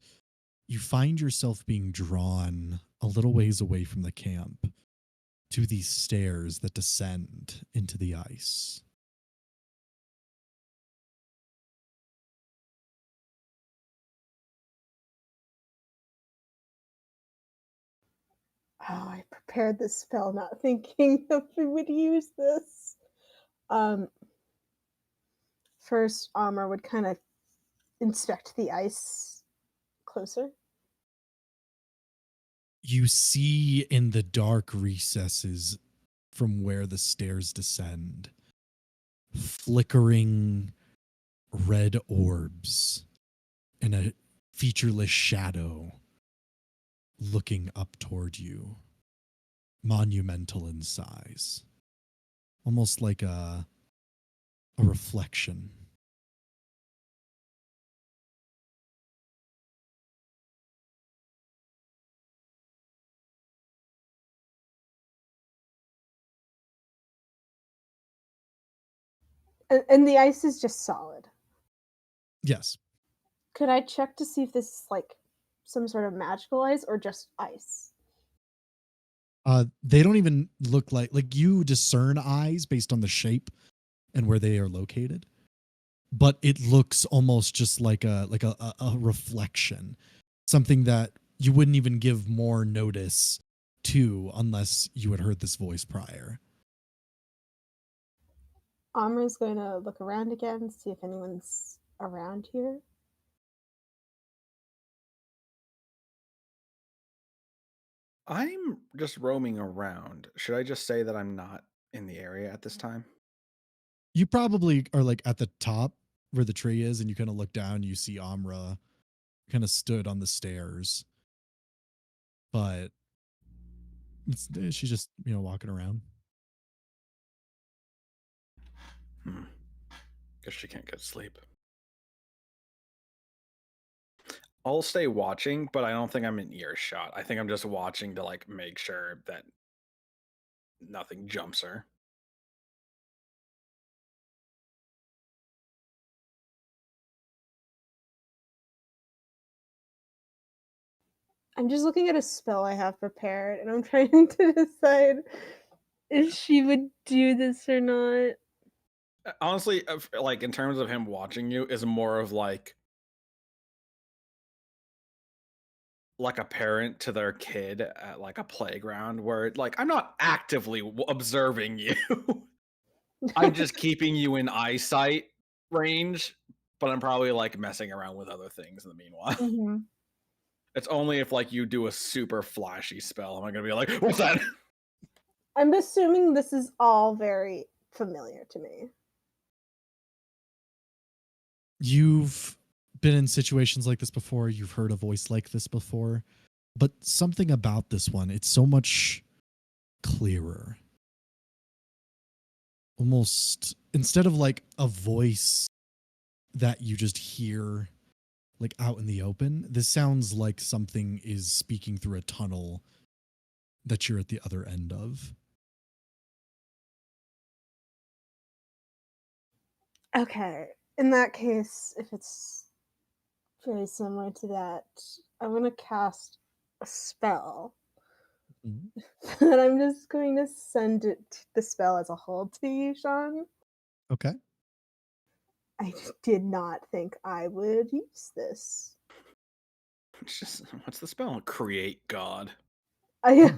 you find yourself being drawn a little ways away from the camp to these stairs that descend into the ice. Oh, I prepared this spell not thinking if we would use this. First, Amr would kind of inspect the ice closer. You see in the dark recesses from where the stairs descend, flickering red orbs in a featureless shadow looking up toward you, monumental in size, almost like a reflection. And the ice is just solid. Yes. Could I check to see if this is like some sort of magical ice or just ice? They don't even look like you discern eyes based on the shape and where they are located, but it looks almost just like a reflection, something that you wouldn't even give more notice to unless you had heard this voice prior. Amra's going to look around again, see if anyone's around here. I'm just roaming around. Should I just say that I'm not in the area at this time? You probably are like at the top where the tree is, and you kind of look down, you see Amra kind of stood on the stairs, but she's just walking around. Guess she can't get sleep. I'll stay watching, but I don't think I'm in earshot. I think I'm just watching to like make sure that nothing jumps her. I'm just looking at a spell I have prepared, and I'm trying to decide if she would do this or not. Honestly, like in terms of him watching you, is more of like a parent to their kid at like a playground, where like I'm not actively observing you. I'm just keeping you in eyesight range, but I'm probably like messing around with other things in the meanwhile. Mm-hmm. It's only if like you do a super flashy spell am I gonna be like, what's that? I'm assuming this is all very familiar to me. You've been in situations like this before. You've heard a voice like this before, but something about this one, it's so much clearer. Almost, instead of like a voice that you just hear like out in the open, this sounds like something is speaking through a tunnel that you're at the other end of. Okay, in that case, if it's very similar to that, I'm going to cast a spell. Mm-hmm. And I'm just going to send the spell as a whole to you, Sean. Okay. I did not think I would use this. It's just, what's the spell? Create God. I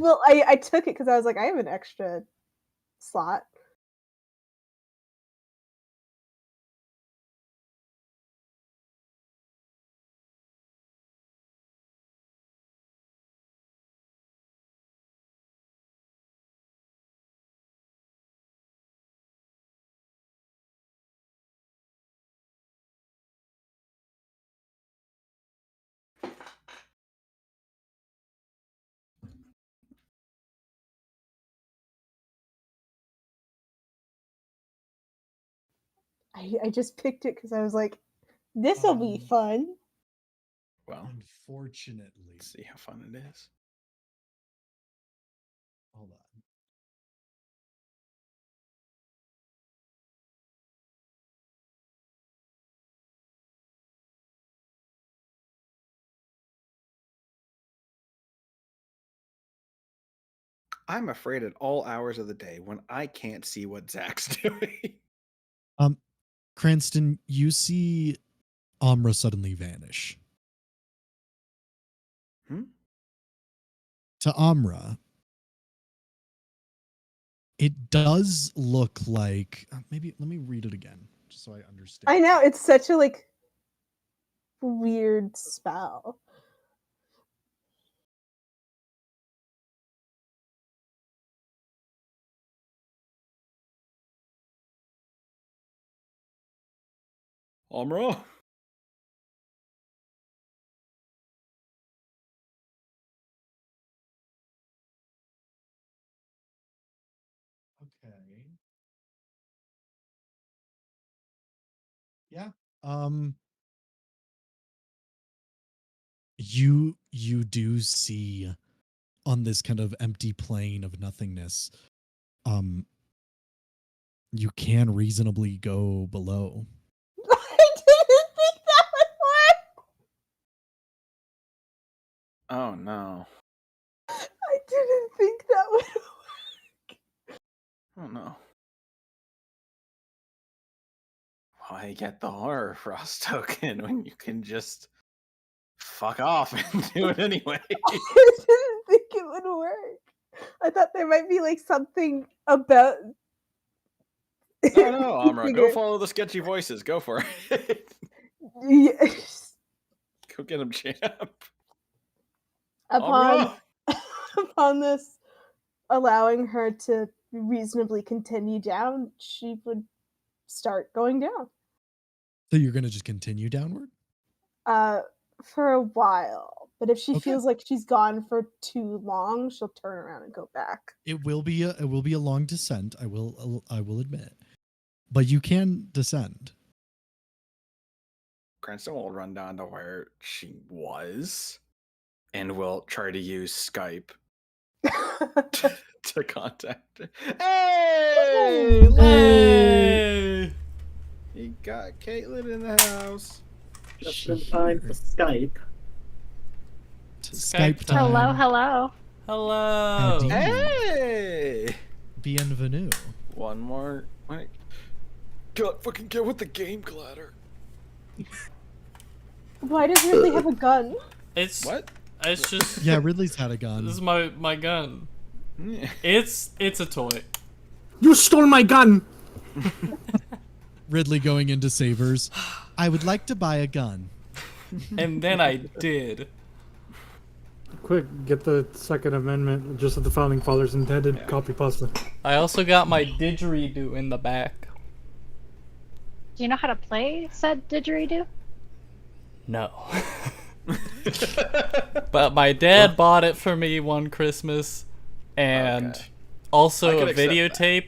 took it because I was like, I have an extra slot. I just picked it because I was like, this will be fun. Well, unfortunately, let's see how fun it is. Hold on. I'm afraid at all hours of the day when I can't see what Zach's doing. Cranston, you see Amra suddenly vanish. To Amra, it does look like maybe let me read it again just so I understand. I know, it's such a like weird spell. Amra? Okay. Yeah. You do see on this kind of empty plane of nothingness, you can reasonably go below. I didn't think that would work. Oh no. I didn't think that would work. Oh no. Why get the Hoarfrost token when you can just fuck off and do it anyway? I didn't think it would work. I thought there might be like something about. No, Amra, go follow the sketchy voices. Go for it. Yes. Go get him, champ. Upon Amra! upon this allowing her to reasonably continue down, she would start going down. So you're going to just continue downward? For a while, but if she Okay. feels like she's gone for too long, she'll turn around and go back. It will be a long descent. I will admit, but you can descend. Cranston will run down to where she was, and will try to use Skype to contact her. Hey, Hey! you got Caitlin in the house. Just in time for Skype. Skype time. Hello, hello. Hello. Howdy. Hey, Bienvenue. one more. Wait. God, fucking get with the game, Clatter. Why does Ridley have a gun? It's What? It's just Yeah, Ridley's had a this gun. is my gun. It's a toy. You stole my gun. Ridley going into Savers. I would like to buy a gun. And then I did. Quick, get the Second Amendment, just as the founding fathers intended. Copy pasta. I also got my didgeridoo in the back. Do you know how to play said didgeridoo? No. But my dad bought it for me one Christmas, and Okay. I also can a accept videotape,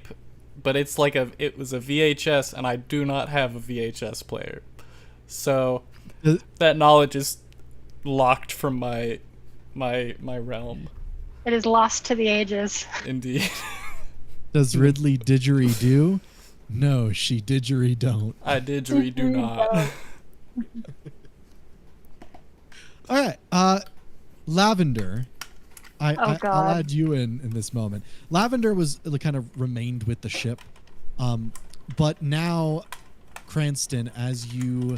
but it was a VHS, and I do not have a VHS player. So Uh, that knowledge is locked from my realm. It is lost to the ages. Indeed. Does Ridley didgeridoo? No, she didgeridoo. I didgeridoo not. All right, Lavender. I'll God. add you in this moment. Lavender was kind of remained with the ship, but now, Cranston, as you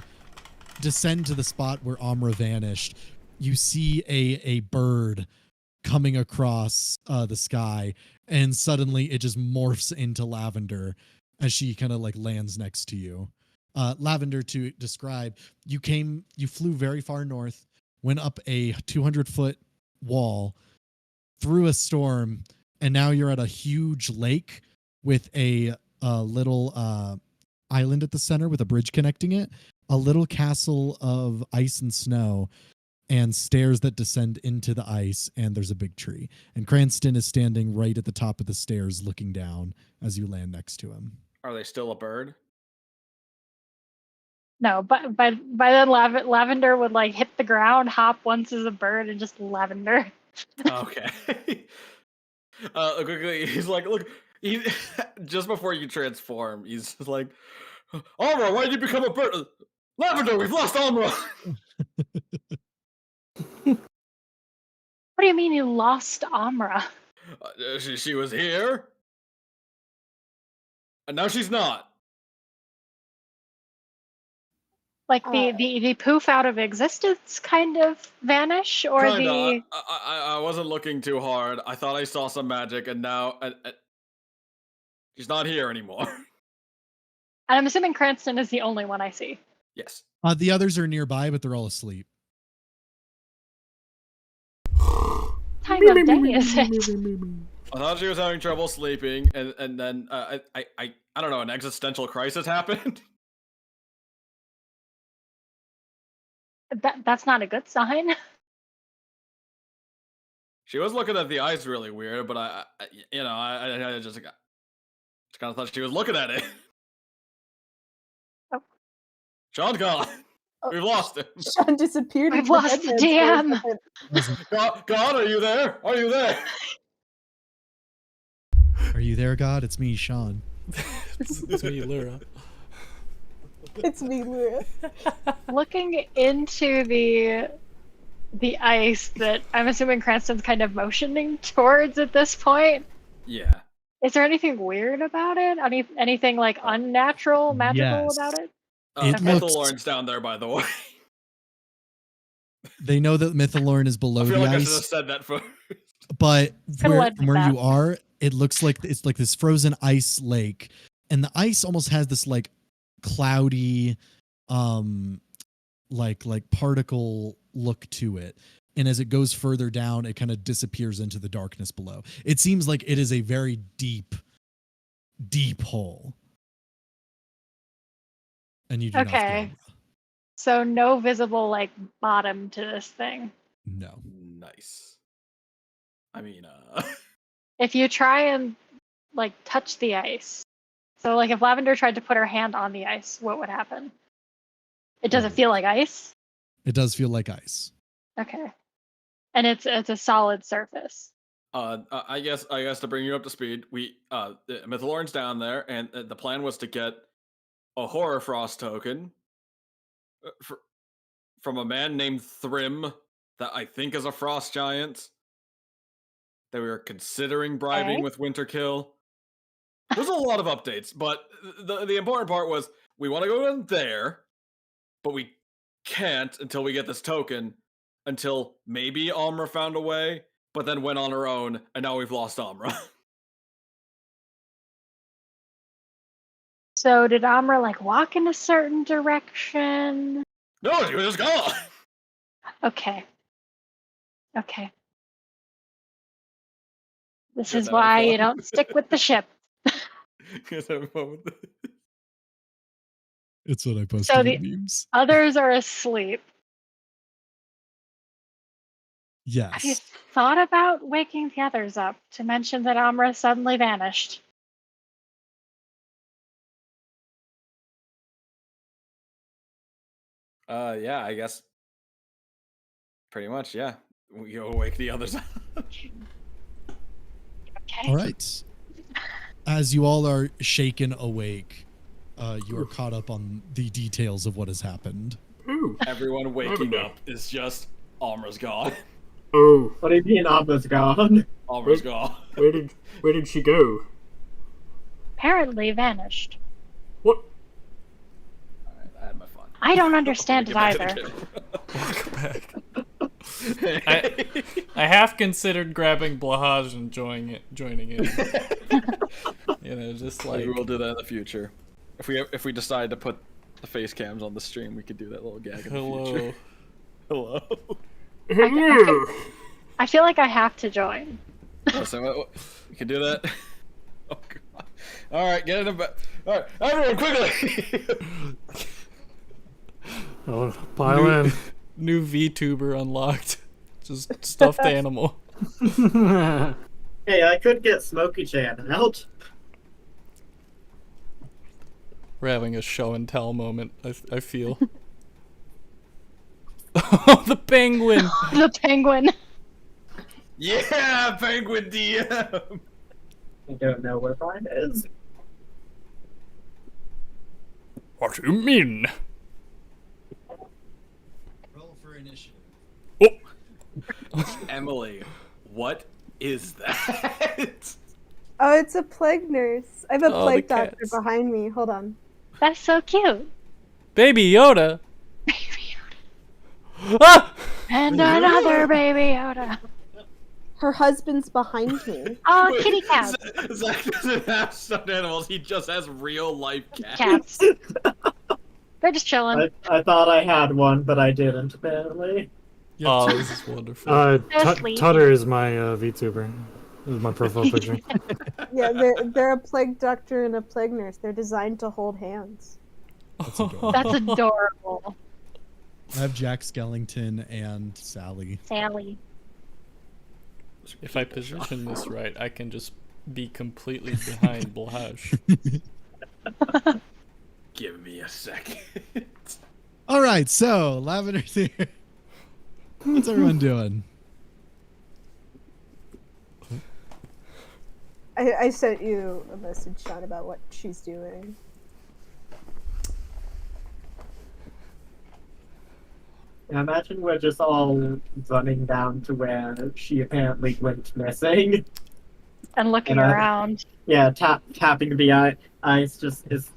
descend to the spot where Amra vanished, you see a bird coming across the sky, and suddenly it just morphs into Lavender as she kind of like lands next to you. Lavender, to describe, you flew very far north, went up a 200-foot wall, through a storm, and now you're at a huge lake with a little island at the center with a bridge connecting it, a little castle of ice and snow, and stairs that descend into the ice, and there's a big tree. And Cranston is standing right at the top of the stairs looking down as you land next to him. Are they still a bird? No, but by then Lavender would like hit the ground, hop once as a bird, and just Lavender. Okay. Quickly, he's like, look, he just before you transform, he's just like, Amra, why did you become a bird? Lavender, we've lost Amra. What do you mean you lost Amra? She was here, and now she's not. Like the poof out of existence kind of vanish, or Kinda. the I wasn't looking too hard. I thought I saw some magic, and now she's not here anymore. And I'm assuming Cranston is the only one I see. Yes. The others are nearby, but they're all asleep. Time of day is it? I thought she was having trouble sleeping, and then I don't know, an existential crisis happened. That's not a good sign. She was looking at the ice really weird, but I just kind of thought she was looking at it. Oh. Sean's gone. We've lost him. Sean disappeared. We've into lost the headlands for a DM. second. God, are you there? Are you there? Are you there, God? It's me, Sean. It's me, Lyra. It's me, Lyra. Looking into the ice that I'm assuming Cranston's kind of motioning towards at this point. Yeah. Is there anything weird about it? Anything like unnatural, magical Yes. about it? It Mythalorn's down there, by the way. They know that Mythalorn is below I feel the like I should have ice, said that first. but Could've led from with where that. you are, it looks like it's like this frozen ice lake, and the ice almost has this like cloudy, like particle look to it. And as it goes further down, it kind of disappears into the darkness below. It seems like it is a very deep, deep hole. And you do not see Okay. Amra. So no visible like bottom to this thing. No. Nice. I mean, If you try and like touch the ice, so like if Lavender tried to put her hand on the ice, what would happen? It doesn't feel like ice. It does feel like ice. Okay, and it's a solid surface. I guess to bring you up to speed, we Mythalorn's down there, and the plan was to get a Hoarfrost token from a man named Thrym that I think is a frost giant that we were considering bribing with Winterkill. There's a lot of updates, but the important part was we want to go in there, but we can't until we get this token, until maybe Amra found a way, but then went on her own, and now we've lost Amra. So did Amra like walk in a certain direction? No, she was just gone. Okay. This Get is that why info. you don't stick with the ship. It's It's what I posted So the in memes. others are asleep. Have you Yes. thought about waking the others up to mention that Amra suddenly vanished? Yeah, I guess. Pretty much, yeah. We go wake the others up. Okay. All right. As you all are shaken awake, you are caught up on the details of what has happened. Ooh. Everyone waking Lavender. up is just Amra's gone. Oh, What do you mean Amra's gone? Amra's gone. where did she go? Apparently vanished. What? Alright, I had my fun. I don't understand it Get back to either. the I half considered grabbing Blahaj and joining in. You know, just like Maybe we'll do that in the future. If we decide to put the face cams on the stream, we could do that little gag in the future. hello. Hello. Hello. I feel like I have to join. Listen, we can do that. Oh god. Alright, get in the back. Alright, everyone, quickly! Oh, pile in. New VTuber unlocked. Just stuffed animal. Hey, I could get 𝐄𝐿𝐷𝐈𝐁𝐿 out. We're having a show and tell moment, I feel. Oh, the penguin! The penguin. Yeah, Penguin DM! I don't know where mine is. What do you mean? Roll for initiative. Emily, what is that? Oh, it's a plague nurse. I have a Oh, plague the doctor cats. behind me. Hold on. That's so cute. Baby Yoda! Ah! And another baby Yoda. Her husband's behind me. Oh, Wait, kitty cat. Zach doesn't have stuffed animals, he just has real life cats. Cats. They're just chilling. I thought I had one, but I didn't, apparently. Oh, this is wonderful. Asleep. Tutter is my VTuber. This is my profile picture. Yeah, they're a plague doctor and a plague nurse. They're designed to hold hands. That's adorable. I have Jack Skellington and Sally. Sally. If I position this right, I can just be completely behind Blahaj. Give me a second. All right, so Lavender's here. What's everyone doing? I sent you a message, Sean, about what she's doing. I imagine we're just all running down to where she apparently went missing. And looking And I- around. Yeah, tapping the ice just is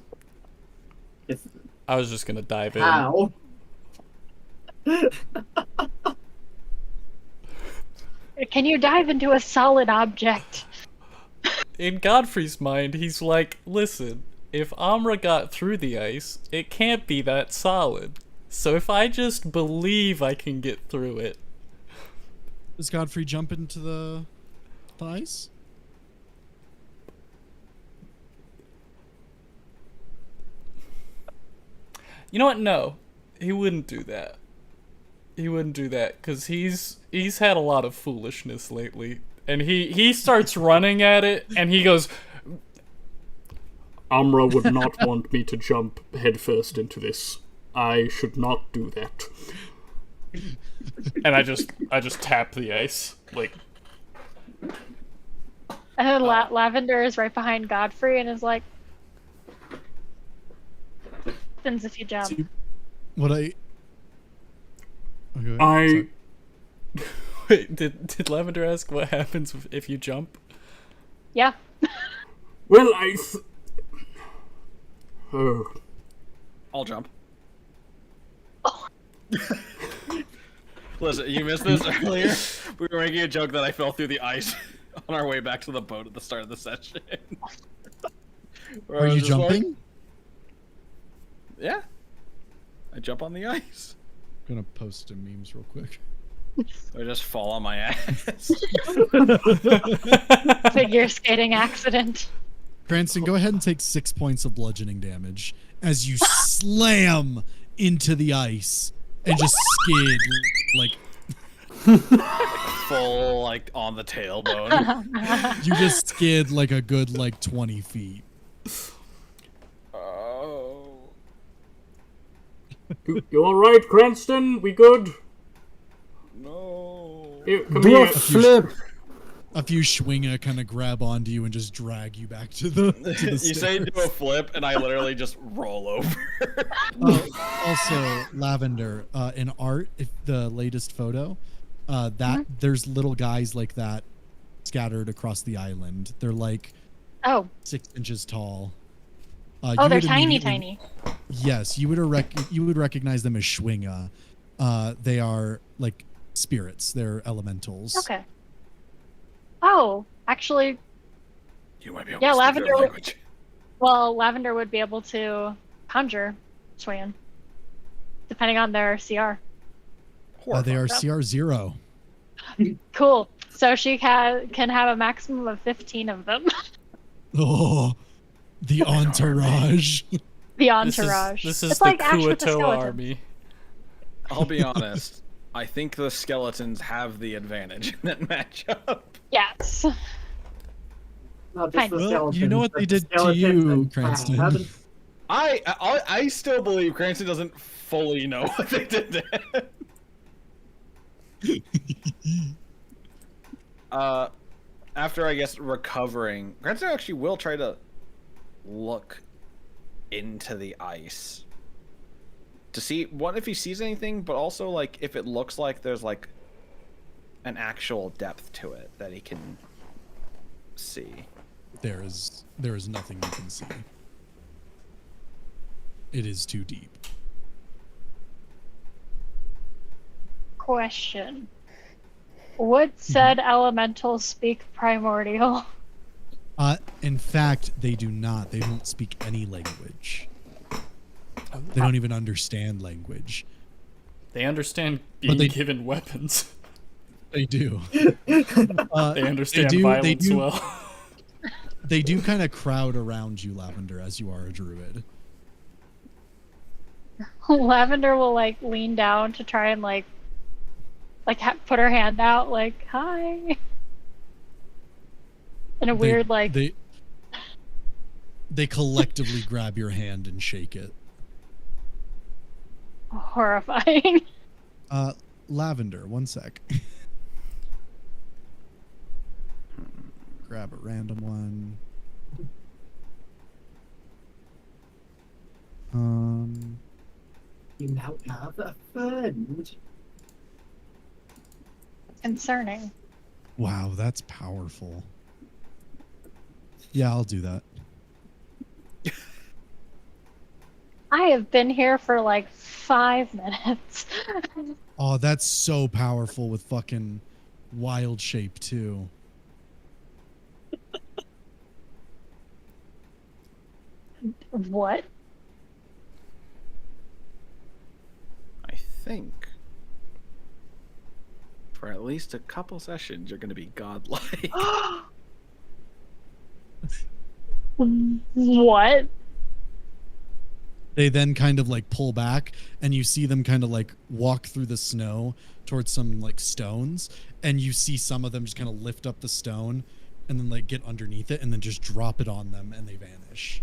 I was just gonna dive in. how. Can you dive into a solid object? In Godfrey's mind, he's like, listen, if Amra got through the ice, it can't be that solid. So if I just believe I can get through it. Does Godfrey jump into the ice? You know what? No. He wouldn't do that. He wouldn't do that because he's had a lot of foolishness lately, and he starts running at it, and he goes, Amra would not want me to jump headfirst into this. I should not do that. and I just tap the ice like. And then Lavender is right behind Godfrey and is like, "What happens if you jump?" What I. Okay, I. sorry. Wait, did Lavender ask what happens if you jump? Yeah. Well, Oh. I'll jump. Listen, you missed this earlier. We were making a joke that I fell through the ice on our way back to the boat at the start of the session. Are you jumping? Yeah. I jump on the ice. I'm gonna post some memes real quick. I just fall on my ass. Figure skating accident. Cranston, go ahead and take 6 points of bludgeoning damage as you slam into the ice and just skid like Full, like, on the tailbone. you just skid like a good 20 feet. Oh. You alright, Cranston? We good? No. Here, come Do here. a flip. A few Schwinger kind of grab onto you and just drag you back to the You stairs. say do a flip, and I literally just roll over. Also, Lavender, in art, if the latest photo, that there's little guys like that scattered across the island. They're like Oh. 6 inches tall. Oh, You they're would tiny, immediately- tiny. Yes, you would recognize them as Schwinga. They are like spirits. They're elementals. Okay. Oh, actually, You might be able Yeah, to speak Lavender their would- language. well, Lavender would be able to conjure Swain, depending on their CR. They are Yep. CR 0. Cool. So she can have a maximum of 15 of them. Oh, the entourage. The entourage. This is It's the like Ash with the Kuato skeleton. army. I'll be honest. I think the skeletons have the advantage in that matchup. Yes. Not Fine. just the Well, skeletons, you know what but they the did to skeletons you, and Cranston. crabs. I still believe Cranston doesn't fully know what they did to him. After, I guess, recovering, Cranston actually will try to look into the ice to see, one, if he sees anything, but also, like, if it looks like there's, like, an actual depth to it that he can see. There is nothing you can see. It is too deep. Question. Would said elementals speak primordial? In fact, they do not. They don't speak any language. They don't even understand language. They understand But being given weapons. They do. They understand violence well. They do kind of crowd around you, Lavender, as you are a druid. Lavender will like lean down to try and put her hand out like hi. In a weird They collectively grab your hand and shake it. horrifying. Lavender, one sec. Grab a random one. You now have a friend. Concerning. Wow, that's powerful. Yeah, I'll do that. I have been here for like 5 minutes. Oh, that's so powerful with fucking wild shape too. What? I think for at least a couple sessions, you're going to be godlike. What? They then kind of like pull back, and you see them kind of like walk through the snow towards some like stones, and you see some of them just kind of lift up the stone and then like get underneath it and then just drop it on them, and they vanish.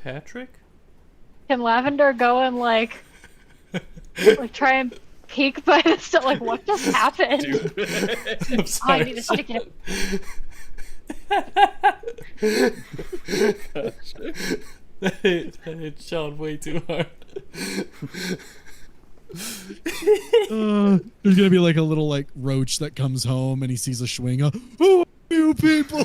Patrick? Can Lavender go and like try and peek by the stuff? Like, what just happened? I'm Oh, sorry. I need to stick it. That hit Sean way too hard. There's gonna be like a little like roach that comes home and he sees a Schwinga. Oh, you people!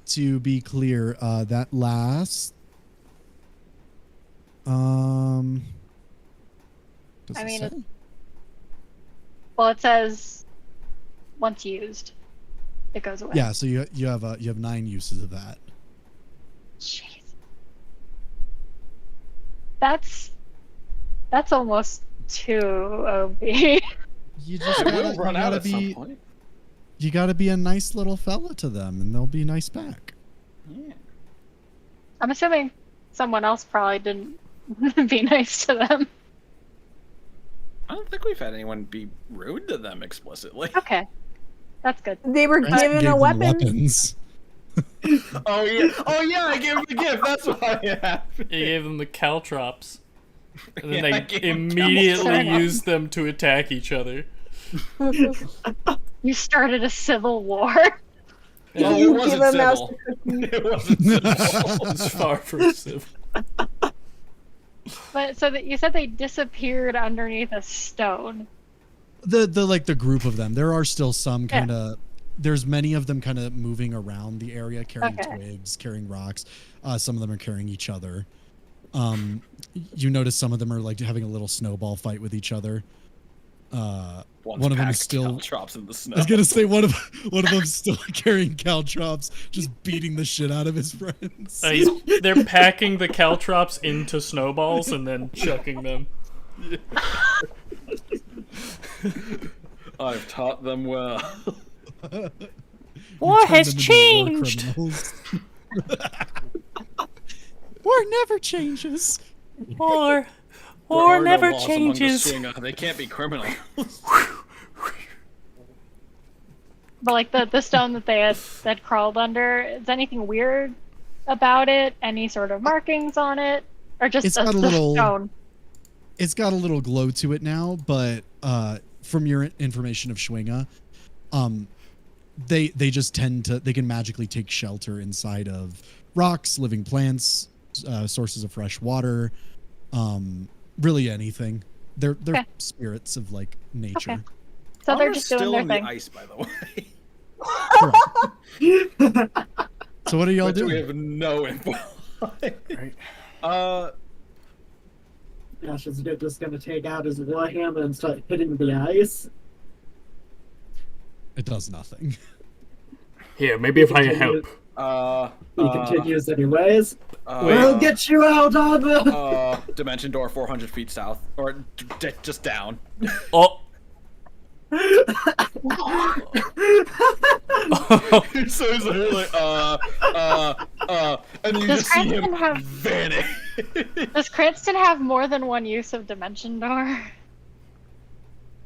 To be clear, that last. Does I it mean, say? Well, it says once used, it goes away. Yeah. So you have 9 uses of that. Jeez. That's almost too OB. You just It gotta, will run you out gotta at be, some point. You gotta be a nice little fella to them, and they'll be nice back. Yeah. I'm assuming someone else probably didn't be nice to them. I don't think we've had anyone be rude to them explicitly. Okay, that's good. They were Cranston given gave a them weapon. weapons. Oh yeah, I gave him the gift. That's why it happened. He gave them the caltrops. And then Yeah, I they gave him immediately caltrops. used them to attack each other. You started a civil war. Oh, it You wasn't give a mouse civil. a cookie. It wasn't civil. It's far from civil. But so that you said they disappeared underneath a stone. The group of them. There are still some kind of. There's many of them kind of moving around the area, carrying Okay. twigs, carrying rocks. Some of them are carrying each other. You notice some of them are like having a little snowball fight with each other. One of them is still. drops in the snow. I was gonna say one of them's still carrying caltrops, just beating the shit out of his friends. They're packing the caltrops into snowballs and then chucking them. I've taught them well. War Turn has them into changed. criminals. War never changes. War There are no never laws among the changes. Schwinga. They can't be criminals. But like the stone that they had crawled under, is anything weird about it? Any sort of markings on it? Or just It's a got a little- stone? It's got a little glow to it now, but from your information of Schwinga, they just tend to, they can magically take shelter inside of rocks, living plants, sources of fresh water, really anything. They're Okay. spirits of like nature. Okay. So they're Armor's just doing still their on thing. the ice, by the way. So what are y'all Which we doing? have no info. Right. Gosh, is it just gonna take out his warhammer and start hitting the ice? It does nothing. Here, maybe if I help. He continues anyways. uh, We'll get you out on the. Dimension door 400 feet south, or just down. Oh. So he's like, and you Does just see him Cranston have- vanish. Does Cranston have more than one use of Dimension Door?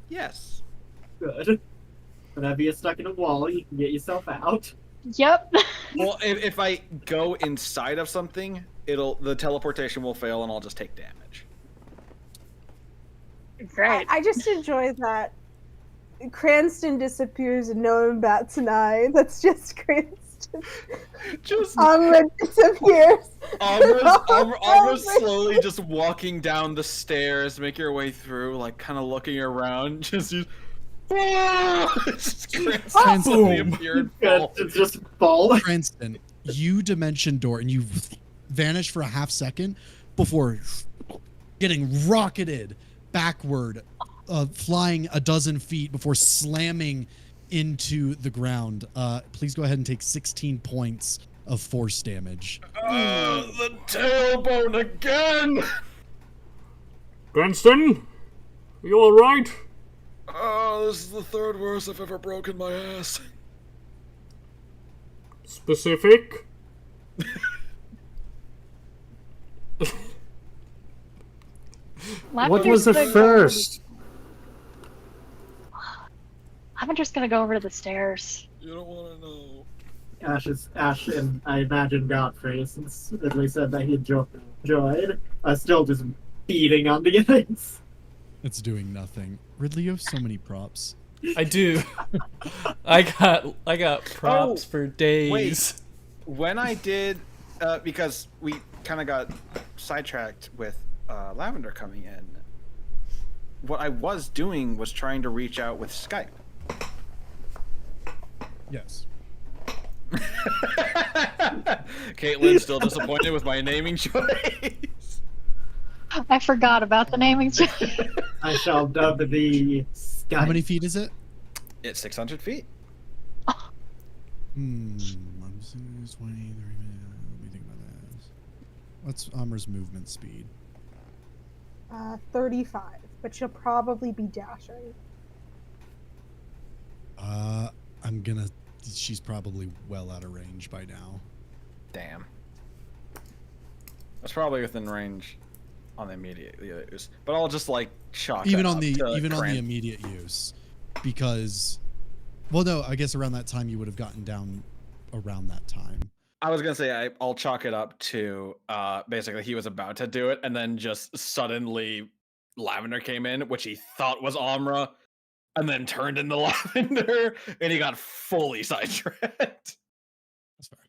Yes. Good. Whenever you're stuck in a wall, you can get yourself out. Yep. Well, if I go inside of something, the teleportation will fail, and I'll just take damage. Great. I just enjoy that Cranston disappears and no one bats an eye. That's just Cranston. Just Amra disappears. Amra's slowly just walking down the stairs, make your way through, like kind of looking around, just Cranston suddenly appear and fall. It's just fall. Cranston, you dimension door and you vanish for a half second before getting rocketed backward, flying a dozen feet before slamming into the ground. Please go ahead and take 16 points of force damage. The tailbone again! Cranston, you alright? Oh, this is the third worst I've ever broken my ass. Specific? What was Lavender's it gonna first? Lavender's gonna go over to the stairs. You don't want to know. Ash and I imagine Godfrey, since Ridley said that he enjoyed, still just beating on the ice. It's doing nothing. Ridley, you have so many props. I do. I got props for days. Wait. When I did, because we kind of got sidetracked with Lavender coming in, what I was doing was trying to reach out with Skype. Yes. Caitlin's still disappointed with my naming choice. I forgot about the naming. I shall dub the Sky. How many feet is it? It's 600 feet. I'm assuming it's 23 minutes. Let me think about this. What's Amra's movement speed? 35, but she'll probably be dashing. She's probably well out of range by now. Damn. That's probably within range on the immediate use, but I'll just like chalk Even that on up the to even on the Cran- immediate use, because, well, no, I guess around that time you would have gotten down around that time. I was gonna say I'll chalk it up to basically he was about to do it, and then just suddenly Lavender came in, which he thought was Amra, and then turned into Lavender, and he got fully sidetracked. That's fair.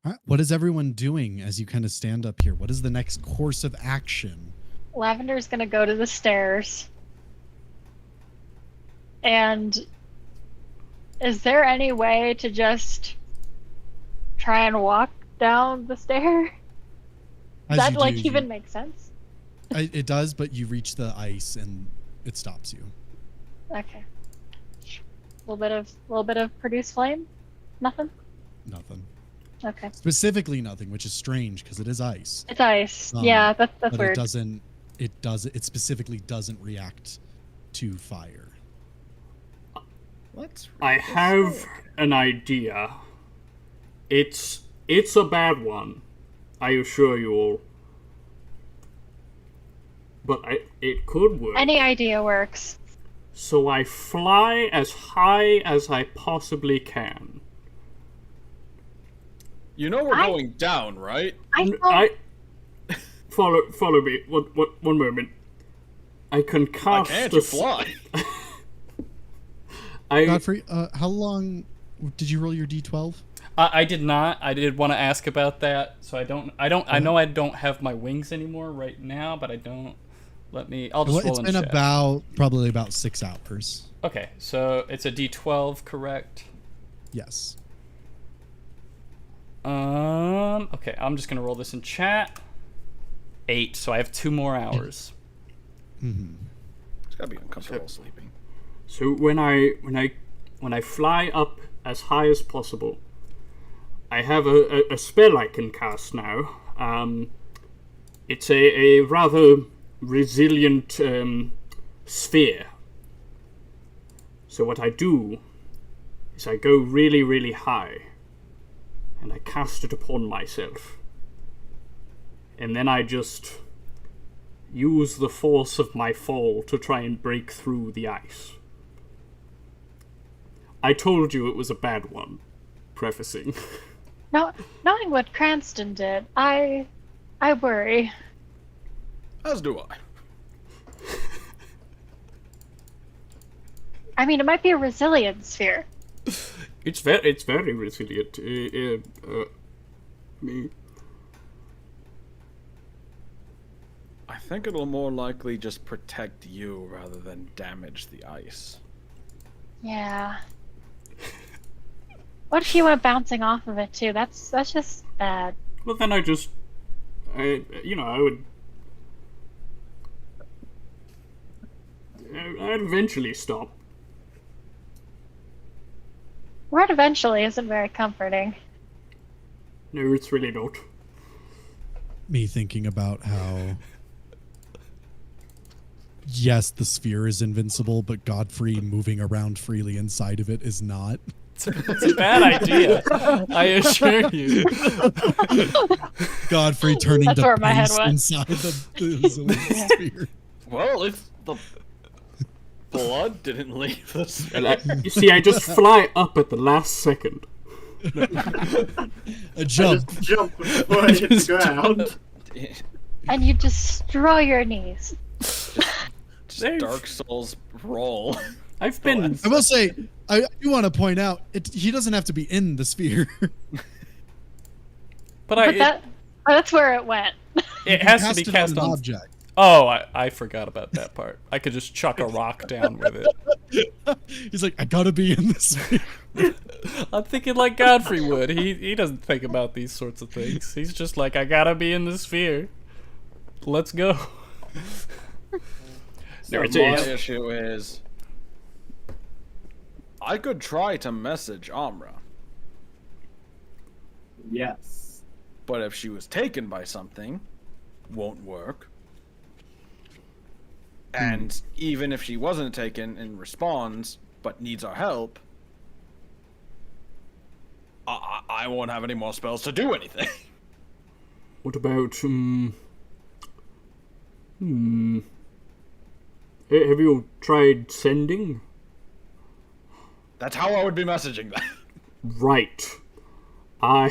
All right, what is everyone doing as you kind of stand up here? What is the next course of action? Lavender's gonna go to the stairs. And is there any way to just try and walk down the stair? Does As that you like do, even make sense? It does, but you reach the ice and it stops you. Okay. Little bit of produce flame? Nothing? Nothing. Okay. Specifically nothing, which is strange because it is ice. It's ice. Um, Yeah, that's But weird. it specifically doesn't react to fire. I have an idea. It's a bad one, I assure you all. But it could work. Any idea works. So I fly as high as I possibly can. You know we're I- going down, right? I Follow me. One moment. I can I cast can't a fly. Godfrey, how long did you roll your d12? I did not. I did want to ask about that. So I know I don't have my wings anymore right now, but I don't. I'll just roll It's in been chat. probably about 6 hours. Okay, so it's a D12, correct? Yes. Okay, I'm just gonna roll this in chat. 8, so I have 2 more hours. Mm-hmm. It's gotta be uncomfortable sleeping. So when I fly up as high as possible, I have a spell I can cast now. It's a rather resilient sphere. So what I do is I go really, really high, and I cast it upon myself. And then I just use the force of my fall to try and break through the ice. I told you it was a bad one, prefacing. No, knowing what Cranston did, I worry. As do I. I mean, it might be a resilient sphere. It's very resilient. Me. I think it'll more likely just protect you rather than damage the ice. Yeah. What if you went bouncing off of it too? That's just bad. Well, then I would. I'd eventually stop. Word eventually isn't very comforting. No, it's really not. Me thinking about how, yes, the sphere is invincible, but Godfrey moving around freely inside of it is not. It's a bad idea. I assure you. Godfrey turning That's to where my head paste went. inside the Zoe sphere. Well, if the blood didn't leave us. You see, I just fly up at the last second. A jump. Just jump before it hits the ground. And you destroy your knees. Just Dark Souls roll. I've been. I will say, I do want to point out, he doesn't have to be in the sphere. But that's where it went. It has to Cast be it cast on an on. object. Oh, I forgot about that part. I could just chuck a rock down with it. He's like, I gotta be in this sphere. I'm thinking like Godfrey would. He doesn't think about these sorts of things. He's just like, I gotta be in the sphere. Let's go. So it's my issue is, I could try to message Amra, Yes. but if she was taken by something, won't work. And even if she wasn't taken and responds, but needs our help, I won't have any more spells to do anything. What about, Have you tried sending? That's how I would be messaging that. Right. I'm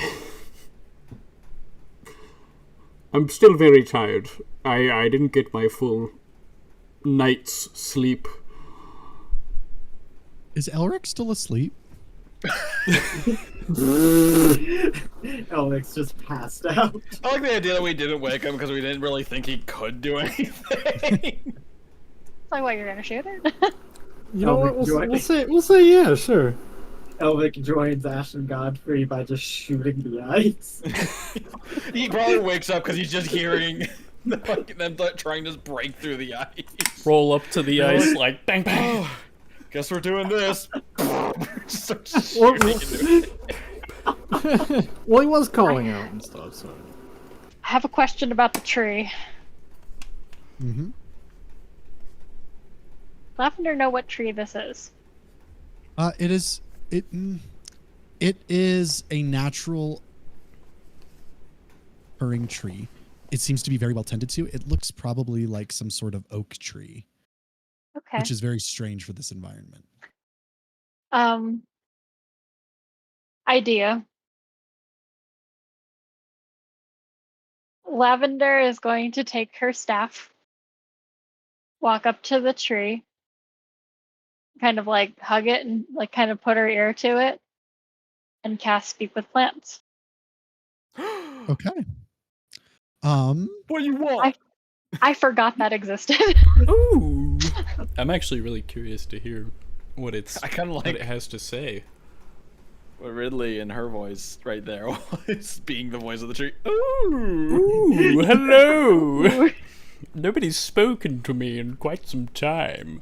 still very tired. I didn't get my full night's sleep. Is Elric still asleep? Alex just passed out. I like the idea that we didn't wake him because we didn't really think he could do anything. Like, what, you're gonna shoot it? You know what? Elric We'll say yeah, sure. Elvic joins Ash and Godfrey by just shooting the ice. He probably wakes up because he's just hearing them trying to break through the ice. Roll up to the ice like bang bang. Oh, guess we're doing this. Just starts Well, shooting into it. well, he was calling out and stuff, so. I have a question about the tree. Mm-hmm. Lavender know what tree this is. It is a natural occurring tree. It seems to be very well tended to. It looks probably like some sort of oak tree, Okay. which is very strange for this environment. Idea. Lavender is going to take her staff, walk up to the tree, kind of like hug it and like kind of put her ear to it, and cast Speak with Plants. Okay. What do you want? I forgot that existed. Ooh. I'm actually really curious to hear what I kind of what like it has to say. what Ridley in her voice right there was being the voice of the tree. Ooh, hello. Nobody's spoken to me in quite some time.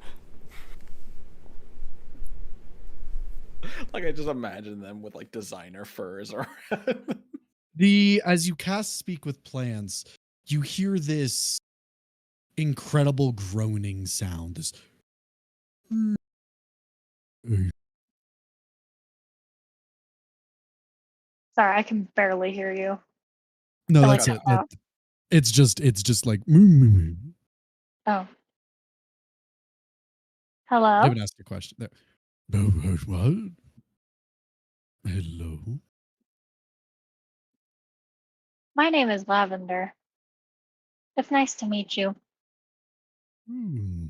Like I just imagine them with like designer furs or As you cast Speak with Plants, you hear this incredible groaning sound. This Sorry, I can barely hear you. no, I that's like it. that. It's just like moo, moo, moo. Oh. Hello? I haven't asked a question there. No, what? Hello. My name is Lavender. It's nice to meet you. Hmm.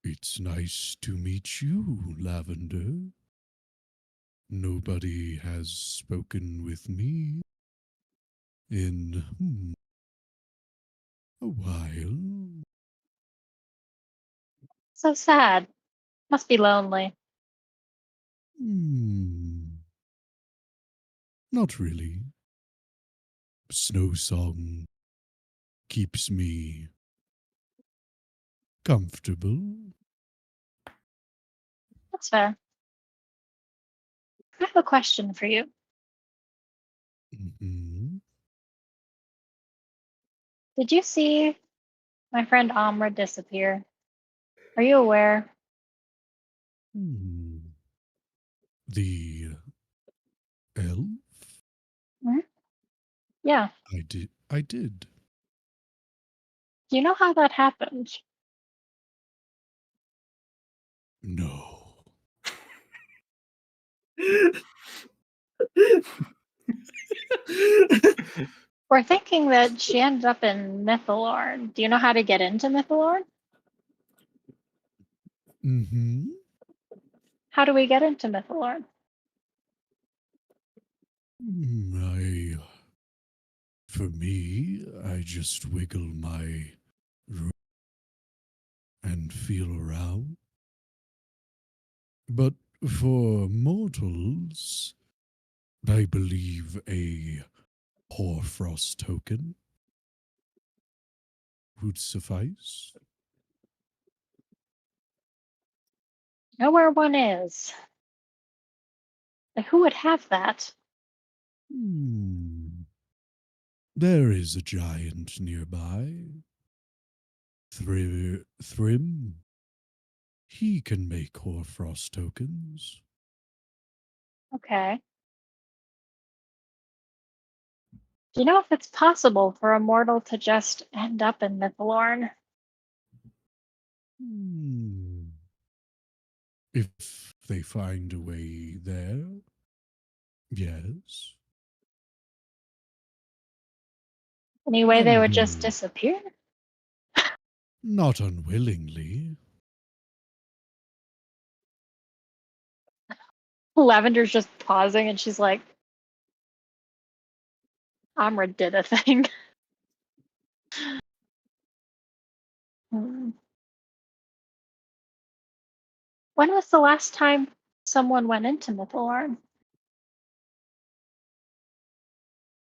It's nice to meet you, Lavender. Nobody has spoken with me in a while. So sad. Must be lonely. Not really. Snow Song keeps me comfortable. That's fair. I have a question for you. Mhm. Did you see my friend Amra disappear? Are you aware? The elf? Yeah. I did. Do you know how that happened? No. We're thinking that she ended up in Mythalorn. Do you know how to get into Mythalorn? Mm-hmm. How do we get into Mythalorn? For me, I just wiggle my room and feel around. But for mortals, I believe a Hoarfrost token would suffice. Know where one is. Like, who would have that? There is a giant nearby. Thrym. He can make Hoarfrost tokens. Okay. Do you know if it's possible for a mortal to just end up in Mythalorn? If they find a way there, yes. Any way they would just Although disappear? not unwillingly. Lavender's just pausing and she's like, Amra did a thing. When was the last time someone went into Mythalorn?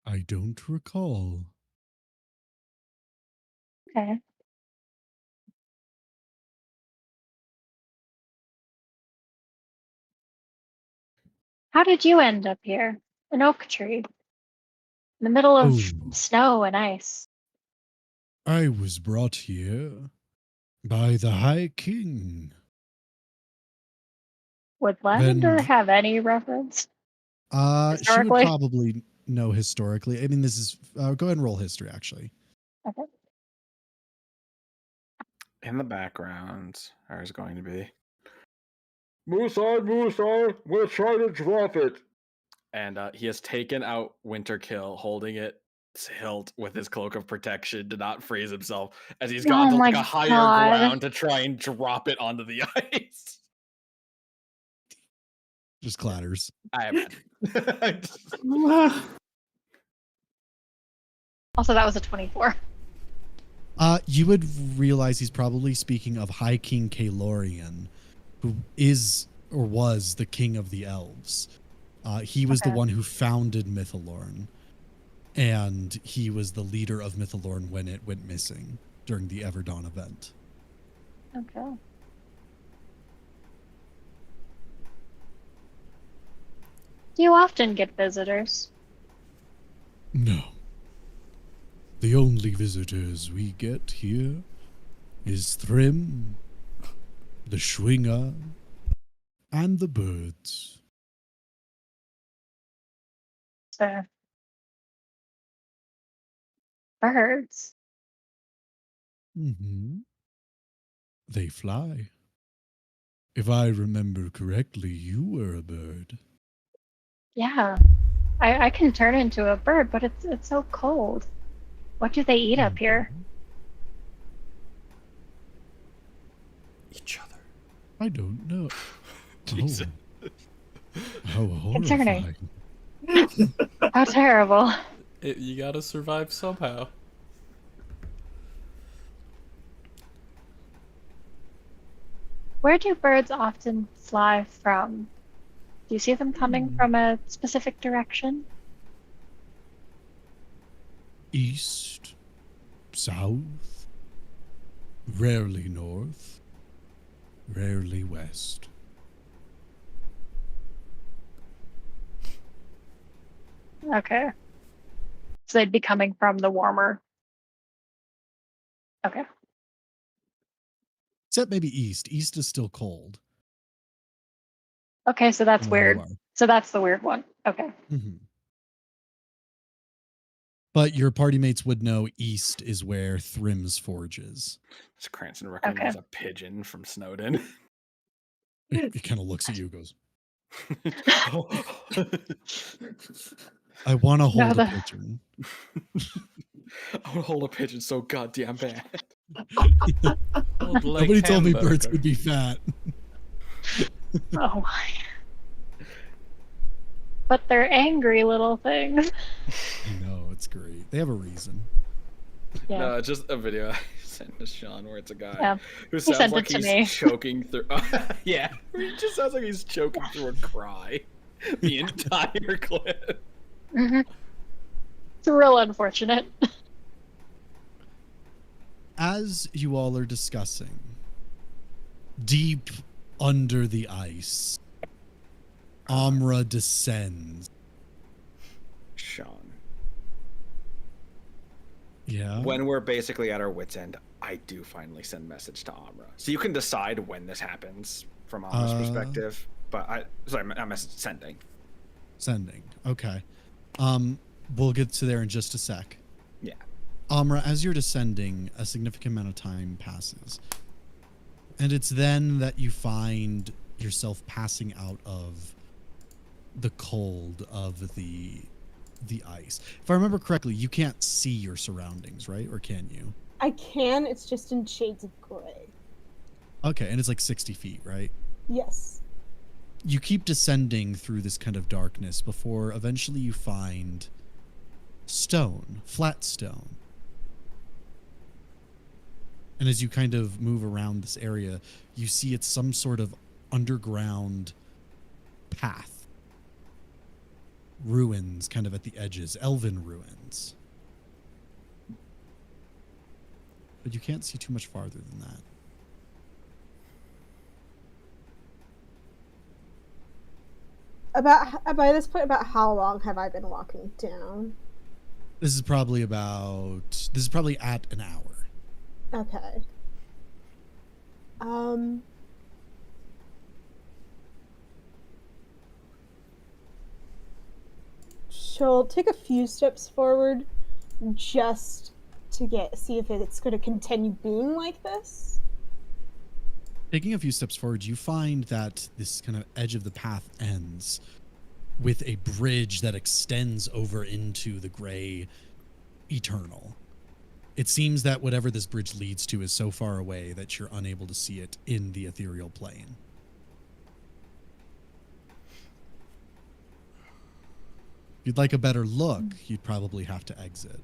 I don't recall. Okay. How did you end up here? An oak tree. In the middle of snow and ice. I was brought here by the High King. Would Lavender Then- have any reference? She would Historically? probably know historically. I mean, this is go ahead and roll history, actually. Okay. In the background, there's going to be Moose, we'll try to drop it. and he has taken out Winterkill, holding it hilt with his cloak of protection to not freeze himself, as he's gone to like a higher ground to try and drop it onto the ice. Just clatters. I imagine. Also, that was a 24. You would realize he's probably speaking of High King 𝐶𝐿𝐴𝐿, who is or was the king of the elves. He was the one who founded Mythalorn, and he was the leader of Mythalorn when it went missing during the Everdawn event. Okay. Do you often get visitors? No. The only visitors we get here is Thrym, the Schwinger, and the birds. Fair. Birds. Mm-hmm. They fly. If I remember correctly, you were a bird. Yeah. I can turn into a bird, but it's so cold. What do they eat up here? Each other. I don't know. Jesus. How Concerning. horrifying. How terrible. You gotta survive somehow. Where do birds often fly from? Do you see them coming from a specific direction? East, south, rarely north, rarely west. Okay. So they'd be coming from the warmer. Okay. Except maybe east. East is still cold. Okay, so that's from where you weird. are. So that's the weird one. Okay. Mhm. But your party mates would know east is where Thrim's Forge is. Does Cranston recognize Okay. a pigeon from Snowden? He kind of looks at you, goes, "I want to hold a the- pigeon." I would hold a pigeon so goddamn bad. Old like Nobody told me birds hamburger. would be fat. Oh my. But they're angry little things. I know, it's great. They have a reason. Yeah. No, it's just a video I sent to Sean where it's a guy Yeah. who sent sounds it like to he's me. choking through. Yeah, it just sounds like he's choking through a cry. The entire clip. hmm It's real unfortunate. As you all are discussing, deep under the ice, Amra descends. Sean, Yeah. when we're basically at our wits' end, I do finally send message to Amra. So you can decide when this happens from Amra's perspective. But I'm sending. Sending. Okay. We'll get to there in just a sec. Yeah. Amra, as you're descending, a significant amount of time passes. And it's then that you find yourself passing out of the cold of the ice. If I remember correctly, you can't see your surroundings, right? Or can you? I can, it's just in shades of gray. Okay, and it's like 60 feet, right? Yes. You keep descending through this kind of darkness before eventually you find stone, flat stone. And as you kind of move around this area, you see it's some sort of underground path. Ruins kind of at the edges, elven ruins. But you can't see too much farther than that. By this point, about how long have I been walking down? This is probably at an hour. Okay. She'll take a few steps forward just to see if it's going to continue being like this. Taking a few steps forward, you find that this kind of edge of the path ends with a bridge that extends over into the gray eternal. It seems that whatever this bridge leads to is so far away that you're unable to see it in the ethereal plane. If you'd like a better look, you'd probably have to exit.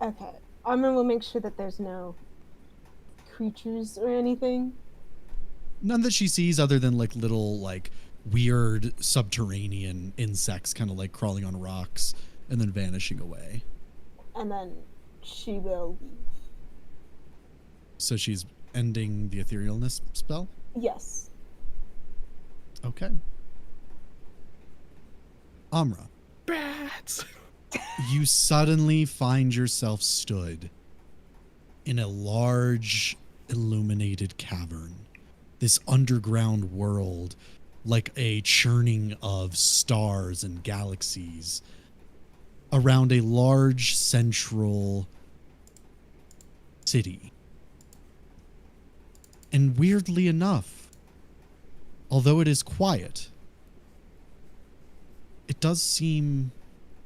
Okay. Armin will make sure that there's no creatures or anything. None that she sees other than like little like weird subterranean insects kind of like crawling on rocks and then vanishing away. And then she will leave. So she's ending the etherealness spell? Yes. Okay. Amra, Bats. you suddenly find yourself stood in a large illuminated cavern. This underground world, like a churning of stars and galaxies, around a large central city. And weirdly enough, although it is quiet, it does seem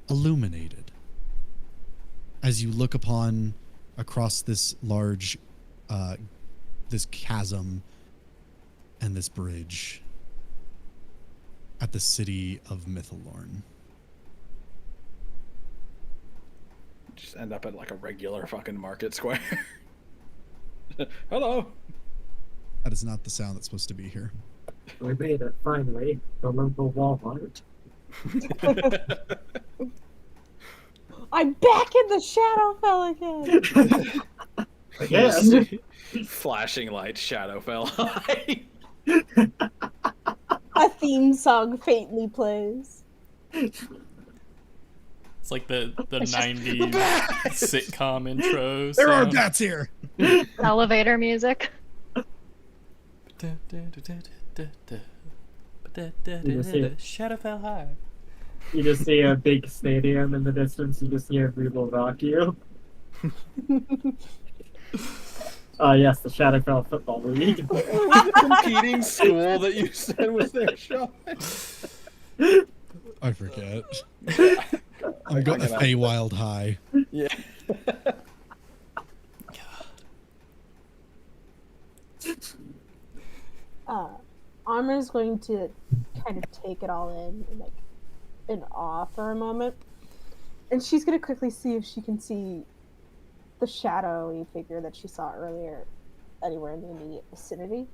illuminated. As you look across this large, this chasm and this bridge at the city of Mythalorn. Just end up at like a regular fucking market square. Hello. That is not the sound that's supposed to be here. We made it, finally. The local Walmart. I'm back in the Shadowfell again! Again? Flashing light, Shadowfell High. A theme song faintly plays. It's like the It's just- 90s sitcom intro. There are sound. bats here! Elevator music. Shadowfell high. You just see a big stadium in the distance. You just hear "We will rock you." Yes, the Shadowfell Football League. The competing school that you said was their shot. I forget. I got the Feywild High. Yeah. Armor's going to kind of take it all in, like, in awe for a moment. And she's going to quickly see if she can see the shadowy figure that she saw earlier anywhere in the immediate vicinity.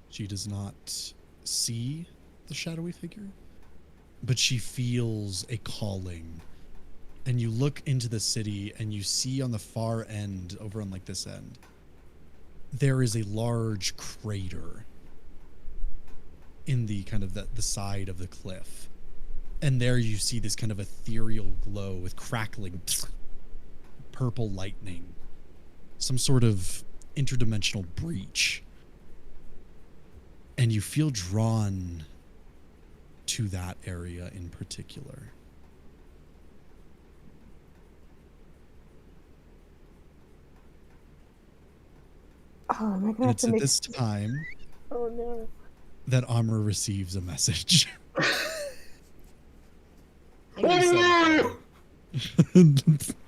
She does not see the shadowy figure, but she feels a calling. And you look into the city and you see on the far end, over on like this end, there is a large crater in the kind of the side of the cliff. And there you see this kind of ethereal glow with crackling purple lightning. Some sort of interdimensional breach. And you feel drawn to that area in particular. Oh, am I gonna And have it's to at make... this time Oh no. that Amra receives a message. That's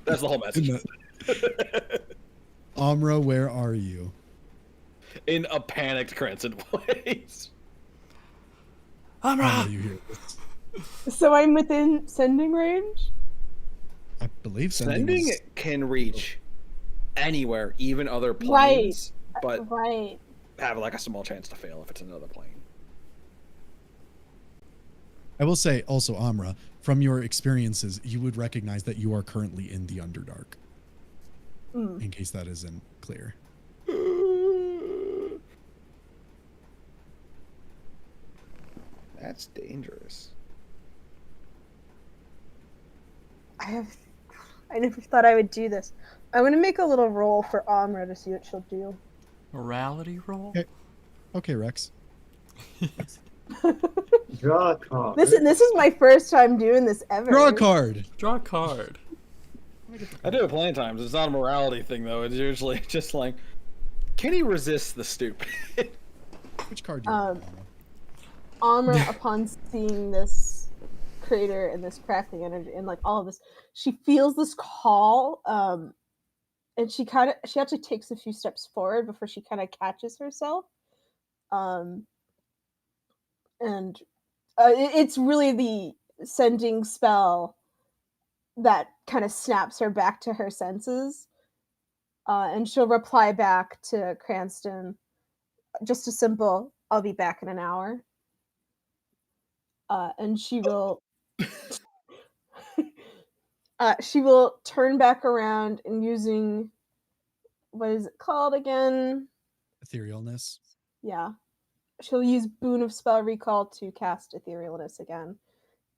the whole message. Amra, where are you? In a panicked Cranston voice. How do you hear this? So I'm within sending range? I believe Sending is- can reach anywhere, even other planes, but Right. have like a small chance to fail if it's another plane. I will say also, Amra, from your experiences, you would recognize that you are currently in the Underdark. In case that isn't clear. That's dangerous. I never thought I would do this. I'm gonna make a little roll for Amra to see what she'll do. Morality roll? Okay, Rex. Draw a card. This is my first time doing this ever. Draw a card. Draw a card. I do it plenty of times. It's not a morality thing, though. It's usually just like, can he resist the stupid? Which card do you want? Amra, upon seeing this crater and this crackling energy and like all of this, she feels this call, and she actually takes a few steps forward before she kind of catches herself. It's really the sending spell that kind of snaps her back to her senses. And she'll reply back to Cranston just a simple, "I'll be back in an hour." And she will she will turn back around and using, what is it called again? Etherealness. Yeah. She'll use Boon of Spell Recall to cast Etherealness again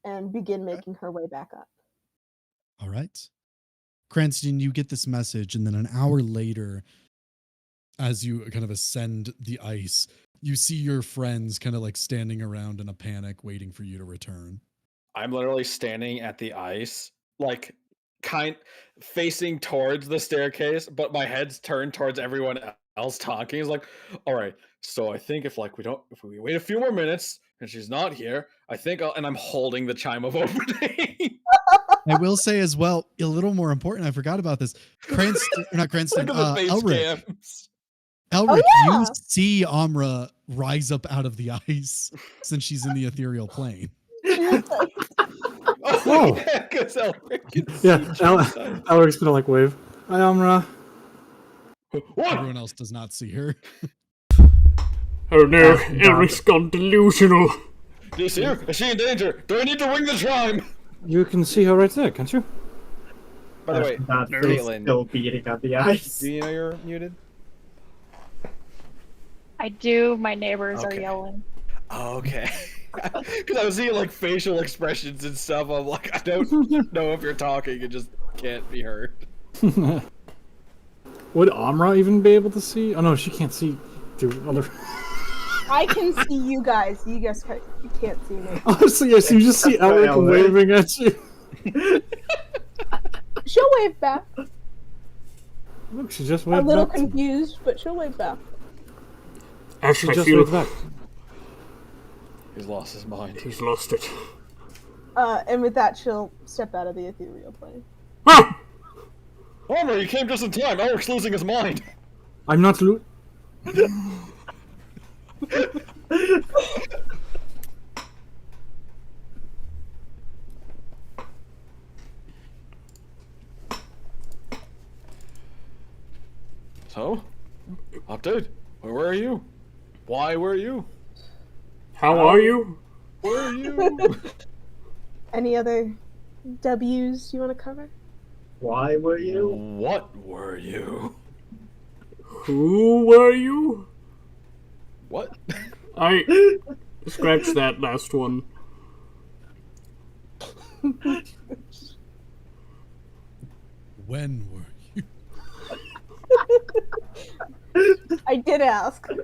and begin making her way back up. All right. Cranston, you get this message, and then an hour later, as you kind of ascend the ice, you see your friends kind of like standing around in a panic, waiting for you to return. I'm literally standing at the ice, like facing towards the staircase, but my head's turned towards everyone else talking. It's like, all right, so I think if we wait a few more minutes and she's not here, I think and I'm holding the chime of opening. I will say as well, a little more important, I forgot about this. Not Cranston, Look at the face Elric. cams. Elric, yeah. you see Amra rise up out of the ice since she's in the ethereal plane. Oh. Yeah, because Elric can Yeah, see Alaric's gonna like wave. Hi, Amra. What? Everyone else does not see her. Oh no, Elric's gone delusional. Do you see her? Is she in danger? Do I need to ring the chime? You can see her right there, can't you? By the way, That face Caitlin, still beating on the ice. do you know you're muted? I do. My neighbors are Okay. yelling. Oh, okay. Because I was seeing like facial expressions and stuff. I'm like, I don't know if you're talking. It just can't be heard. Would Amra even be able to see? Oh no, she can't see through other. I can see you guys. You guys can't see me. Honestly, yes, you just see Alec Alec. waving at you. She'll wave back. Look, she just A waved little back to me. confused, but she'll wave back. Ash, She I just feel waved back. He's lost his mind. he's lost it. And with that, she'll step out of the ethereal plane. Ah! Homer, you came just in time. Alec's losing his mind. I'm not So, update. Where were you? Why were you? How are you? Where are you? Any other W's you want to cover? Why were you? What were you? Who were you? What? I scratched that last one. When were you? I did ask. To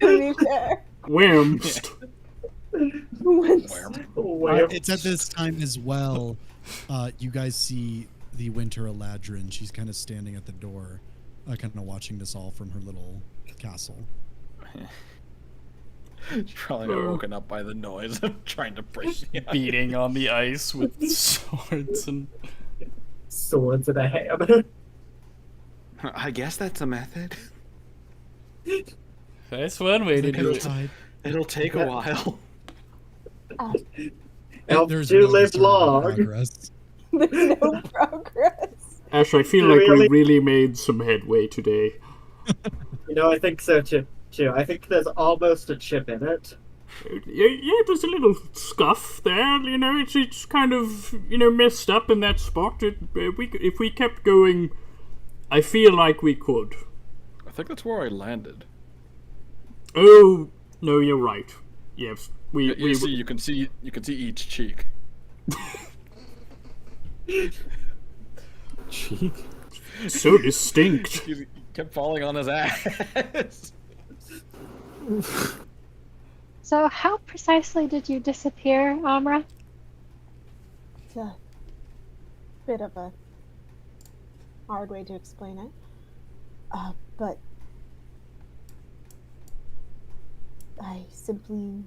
be fair. Whamst. It's at this time as well. You guys see the Winter Eladrin. She's kind of standing at the door, kind of watching this all from her little castle. She's probably not woken up by the noise of trying to break the ice. Beating on the ice with swords and... Swords and a hammer. I guess that's a method. That's one way to do it. Tide. It'll take a while. Elves There's do no live return of long. progress. There's no progress. Ash, I feel like we really made some headway today. You know, I think so too. I think there's almost a chip in it. Yeah, there's a little scuff there. You know, it's kind of messed up in that spot. If we kept going, I feel like we could. I think that's where I landed. Oh no, you're right. Yes, You can see each cheek. Cheek. so distinct. He kept falling on his ass. So, how precisely did you disappear, Amra? It's a bit of a hard way to explain it. But I simply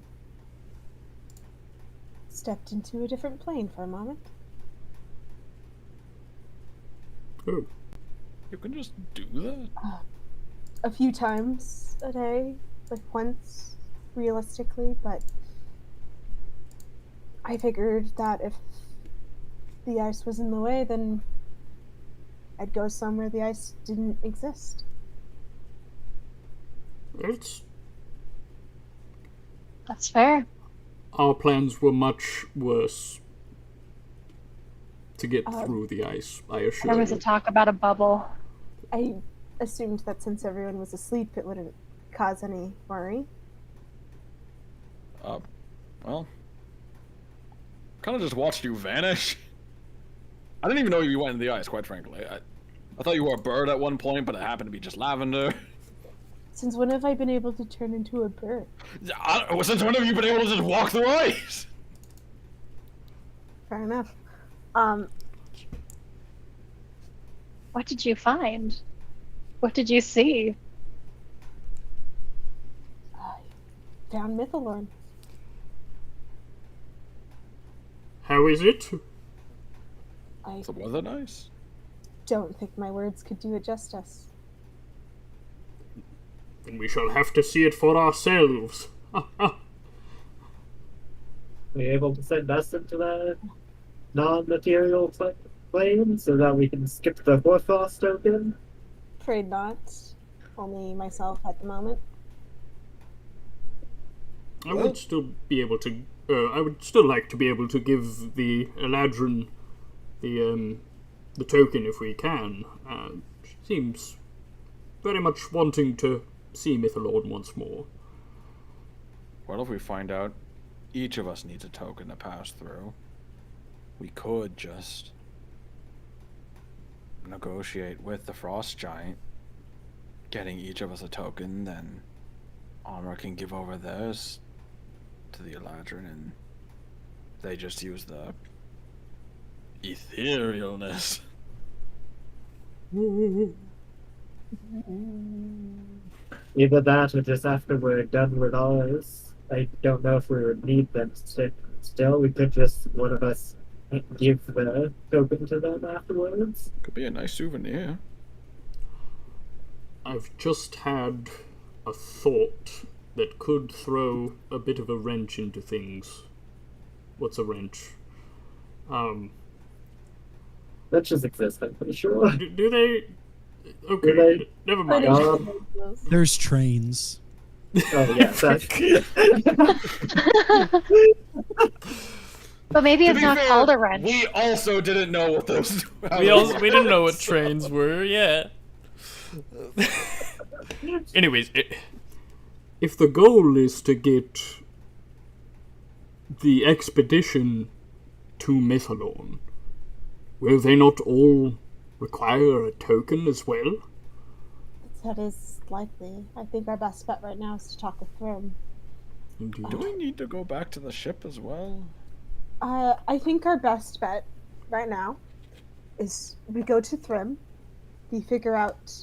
stepped into a different plane for a moment. Oh, You can just do that? A few times a day, like once, realistically, but I figured that if the ice was in the way, then I'd go somewhere the ice didn't exist. That's fair. Our plans were much worse to get through the ice, I assure There was you. a talk about a bubble. I assumed that since everyone was asleep, it wouldn't cause any worry. Well, kind of just watched you vanish. I didn't even know you went in the ice, quite frankly. I thought you were a bird at one point, but it happened to be just lavender. Since when have I been able to turn into a bird? Since when have you been able to just walk through ice? Fair enough. What did you find? What did you see? I found Mythalorn. How is it? I Is the weather nice? don't think my words could do it justice. Then we shall have to see it for ourselves. Are you able to send us into that non-material plane so that we can skip the Hoarfrost token? Afraid not. Only myself at the moment. I would still be able to. I would still like to be able to give the Eladrin the token if we can. She seems very much wanting to see Mythalorn once more. What if we find out each of us needs a token to pass through? We could just negotiate with the Frost Giant, getting each of us a token, then Armor can give over theirs to the Eladrin, and they just use the etherealness. Either that or just after we're done with ours. I don't know if we would need them still. We could just, one of us, give the token to them afterwards. Could be a nice souvenir. I've just had a thought that could throw a bit of a wrench into things. What's a wrench? That just exists, I'm pretty sure. Do they? Okay, Do they? never Pretty mind. sure Um, it does. There's trains. Oh, yeah, that's... But maybe To it's be not fair, called a wrench. We also didn't know what those. We didn't know what trains were. Yeah. Anyways, if the goal is to get the expedition to Methalorn, will they not all require a token as well? That is likely. I think our best bet right now is to talk with Thrim. Indeed. Do we need to go back to the ship as well? I think our best bet right now is we go to Thrim, we figure out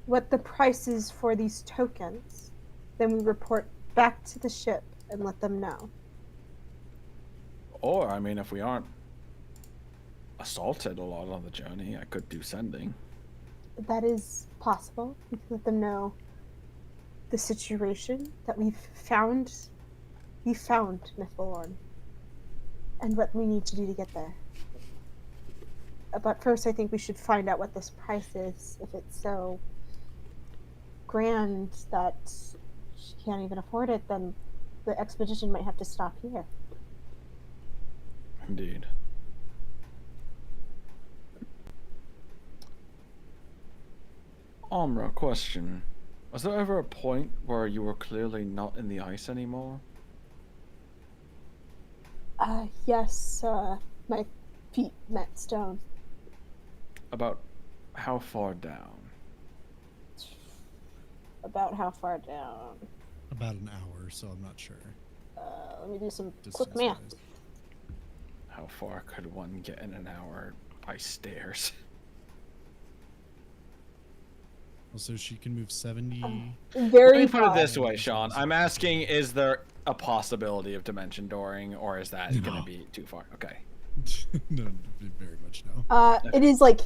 what the price is for these tokens, then we report back to the ship and let them know. Or, I mean, if we aren't assaulted a lot on the journey, I could do sending. That is possible. We can let them know the situation that we found Mythalorn and what we need to do to get there. But first, I think we should find out what this price is. If it's so grand that she can't even afford it, then the expedition might have to stop here. Indeed. Amra, question. Was there ever a point where you were clearly not in the ice anymore? Yes, my feet met stone. About how far down? About how far down? About an hour, so I'm not sure. Let me do some quick math. Distance-wise. How far could one get in an hour by stairs? Also, she can move 70. Very Let me put it far. this way, Sean. I'm asking, is there a possibility of dimension dooring, or is that going No. to be too far? Okay. No, very much no. It is like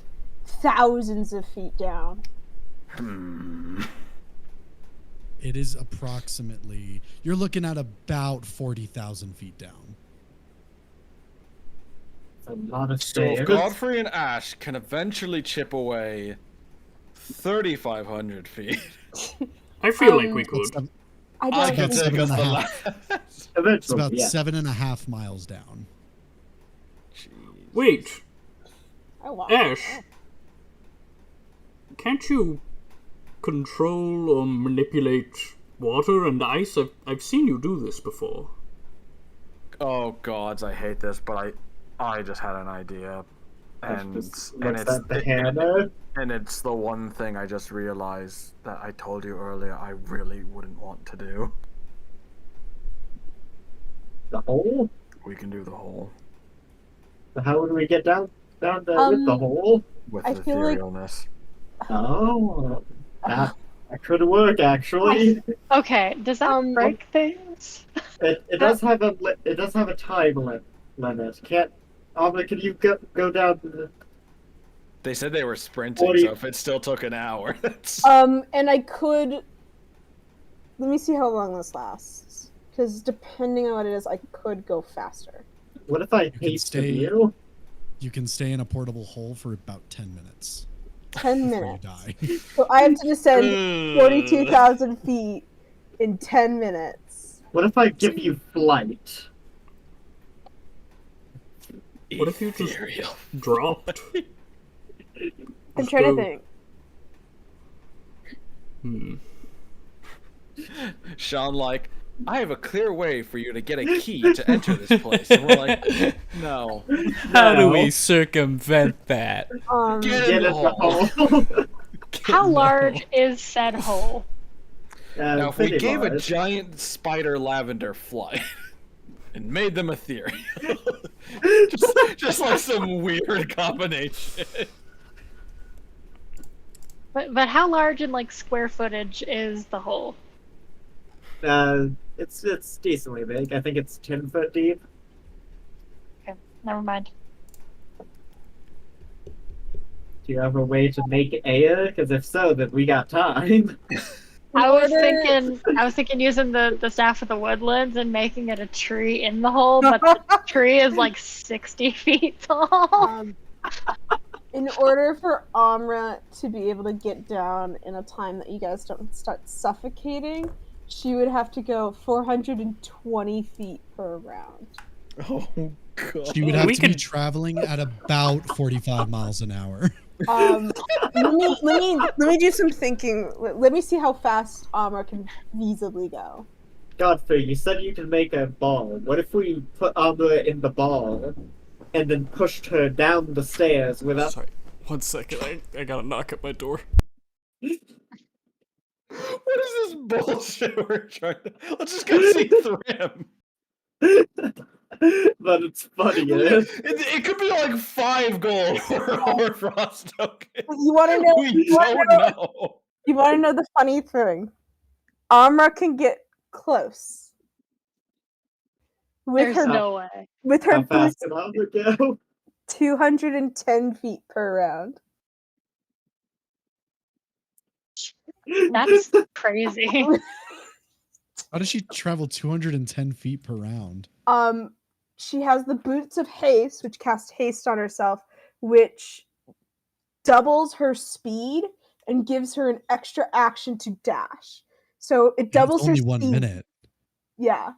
thousands of feet down. It is approximately. You're looking at about 40,000 feet down. A lot of So if stairs. Godfrey and Ash can eventually chip away 3,500 feet, I feel like we could. It's, I I don't could It's know. take us 7.5. the last. Eventually, about yeah. 7.5 miles down. Wait, Oh, wow. Ash, can't you control or manipulate water and ice? I've seen you do this before. Oh gods, I hate this, but I just had an idea, and What's it's that, the hammer? and it's the one thing I just realized that I told you earlier I really wouldn't want to do. The hole? We can do the whole How would we get down there with the Um, hole? with I feel like- etherealness. Oh, that could work actually. Okay, does that break things? It does have a time limit. Can't. Can you go down to the? They said they were sprinting, 40 so if it still took an hour, that's... And I could. Let me see how long this lasts. Because depending on what it is, I could go faster. What if I can haste stay- you? You can stay in a portable hole for about 10 minutes 10 before you minutes. die. So I have to descend 42,000 feet in 10 minutes. What if I give you flight? What if you just Ethereal. dropped? I'm Just trying to go- think. Sean, like, I have a clear way for you to get a key to enter this place. And we're like, no. How do No. we circumvent that? Get Get in in the the hole. hole. How large is said hole? Now, if we pretty gave a large. giant spider lavender flight and made them ethereal, just like some weird combination. But how large in like square footage is the hole? It's decently big. I think it's 10 foot deep. Okay, never mind. Do you have a way to make Aya? Because if so, then we got time. I was thinking using the staff of the woodlands and making it a tree in the hole, but the tree is like 60 feet tall. In order for Amra to be able to get down in a time that you guys don't start suffocating, she would have to go 420 feet per round. Oh god. She would have to be traveling at about 45 miles an hour. Let me do some thinking. Let me see how fast Amra can feasibly go. Godfrey, you said you could make a ball. What if we put Amra in the ball and then pushed her down the stairs without... Sorry, 1 second. I got a knock at my door. What is this bullshit we're trying to... Let's just go see Thrym. But it's funny, It could be like 5 gold for Hoarfrost token. You want to know? We don't know. You want to know the funny thing? Amra can get close with There's her no way. with her How fast boots can Amra go? 210 feet per round. That's crazy. How does she travel 210 feet per round? She has the boots of haste, which cast haste on herself, which doubles her speed and gives her an extra action to dash. So it doubles her only speed. 1 minute. Yeah.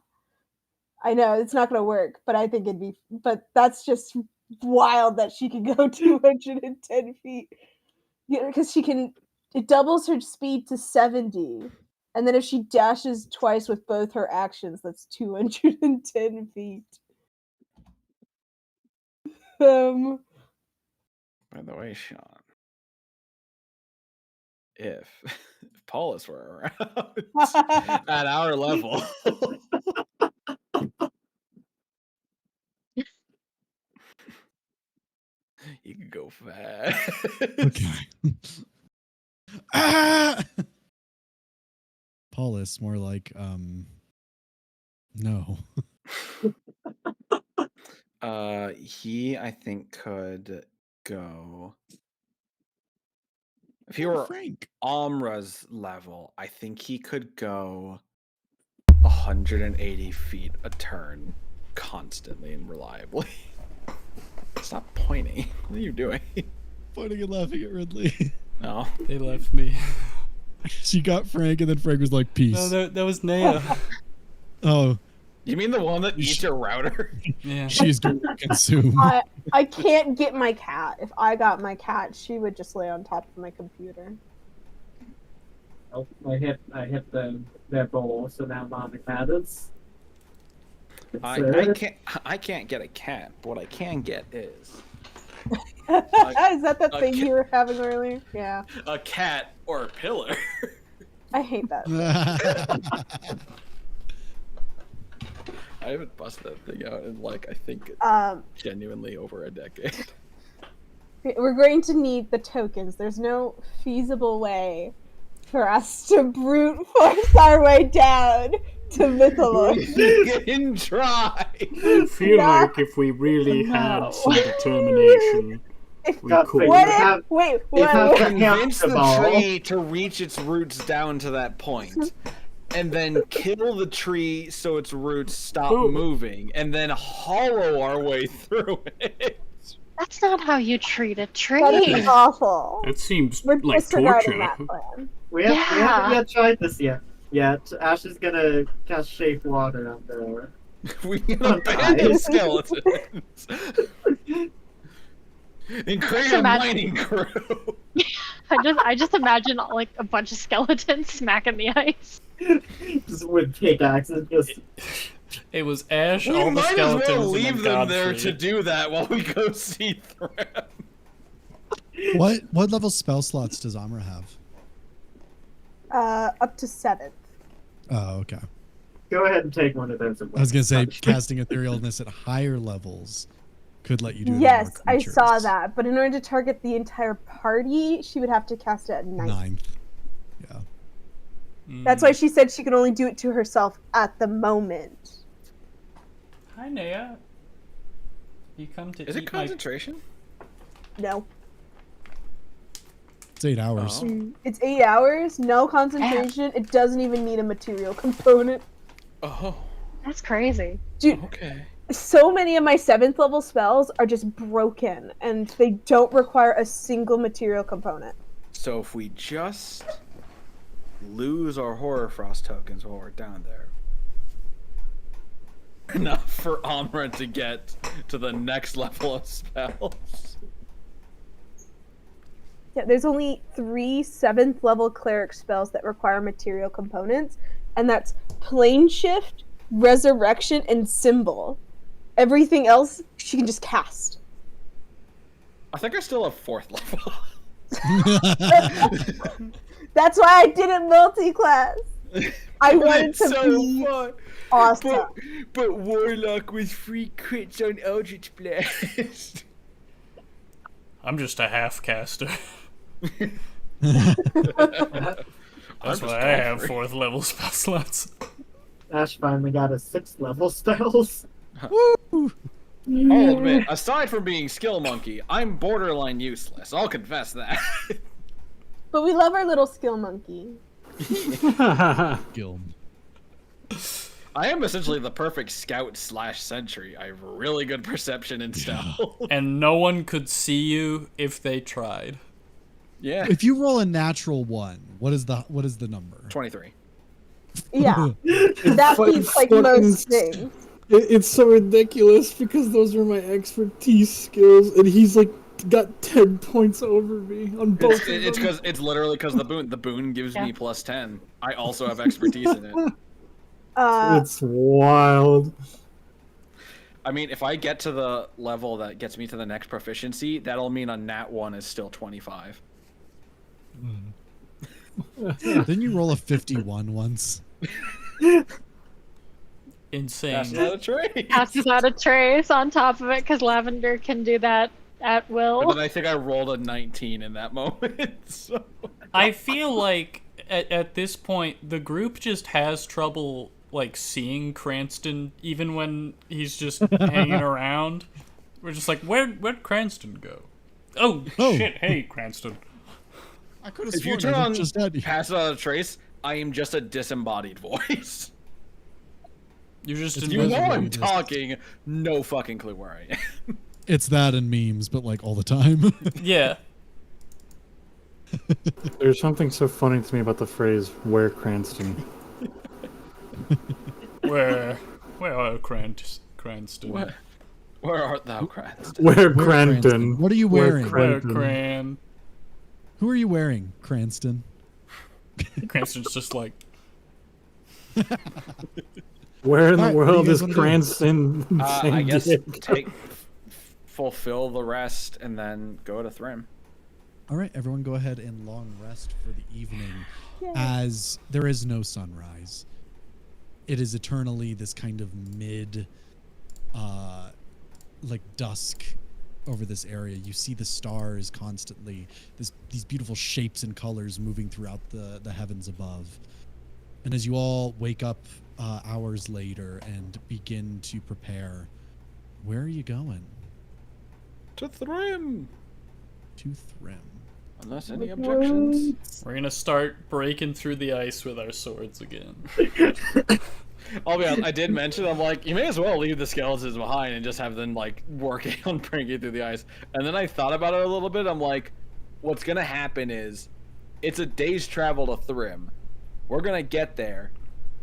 I know, it's not going to work, but I think it'd be... But that's just wild that she can go 210 feet. Yeah, because she can... It doubles her speed to 70. And then if she dashes twice with both her actions, that's 210 feet. By the way, Sean, if Paulus were around at our level, you could go fast. Okay. Ah! Paulus, more like, no. He, I think, could go. If he were Frank. Amra's level, I think he could go 180 feet a turn constantly and reliably. Stop pointing. What are you doing? Pointing and laughing at Ridley. No. They left me. She got Frank, and then Frank was like, peace. No, that was Naya. Oh, You mean the one that eats your router? Yeah. she's going to consume. I can't get my cat. If I got my cat, she would just lay on top of my computer. Oh, I hit their bowl, so now Mommy matters. I can't get a cat, but what I can get is Is that the a thing cat. you were having earlier? Yeah. a cat or a pillar. I hate that. I haven't busted that thing out in like I think genuinely over a decade. We're going to need the tokens. There's no feasible way for us to brute force our way down to Mythalor. You can try. I feel Yeah. like if we really No. had some determination, we could. What have- if? Wait, you have what? to- Convince the Ball. tree to reach its roots down to that point, and then kill the tree so its roots stop Ooh. moving, and then hollow our way through it. That's not how you treat a That tree. is awful. That seems We're like disregarding torture. that plan. We Yeah. haven't yet tried this yet. Ash is gonna cast shape water on there. We can abandon Nice. skeletons and create a Imagine- mining crew. I just imagine like a bunch of skeletons smacking the ice. Just with pickaxes, just It was Ash, We all the might as skeletons, well and leave then them there Godfrey. to do that while we go see Thrym. What level spell slots does Amra have? Up to 7th. Oh, okay. Go ahead and take one of those. I was gonna say casting etherealness at higher levels could let you do it. Yes, on more I saw creatures. that. But in order to target the entire party, she would have to cast it at night. Ninth. Yeah. That's why she said she could only do it to herself at the moment. Hi, Naya. You come to Is it eat my... concentration? No. It's 8 hours. Oh. It's 8 hours, no concentration. It doesn't even need a material component. Oh, That's crazy. Dude, okay. so many of my 7th level spells are just broken, and they don't require a single material component. So if we just lose our Hoarfrost tokens while we're down there, enough for Amra to get to the next level of spells. Yeah, there's only 3 7th level cleric spells that require material components, and that's Plane Shift, Resurrection, and Symbol. Everything else she can just cast. I think I still have 4th level. That's why I didn't multi-class. I wanted It's to so be fun. awesome. But Warlock with 3 crits on Eldritch Blast. I'm just a half caster. I'm That's just why I have going for it. 4th level spell slots. Ash finally got his 6th level spells. Woo! I'll admit, aside from being skill monkey, I'm borderline useless. I'll confess that. But we love our little skill monkey. Gil. I am essentially the perfect scout / sentry. I have really good perception and stealth. And no one could see you if they tried. Yeah. If you roll a natural 1, what is the number? 23. Yeah, that beats like most things. It's so ridiculous because those are my expertise skills, and he's like got 10 points over me on both. It's because it's literally because the boon gives me plus 10. I also have expertise in it. It's wild. I mean, if I get to the level that gets me to the next proficiency, that'll mean a nat 1 is still 25. Didn't you roll a 51 once? Insane. That's not a trait. Passes out a trace on top of it because Lavender can do that at But will. then I think I rolled a 19 in that moment. So. I feel like at this point the group just has trouble like seeing Cranston even when he's just hanging around. We're just like, where'd Cranston go? Oh shit! Hey, Cranston. I could have If you sworn turn I on just had you. pass out a trace, I am just a disembodied voice. You're just It's You know invisible. I'm talking, no fucking clue where I am. It's that and memes, but like all the time. Yeah. There's something so funny to me about the phrase "where Cranston." Where are Cranston? Where art thou, Cranston? Where Where Cranston? What are you Where wearing? Where Cranston? Cran? Who are you wearing, Cranston? Cranston's just like, Where in the Alright, what do world you is guys wanna do? Cranston? I saying guess dick? fulfill the rest and then go to Thrym. All right, everyone go ahead and long rest for the evening as there is no sunrise. It is eternally this kind of mid like dusk over this area. You see the stars constantly, these beautiful shapes and colors moving throughout the heavens above. And as you all wake up hours later and begin to prepare, where are you going? To Thrym! To Thrym. Unless any objections. we're gonna start breaking through the ice with our swords again. I'll be honest, I did mention, I'm like, you may as well leave the skeletons behind and just have them, like, working on breaking through the ice. And then I thought about it a little bit, I'm like, what's gonna happen is, it's a day's travel to Thrym. We're gonna get there,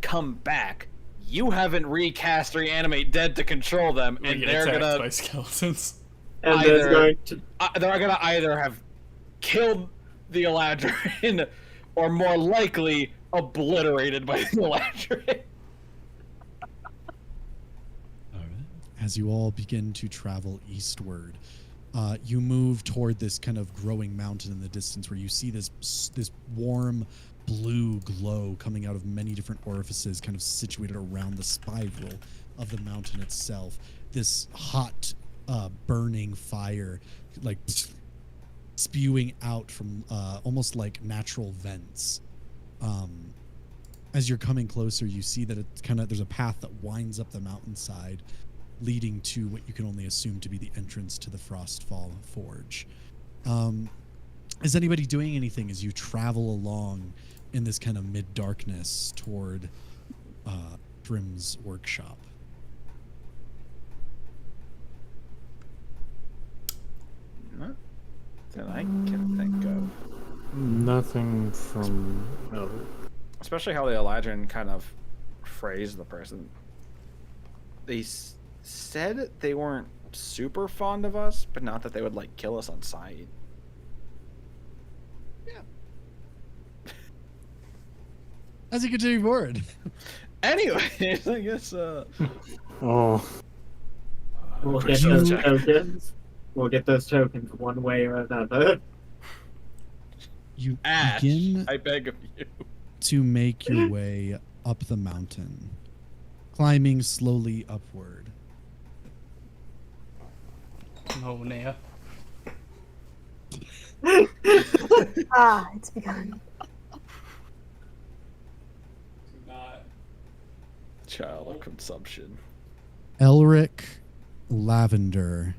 come back, you haven't recast Reanimate Dead to control them, We and get they're attacked gonna... by skeletons. And Either- there's going to they're gonna either have killed the Eladrin, or more likely, obliterated by the Eladrin. All right. As you all begin to travel eastward, You move toward this kind of growing mountain in the distance, where you see this warm blue glow coming out of many different orifices, kind of situated around the spiral of the mountain itself. This hot, burning fire, like spewing out from almost like natural vents. As you're coming closer, you see that it's there's a path that winds up the mountainside, leading to what you can only assume to be the entrance to the Frostfall Forge. Is anybody doing anything as you travel along in this kind of mid-darkness toward Thrym's workshop? Not that I can think of. Nothing from. Especially how the Elijah kind of phrased the person. They said they weren't super fond of us, but not that they would like kill us on sight. As you continue forward. Anyways, I guess Oh. We'll get perception those check. tokens. We'll get those tokens one way or another. You Ash, begin I beg of you. to make your way up the mountain, climbing slowly upward. No, Nea. Ah, it's begun. Not. Child of consumption. Elric, Lavender,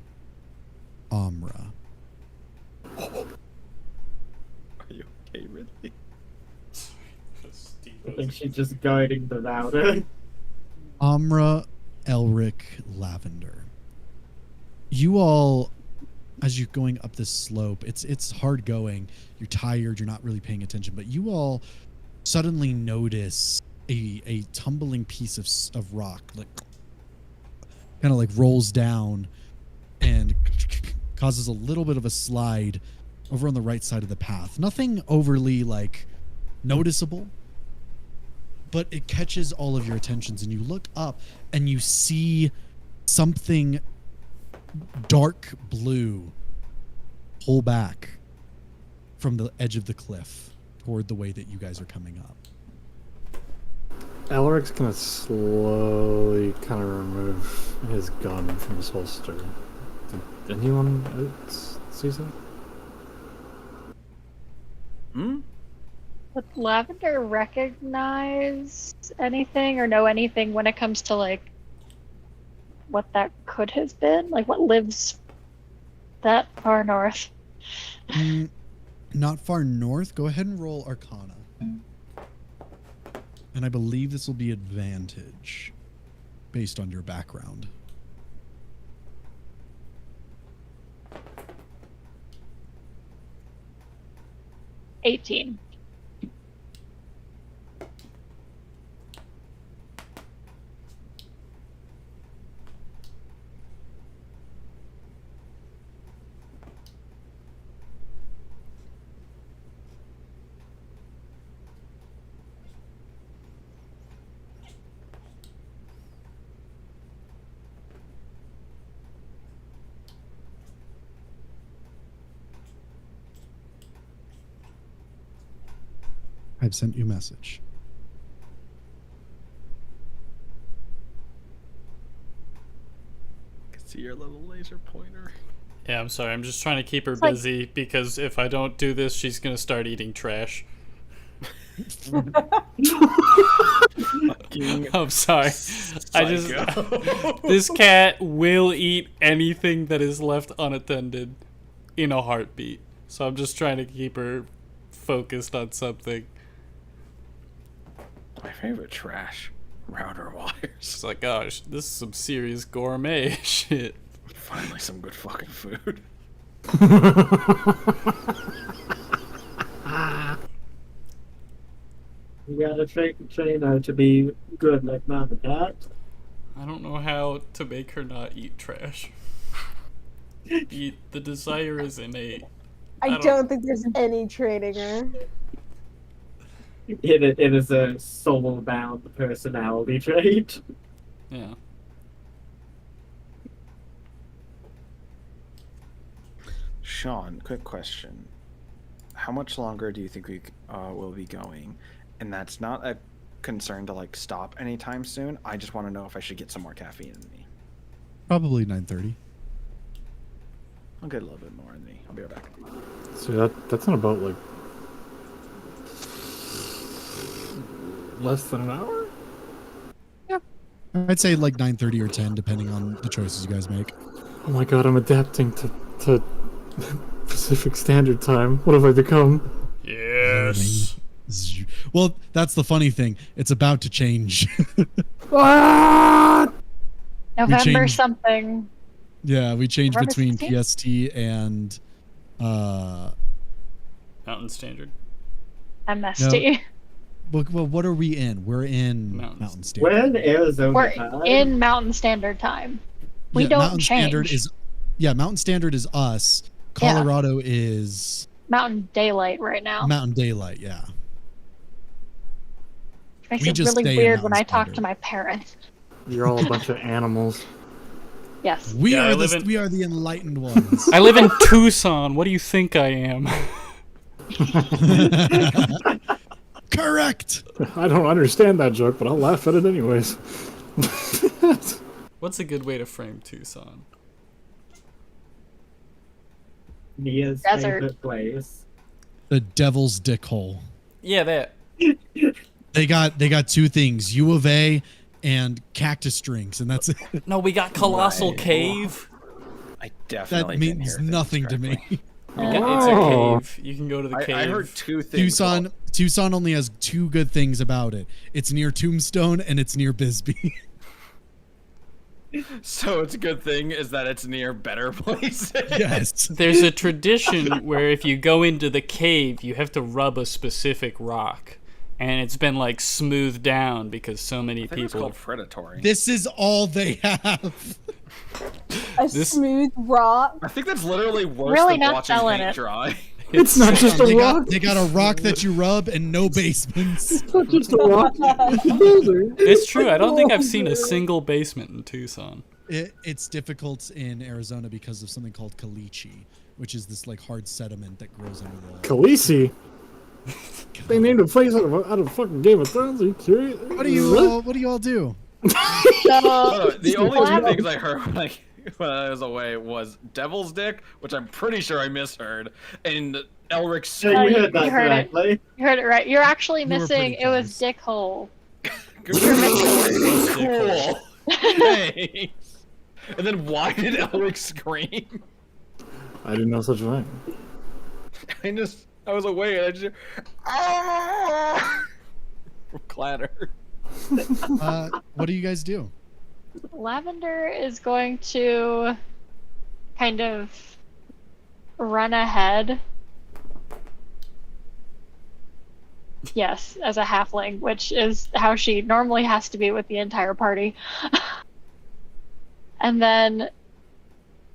Amra. Are you okay, Ridley? I think she's just guiding the router. Amra, Elric, Lavender. You all, as you're going up this slope, it's hard going. You're tired. You're not really paying attention, but you all suddenly notice a tumbling piece of rock, like kind of like rolls down and causes a little bit of a slide over on the right side of the path. Nothing overly like noticeable, but it catches all of your attentions, and you look up and you see something dark blue pull back from the edge of the cliff toward the way that you guys are coming up. Elric's gonna slowly kind of remove his gun from his holster. Did anyone else see that? Hmm? Would Lavender recognize anything or know anything when it comes to like what that could have been? Like what lives that far north? Not far north. Go ahead and roll Arcana. And I believe this will be advantage based on your background. 18. I've sent you a message. I can see your little laser pointer. Yeah, I'm sorry. I'm just trying to keep her It's like- busy because if I don't do this, she's gonna start eating trash. I'm sorry. I just this cat will eat anything that is left unattended in a heartbeat. So I'm just trying to keep her focused on something. My favorite trash. Router wires. It's like, gosh, this is some serious gourmet shit. Finally some good fucking food. You gotta train her to be good like mom and dad. I don't know how to make her not eat trash. The desire is innate. I don't think there's any training her. It is a soul-bound personality trait. Yeah. Sean, quick question. How much longer do you think we will be going? And that's not a concern to like stop anytime soon. I just want to know if I should get some more caffeine in me. Probably 9:30. I'll get a little bit more in me. I'll be right back. So that's in about like less than an hour. I'd say like 9:30 or 10, depending on the choices you guys make. Oh my god, I'm adapting to Pacific Standard Time. What have I become? Yes. Well, that's the funny thing. It's about to change. What? November changed- something. Yeah, we changed November between 16th? PST and Mountain Standard. MST. well, what are we in? We're in Mountains. Mountain Standard. We're in Arizona We're time. in Mountain Standard Time. We Yeah, don't Mountain change. Standard is Mountain Standard is us. Yeah. Colorado is Mountain Daylight right now. Mountain Daylight, yeah. Makes we it just really stay in weird when Mountain I talk to Standard. my parents. You're all a bunch of animals. Yes. We Yeah, I are live in- we are the enlightened ones. I live in Tucson. What do you think I am? Correct. I don't understand that joke, but I'll laugh at it anyways. What's a good way to frame Tucson? Mia's Desert. favorite place. The devil's dick hole. Yeah, that. They got two things: U of A and cactus drinks, and that's it. No, we got Colossal Right. Cave. I That definitely didn't means hear things nothing to me. correctly. It's a cave. You can go to the cave. I heard two things. Tucson only has two good things about it. It's near Tombstone and it's near Bisbee. So it's a good thing is that it's near better places. Yes. There's a tradition where if you go into the cave, you have to rub a specific rock. And it's been like smoothed down because so many I think it's people. called predatory. This is all they have. A This- smooth rock. I think that's literally worse Really than not watching selling paint it. dry. It's not just a rock. They got a rock that you rub and no basements. It's not just a rock. It's a building. It's true. I don't think I've seen a single basement in Tucson. It's difficult in Arizona because of something called caliche, which is this like hard sediment that grows under the. Khaleesi. They named a place out of fucking Game of Thrones. Are you curious? What do you all do? The only two Wow. things I heard when I was away was Devil's Dick, which I'm pretty sure I misheard, and Elric's So Oh, you you- heard that you heard it. correctly. You heard it right. You're actually You were missing. pretty It was close. Dick Hole. Cool. Thanks. And then why did Elric scream? I didn't know such a thing. I was away and I just clatter. What do you guys do? Lavender is going to kind of run ahead. Yes, as a halfling, which is how she normally has to be with the entire party. And then,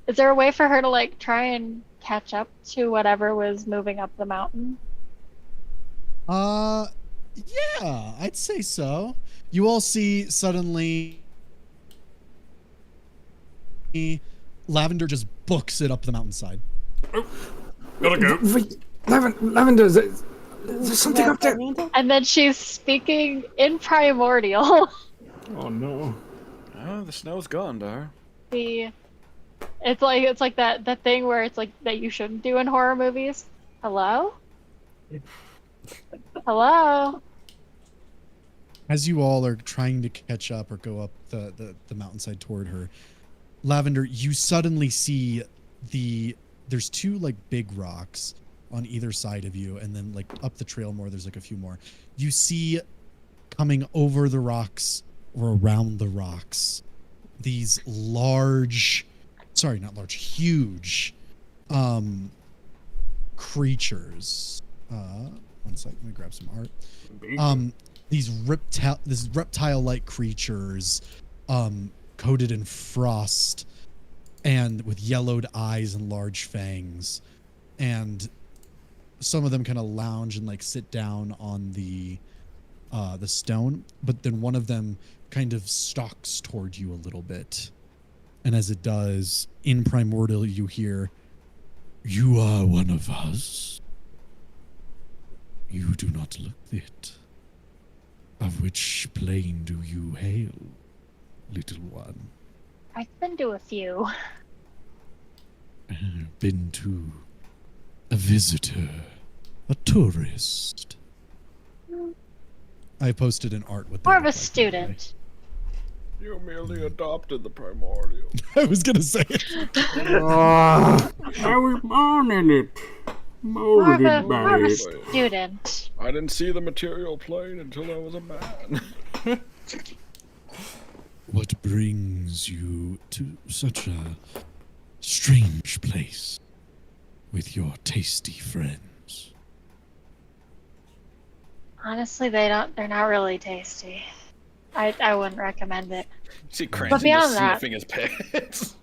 is there a way for her to like try and catch up to whatever was moving up the mountain? Yeah, I'd say so. You all see suddenly Lavender just books it up the mountainside. Gotta go. Wait, Lavender, is there something up there? And then she's speaking in primordial. Oh no. Oh, the snow's gone, Dar. It's like that thing where it's like that you shouldn't do in horror movies. Hello? Hello? As you all are trying to catch up or go up the mountainside toward her, Lavender, you suddenly see there's two like big rocks on either side of you, and then like up the trail more, there's like a few more. You see coming over the rocks or around the rocks, these huge creatures. One second, let me grab some art. These reptile-like creatures, coated in frost, and with yellowed eyes and large fangs, and some of them kind of lounge and like sit down on the stone, but then one of them kind of stalks toward you a little bit, and as it does, in primordial you hear, You are one of us. You do not look it. Of which plane do you hail, little one? I've been to a few. Been to a visitor, a tourist. I posted an art with More of that a student. You merely adopted the primordial. I was gonna say it. I was born in it. More of Molded a by it. student. I didn't see the material plane until I was a man. What brings you to such a strange place with your tasty friends? Honestly, they're not really tasty. I wouldn't recommend it. See But Cranston beyond just that- sniffing his pants.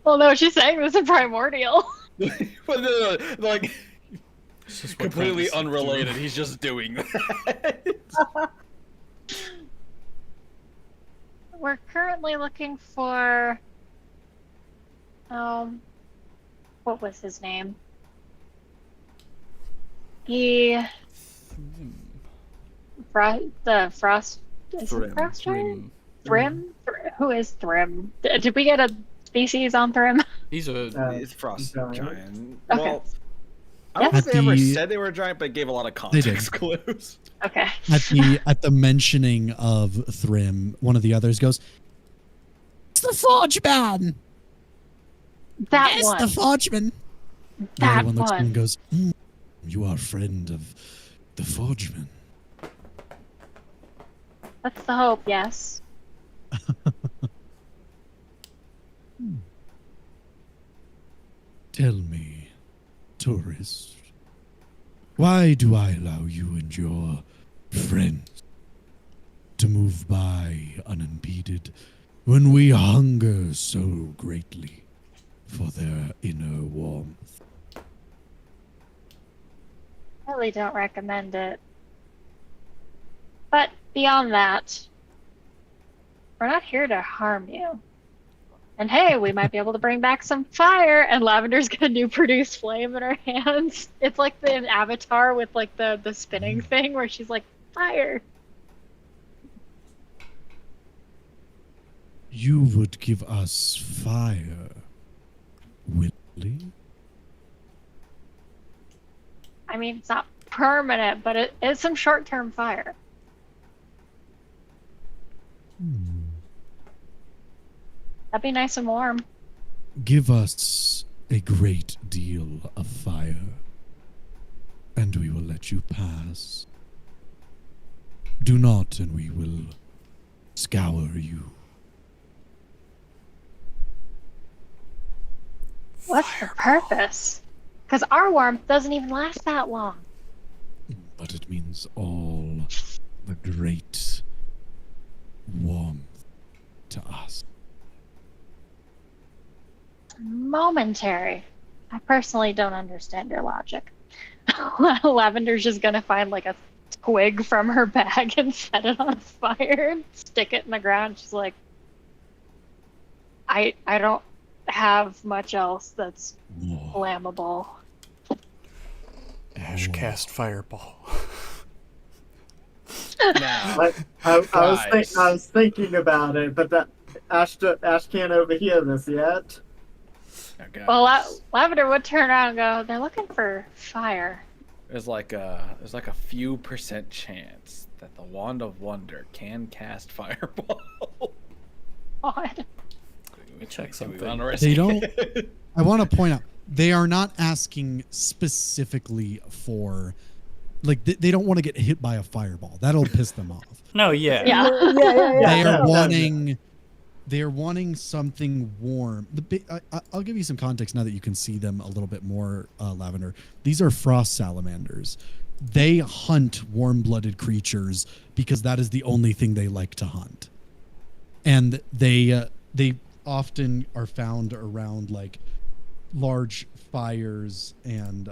Well, no, she's saying this is primordial. But no, like It's just what completely Cranston do. unrelated. He's just doing that. We're currently looking for what was his name? The Frost is Thrym. it Frost Giant? Thrym. Thrym? Who is Thrym? Did we get a species on Thrym? He's a It's frost giant. giant. Okay. Well, I don't Yes. think they ever At the- said they were a giant, but gave a lot of They did. context clues. Okay. At the mentioning of Thrym, one of the others goes, "It's the Forgeman! That Yes, one. the Forgeman!" The That other one looks at him and one. goes, "You are a friend of the Forgeman." That's the hope, yes. Tell me, tourist, why do I allow you and your friends to move by unimpeded when we hunger so greatly for their inner warmth? Really don't recommend it. But beyond that, we're not here to harm you. And hey, we might be able to bring back some fire. And Lavender's gonna do produce flame in her hands. It's like the Avatar with like the spinning thing where she's like, fire. You would give us fire willingly? I mean, it's not permanent, but it is some short-term fire. That'd be nice and warm. Give us a great deal of fire, and we will let you pass. Do not, and we will scour you. What's the purpose? Because our warmth doesn't even last that long. But it means all the great warmth to us. Momentary. I personally don't understand your logic. Lavender's just gonna find like a twig from her bag and set it on fire and stick it in the ground. She's like, I don't have much else that's Oh, flammable. Ash cast fireball. Now, I was thinking about it, but that Ash can't overhear this yet. okay. Well, Lavender would turn around and go, they're looking for fire. There's like a few % chance that the Wand of Wonder can cast fireball. God. Check Do we something. wanna risk They it? don't. I want to point out they are not asking specifically for, like, they don't want to get hit by a fireball. That'll piss them off. No, yeah. Yeah. They Yeah. are wanting. They're wanting something warm. I'll give you some context now that you can see them a little bit more, Lavender. These are frost salamanders. They hunt warm-blooded creatures because that is the only thing they like to hunt. And they often are found around like large fires, and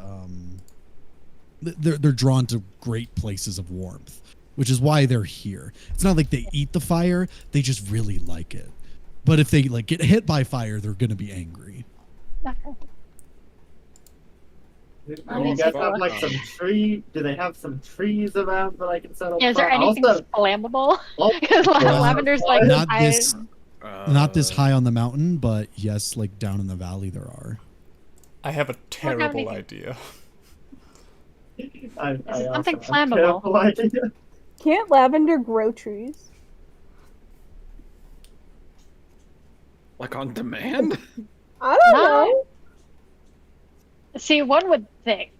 they're drawn to great places of warmth, which is why they're here. It's not like they eat the fire; they just really like it. But if they like get hit by fire, they're gonna be angry. Okay. Let Do me you take guys a have look. like some tree? Do they have some trees around that I can set up? Is there fire? anything Also, flammable? also, Because Lavender's like, Not I, this, not this high on the mountain, but yes, like down in the valley there are. I have a terrible anything. idea. I Is it also something have flammable? terrible idea. Can't lavender grow trees? Like on demand? I don't No. know. see, one would think.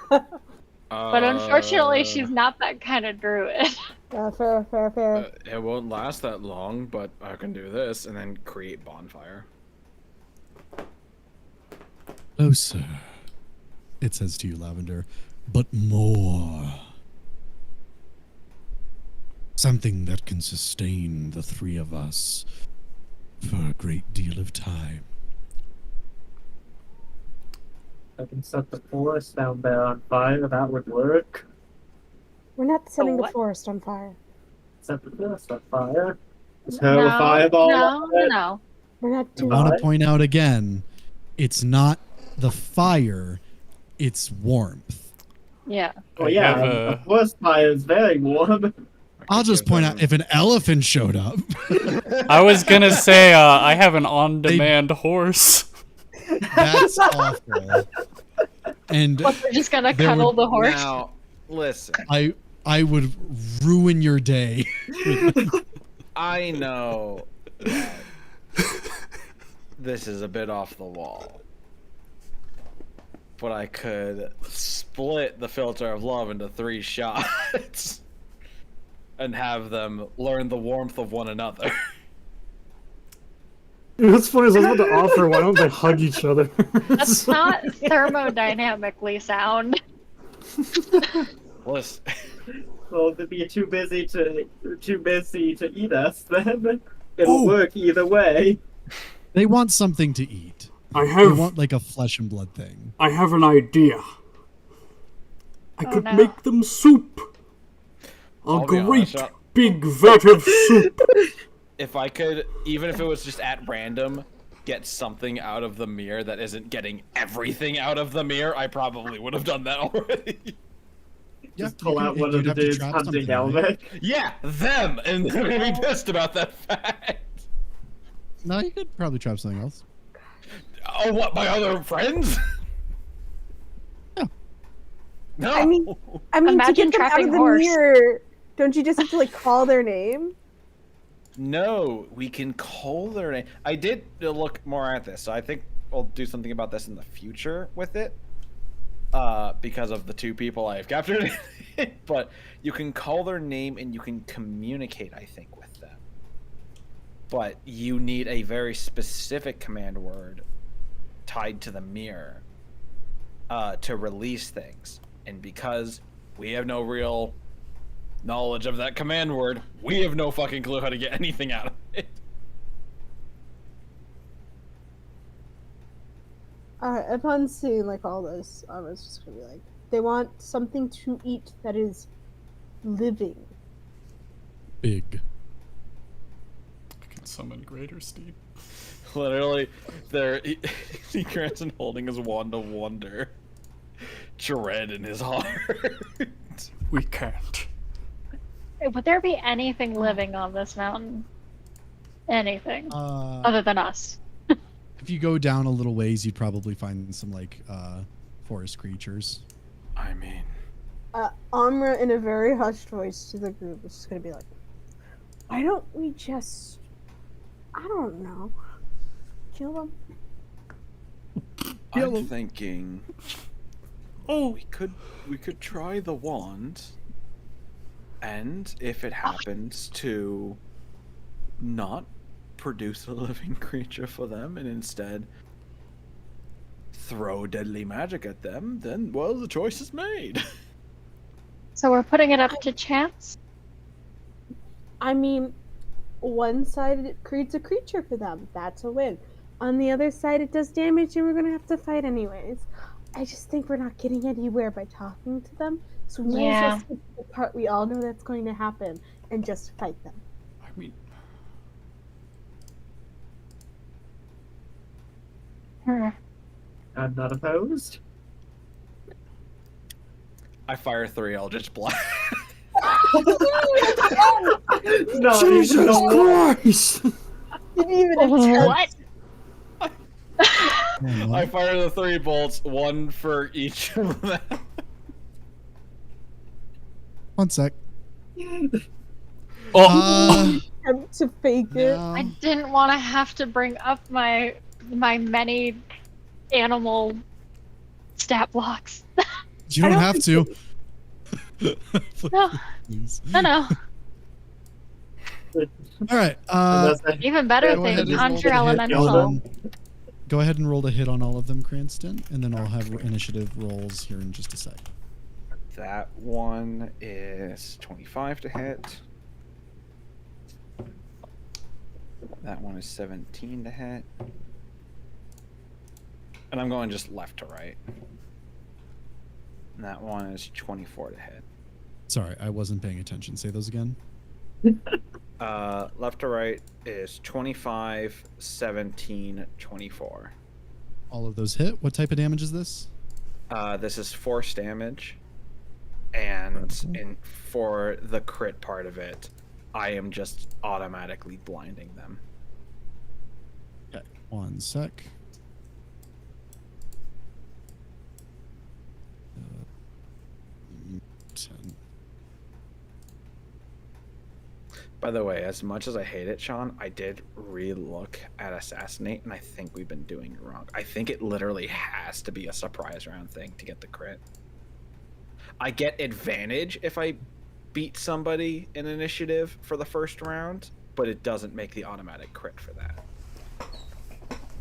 But unfortunately, Uh, she's not that kind of druid. Fair. It won't last that long, but I can do this and then create bonfire. Closer, it says to you, Lavender, but more. Something that can sustain the three of us for a great deal of time. I can set the forest down there on fire. That would work. We're not setting the what? forest on fire. Set the forest on fire. Just hurl a No, fireball. no, on it. no. We're not I doing want What? to point out again, it's not the fire, it's warmth. Yeah. Oh I yeah, have the a- forest fire is very warm. I'll just point out, if an elephant showed up, I was gonna say, I have an on-demand horse. that's awful. And What, they're just gonna There cuddle would- the horse? Now, listen. I would ruin your day. I know that this is a bit off the wall. But I could split the filter of love into 3 shots and have them learn the warmth of one another. Dude, what's funny is I was about to offer, why don't they hug each other? That's not thermodynamically sound. Listen, Well, they'd be too busy to eat us. Then it'll work either way. They want something to eat. I They have want like a flesh and blood thing. I have an idea. I Oh, could no. make them soup. A I'll be great honest, big vat of soup. if I could, even if it was just at random, get something out of the mirror that isn't getting everything out of the mirror, I probably would have done that already. Just pull out one of the dudes hunting Elvic. Yeah, them! And they're gonna be pissed about that fact. No, you could probably trap something else. Oh, what, my other friends? Yeah. No! I mean, to Imagine get them out trapping of the horse. mirror, don't you just have to like call their name? No, we can call their name. I did look more at this, so I think we'll do something about this in the future with it. Because of the 2 people I have captured. But you can call their name and you can communicate, I think, with them. But you need a very specific command word tied to the mirror to release things. And because we have no real knowledge of that command word, we have no fucking clue how to get anything out of it. Upon seeing like all this, I was just gonna be like, they want something to eat that is living. Big. I can summon Greater Steed. Literally, he grants and holding his wand of wonder. Dread in his heart. We can't. Would there be anything living on this mountain? Anything other than us? If you go down a little ways, you'd probably find some like forest creatures. I mean, Amra, in a very hushed voice to the group, is just gonna be like, why don't we just, I don't know, kill them? I'm thinking. Oh, we could try the wand, and if it happens to not produce a living creature for them, and instead throw deadly magic at them, then well, the choice is made. So we're putting it up to chance? I mean, one side it creates a creature for them. That's a win. On the other side, it does damage, and we're gonna have to fight anyways. I just think we're not getting anywhere by talking to them. So we might as well skip the part we all know that's going to happen and just fight them. I mean, Hmm. I'm not opposed. I fire 3 Eldritch Blast. No, Jesus no. Christ! Didn't even attempt. What? I fire the 3 bolts, 1 for each of them. 1 sec. Oh, Attempt to fake it. No. I didn't want to have to bring up my many animal stat blocks. You don't have to. No. Please. No. All right. Even better Go ahead thing, and conjure roll to hit elemental. on- Go ahead and roll to hit on all of them, Cranston, and then I'll have initiative rolls here in just a sec. That one is 25 to hit. That one is 17 to hit. And I'm going just left to right. And that one is 24 to hit. Sorry, I wasn't paying attention. Say those again. Left to right is 25, 17, 24. All of those hit. What type of damage is this? This is force damage. And for the crit part of it, I am just automatically blinding them. Okay, 1 sec. 10. By the way, as much as I hate it, Sean, I did re-look at Assassinate, and I think we've been doing it wrong. I think it literally has to be a surprise round thing to get the crit. I get advantage if I beat somebody in initiative for the first round, but it doesn't make the automatic crit for that.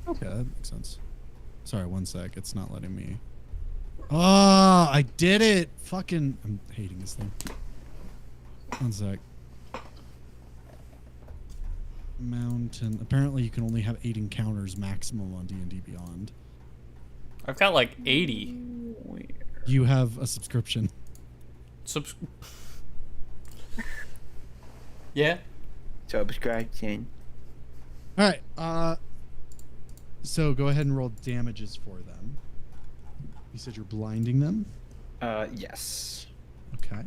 Okay, that makes sense. Sorry, 1 sec. It's not letting me. Oh, I did it! Fucking, I'm hating this thing. 1 sec. Mountain. Apparently, you can only have 8 encounters maximum on D&D Beyond. I've got like 80. You have a subscription. Yeah. Subscription. All right. So go ahead and roll damages for them. You said you're blinding them. Yes. Okay.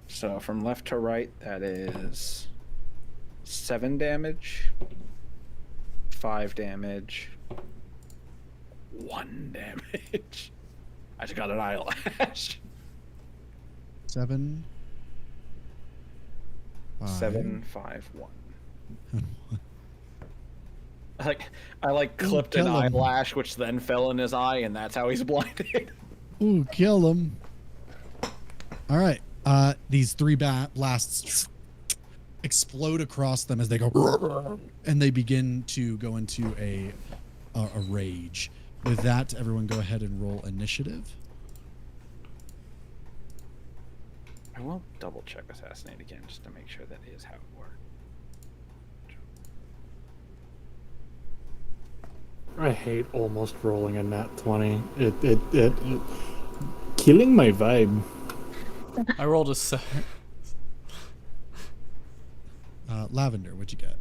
So from left to right, that is 7 damage, 5 damage, 1 damage. I just got an eyelash. 7. 5. 7, 5, 1. I clipped an kill him. eyelash, which then fell in his eye, and that's how he's blinded. Ooh, kill them. All right. These 3 blasts explode across them as they go, and they begin to go into a rage. With that, everyone go ahead and roll initiative. I will double check Assassinate again just to make sure that is how it works. I hate almost rolling a nat 20. It killing my vibe. I rolled a 7. Lavender, what'd you get?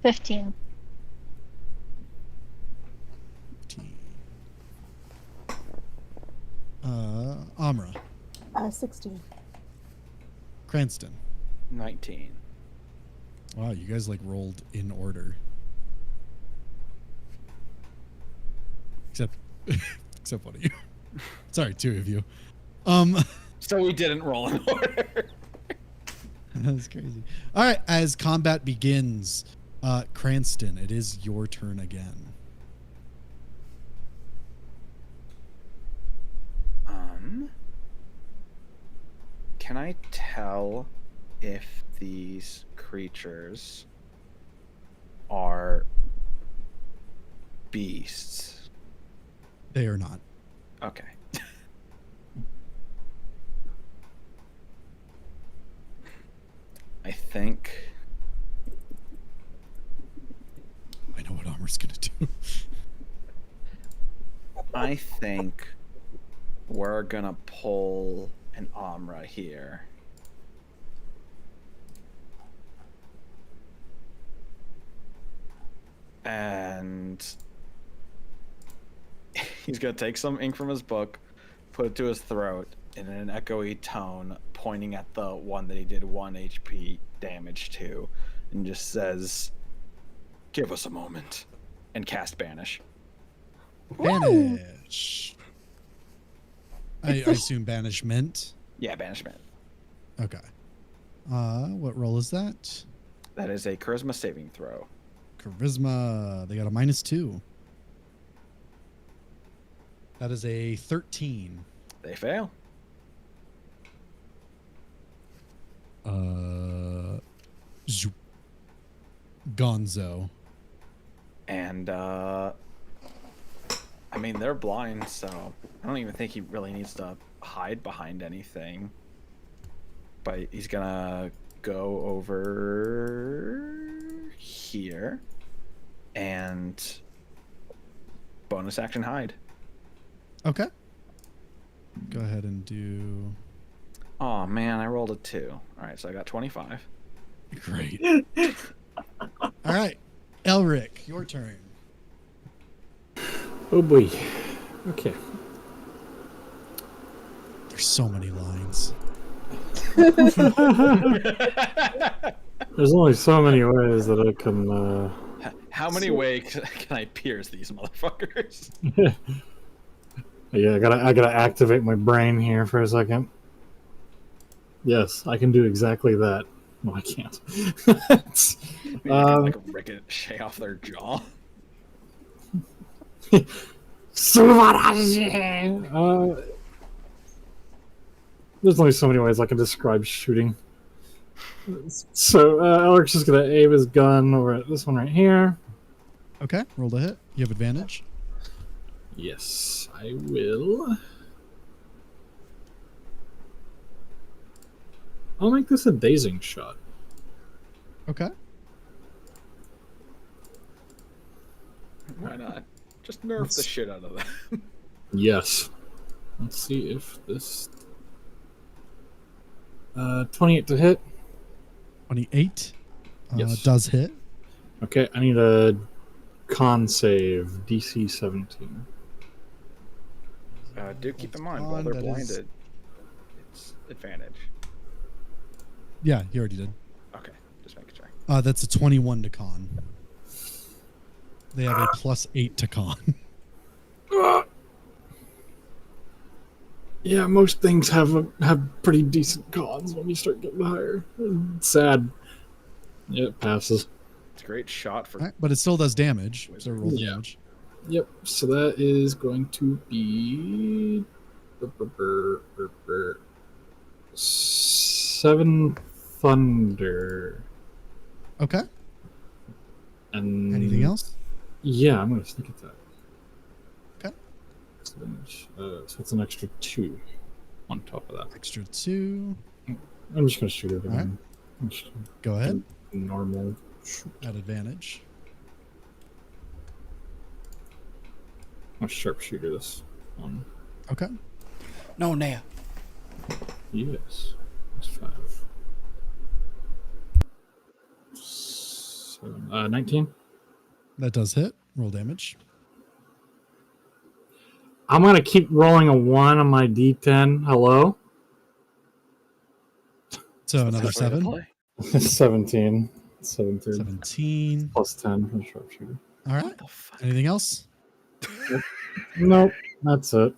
15. 15. Amra. 16. Cranston. 19. Wow, you guys like rolled in order. Except one of you. Sorry, 2 of you. So we didn't roll in order. That's crazy. All right, as combat begins, Cranston, it is your turn again. Can I tell if these creatures are beasts? They are not. Okay. I think I know what Amra's gonna do. I think we're gonna pull an Amra here. And he's gonna take some ink from his book, put it to his throat, in an echoey tone, pointing at the one that he did 1 HP damage to, and just says, "Give us a moment," and cast Banish. Banish. I assume banishment. Yeah, banishment. Okay. What roll is that? That is a charisma saving throw. Charisma. They got a -2. That is a 13. They fail. Zoop. Gonzo. And I mean, they're blind, so I don't even think he really needs to hide behind anything. But he's gonna go over here and bonus action hide. Okay. Go ahead and do. Oh man, I rolled a 2. All right, so I got 25. Great. All right, Elric, your turn. Oh boy. Okay. There's so many lines. There's only so many ways that I can. How many ways can I pierce these motherfuckers? Yeah, I gotta activate my brain here for a second. Yes, I can do exactly that. No, I can't. Maybe I can, like, ricochet off their jaw. There's only so many ways I can describe shooting. So Alec's just gonna aim his gun over at this one right here. Okay, roll to hit. You have advantage. Yes, I will. I'll make this a dazing shot. Okay. Why not? Just nerf the shit out of them. Yes. Let's see if this 28 to hit. 28 Yes. does hit. Okay, I need a con save, DC 17. Do keep in mind, while they're That is- blinded, it's advantage. Yeah, you already did. Okay, just making sure. That's a 21 to con. They have a +8 to con. Yeah, most things have pretty decent cons when you start getting higher. It's sad. Yeah, it passes. It's a great shot for. All right, but it still does damage. So roll Yeah. damage. Yep, so that is going to be 7 thunder. Okay. And Anything else? Yeah, I'm gonna sneak at that. Okay. So it's an extra 2 on top of that. Extra 2. I'm just gonna shoot it All right. again. Just Go ahead. normal shoot. At advantage. I'm a sharpshooter this one. Okay. No, Naya. Yes. That's 5. 19. That does hit. Roll damage. I'm gonna keep rolling a 1 on my D10. Hello? So another 7. 17. 17. 17. Plus 10 for sharpshooter. All right. Anything else? Nope. That's it.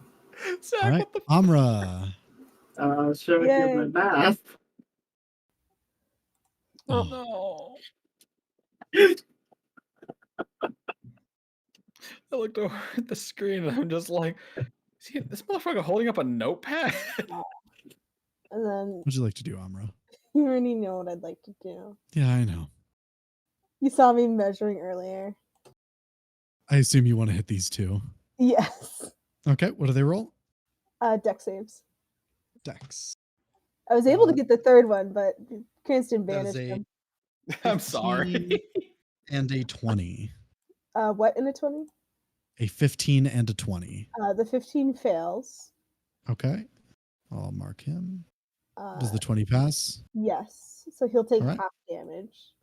Zach, All right. Amra. Showing you my math. No. I looked over at the screen and I'm just like, see this motherfucker holding up a notepad? And then What would you like to do, Amra? you already know what I'd like to do. Yeah, I know. You saw me measuring earlier. I assume you want to hit these two. Yes. Okay. What do they roll? Deck saves. Dex. I was able to get the third one, but Cranston That is banished him. I'm sorry. 15 and a 20. What in a 20? A 15 and a 20. The 15 fails. Okay. I'll mark him. Uh, Does the 20 pass? Yes. So he'll take All right. half damage.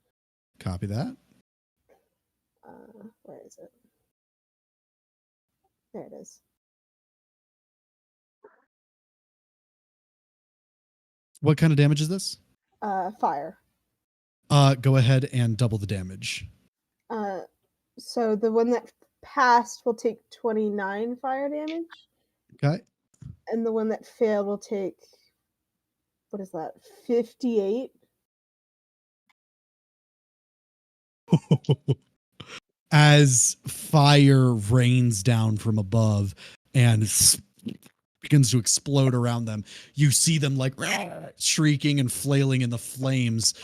Copy that. Where is it? There it is. What kind of damage is this? Fire. Go ahead and double the damage. So the one that passed will take 29 fire damage, Okay. and the one that failed will take, what is that, 58? As fire rains down from above and begins to explode around them, you see them like shrieking and flailing in the flames.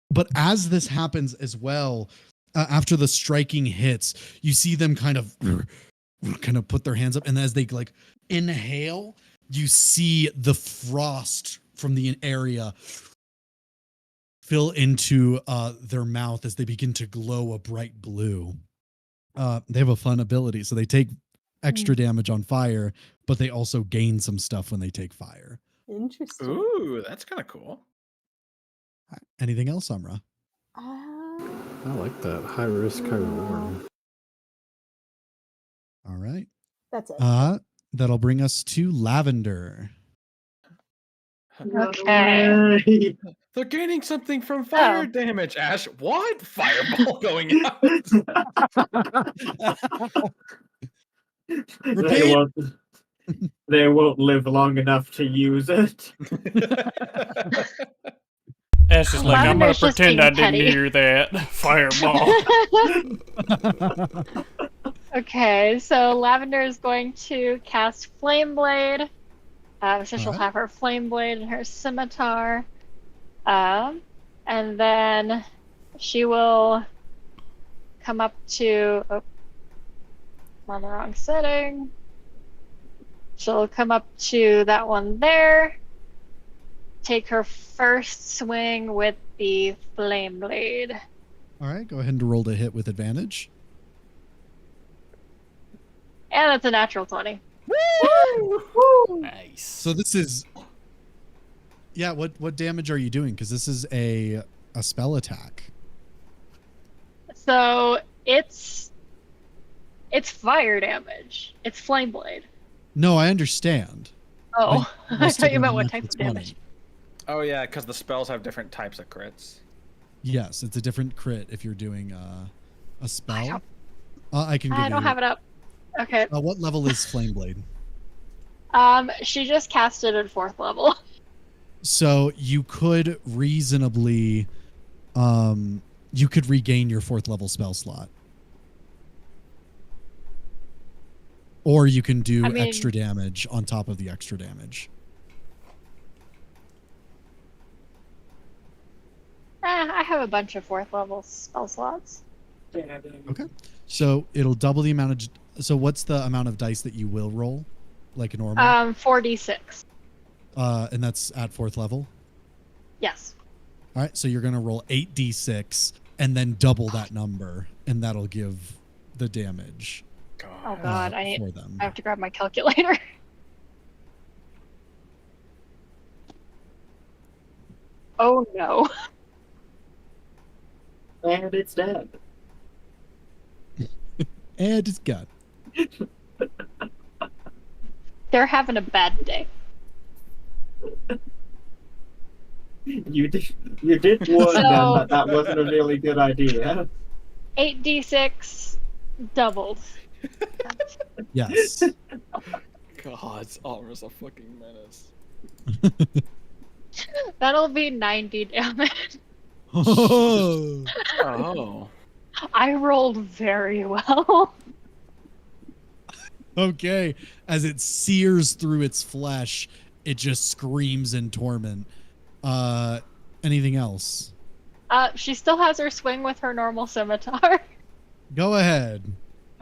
But as this happens as well, after the striking hits, you see them kind of put their hands up, and as they like inhale, you see the frost from the area fill into their mouth as they begin to glow a bright blue. They have a fun ability, so they take extra damage on fire, but they also gain some stuff when they take fire. Interesting. Ooh, that's kind of cool. Anything else, Amra? I like that. High risk, high reward. All right. That's it. That'll bring us to Lavender. Okay. They're gaining something from fire damage, Ash. What? Fireball going out. They won't live long enough to use it. Ash is like, I'm gonna Lavender's just pretend I being didn't petty. hear that. Fireball. Okay, so Lavender is going to cast Flame Blade. So she'll Alright. have her Flame Blade and her scimitar. And then she will come up to... Oh, I'm on the wrong setting. She'll come up to that one there. Take her first swing with the Flame Blade. All right, go ahead and roll to hit with advantage. And it's a natural 20. Nice. So this is, yeah. What damage are you doing? Because this is a spell attack. So it's fire damage. It's Flame Blade. No, I understand. Oh, But I must thought have you been meant a what natural type of 20. damage. Oh yeah, because the spells have different types of crits. Yes, it's a different crit if you're doing a spell. don't- I can give I don't you. have it up. Okay. What level is Flame Blade? She just cast it at 4th level. So you could reasonably, you could regain your 4th level spell slot. Or you can do I mean- extra damage on top of the extra damage. I have a bunch of 4th level spell slots. Okay. So it'll double the amount of. So what's the amount of dice that you will roll, like a normal? 4d6. And that's at 4th level. Yes. All right. So you're gonna roll 8d6 and then double that number, and that'll give the damage. Oh god, I for them. have to grab my calculator. Oh no. And it's dead. And it's got. They're having a bad day. You did warn them that that wasn't a really good idea. 8d6 doubled. Yes. God, Alra's a fucking menace. That'll be 90 damage. Oh. Oh. I rolled very well. Okay. As it sears through its flesh, it just screams in torment. Anything else? She still has her swing with her normal scimitar. Go ahead.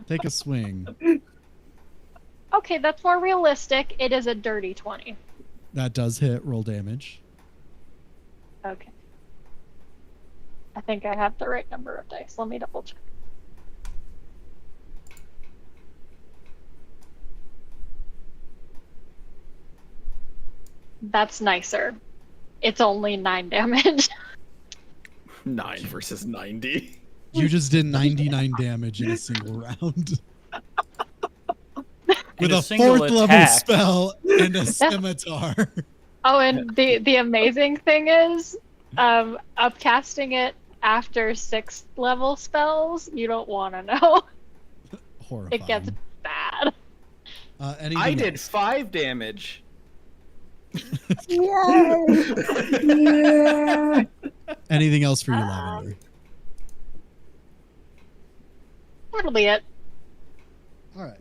Take a swing. Okay, that's more realistic. It is a dirty 20. That does hit. Roll damage. Okay. I think I have the right number of dice. Let me double check. That's nicer. It's only 9 damage. 9 versus 90. You just did 99 damage in a single round. With a a single 4th level attack. spell and a scimitar. Oh, and the amazing thing is, upcasting it after 6th level spells, you don't want to know. Horrifying. It gets bad. Anything I did else? 5 damage. Yay! Yeah. Anything else for you, Lavender? That'll be it. All right.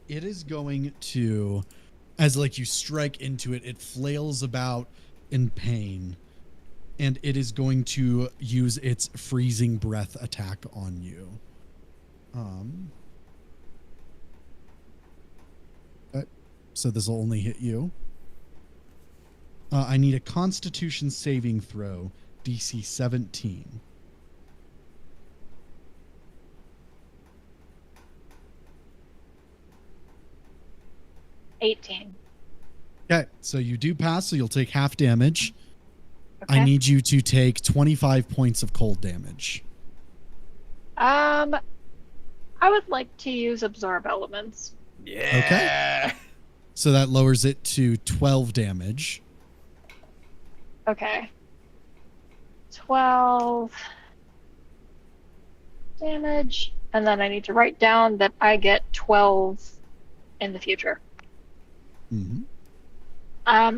It is going to, as like you strike into it, it flails about in pain, and it is going to use its freezing breath attack on you. Okay. So this will only hit you. I need a Constitution saving throw, DC 17. $18. Okay, so you do pass, so you'll take half damage. Okay. I need you to take 25 points of cold damage. I would like to use absorb elements. Yeah. So that lowers it to 12 damage. Okay. 12 damage, and then I need to write down that I get 12 in the future. Mm-hmm.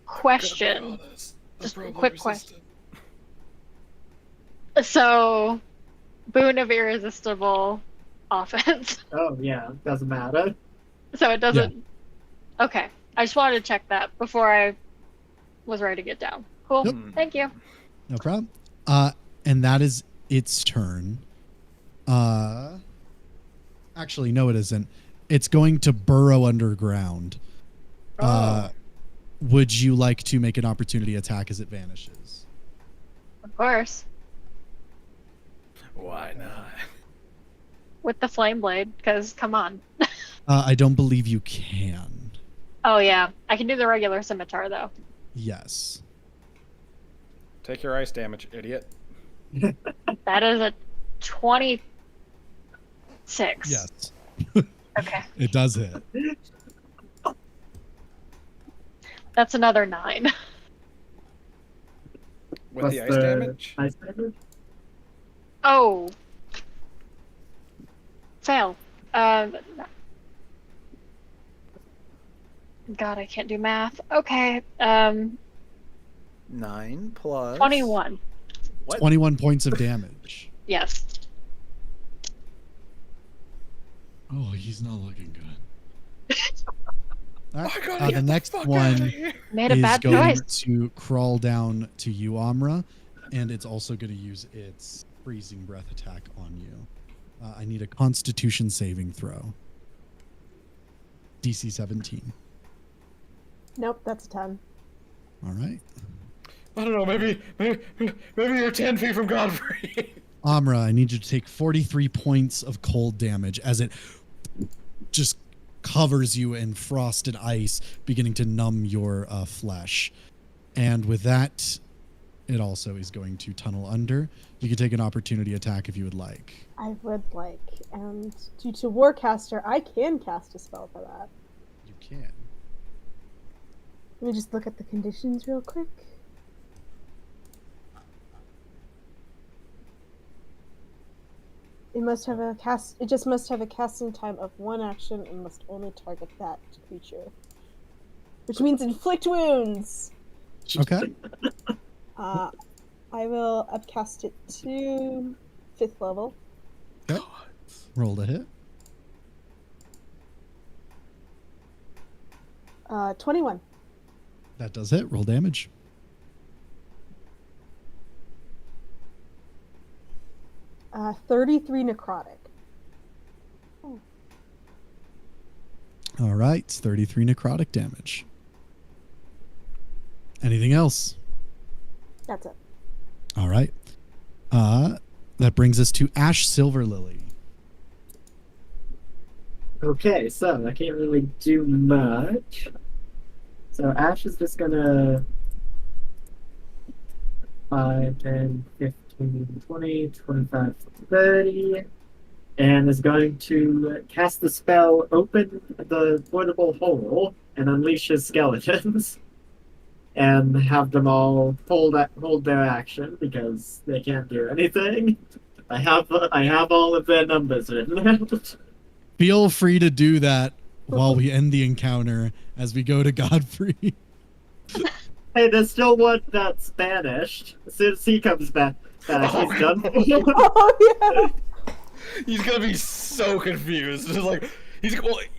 Question. Just a quick question. So, boon of irresistible offense. Oh yeah, doesn't matter. So it doesn't. Okay, I just wanted to check that before I was ready to get down. Cool. Yep. Thank you. No problem. And that is its turn. Actually, no, it isn't. It's going to burrow underground. Would you like to make an opportunity attack as it vanishes? Of course. Why not? With the flame blade, because come on. I don't believe you can. Oh yeah, I can do the regular scimitar though. Yes. Take your ice damage, idiot. That is a 26. Yes. Okay. It does hit. That's another 9. With Plus the ice damage? Ice damage? Oh. Fail. God, I can't do math. Okay. 9 plus 21. What? 21 points of damage. Yes. Oh, he's not looking good. All I right. gotta The get next fuck one outta here. Made a is bad going choice. to crawl down to you, Amra, and it's also going to use its freezing breath attack on you. I need a Constitution saving throw. DC 17. Nope, that's a 10. All right. I don't know, maybe you're 10 feet from Godfrey. Amra, I need you to take 43 points of cold damage as it just covers you in frost and ice, beginning to numb your flesh. And with that, it also is going to tunnel under. You can take an opportunity attack if you would like. I would like, and due to Warcaster, I can cast a spell for that. You can. Let me just look at the conditions real quick. It must have a cast. It just must have a casting time of 1 action and must only target that creature, which means inflict wounds. Okay. I will upcast it to 5th level. Okay. Roll to hit. 21. That does hit. Roll damage. Uh, 33 necrotic. All right. 33 necrotic damage. Anything else? That's it. All right. That brings us to Ash Silverlily. Okay, so I can't really do much. So Ash is just gonna 5, 10, 15, 20, 25, 30, and is going to cast the spell Open the Portable Hole and unleash his skeletons. and have them all hold their action because they can't do anything. I have all of their numbers written out. Feel free to do that while we end the encounter as we go to Godfrey. Hey, there's still one that's banished. As soon as he comes back, he's done. Oh yeah. He's gonna be so confused. It's like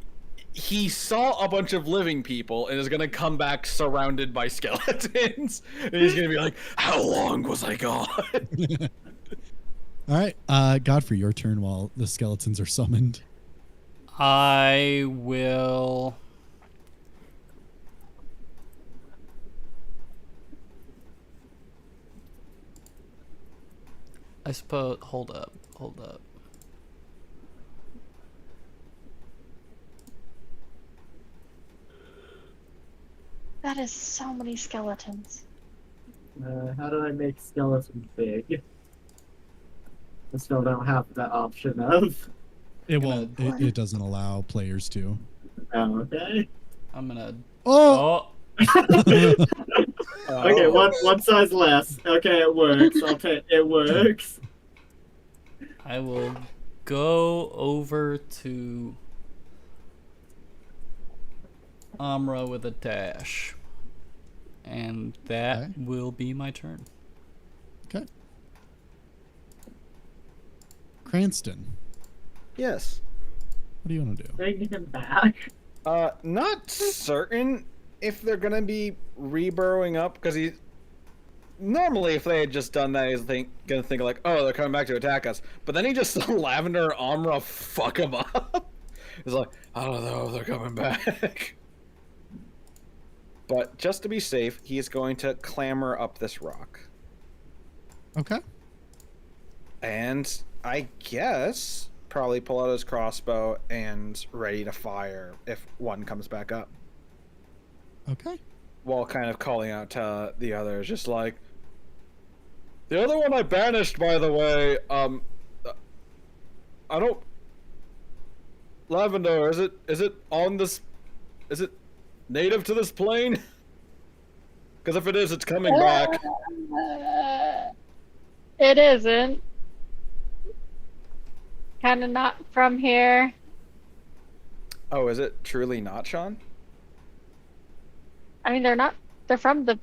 he saw a bunch of living people and is gonna come back surrounded by skeletons, and he's gonna be like, "How long was I gone?" All right, Godfrey, your turn while the skeletons are summoned. I will. I suppose. Hold up. That is so many skeletons. How do I make skeletons big? I still don't have the option of. It won't. It doesn't allow players to. Oh, okay. I'm gonna. Oh! Okay, one size less. Okay, it works. It works. I will go over to Amra with a dash. And that Okay. will be my turn. Okay. Cranston, Yes. what do you want to do? Bring him back. Not certain if they're gonna be reburrowing up, because he. Normally, if they had just done that, he's gonna think like, "Oh, they're coming back to attack us." But then he just saw Lavender and Amra fuck him up. He's like, "I don't know if they're coming back." But just to be safe, he is going to clamber up this rock, Okay. and I guess probably pull out his crossbow and ready to fire if one comes back up. Okay. While kind of calling out to the others, just like, the other one I banished, by the way. I don't. Lavender, is it on this? Is it native to this plane? Because if it is, it's coming back. It isn't. Kind of not from here. Oh, is it truly not, Sean? I mean, they're not. They're from the.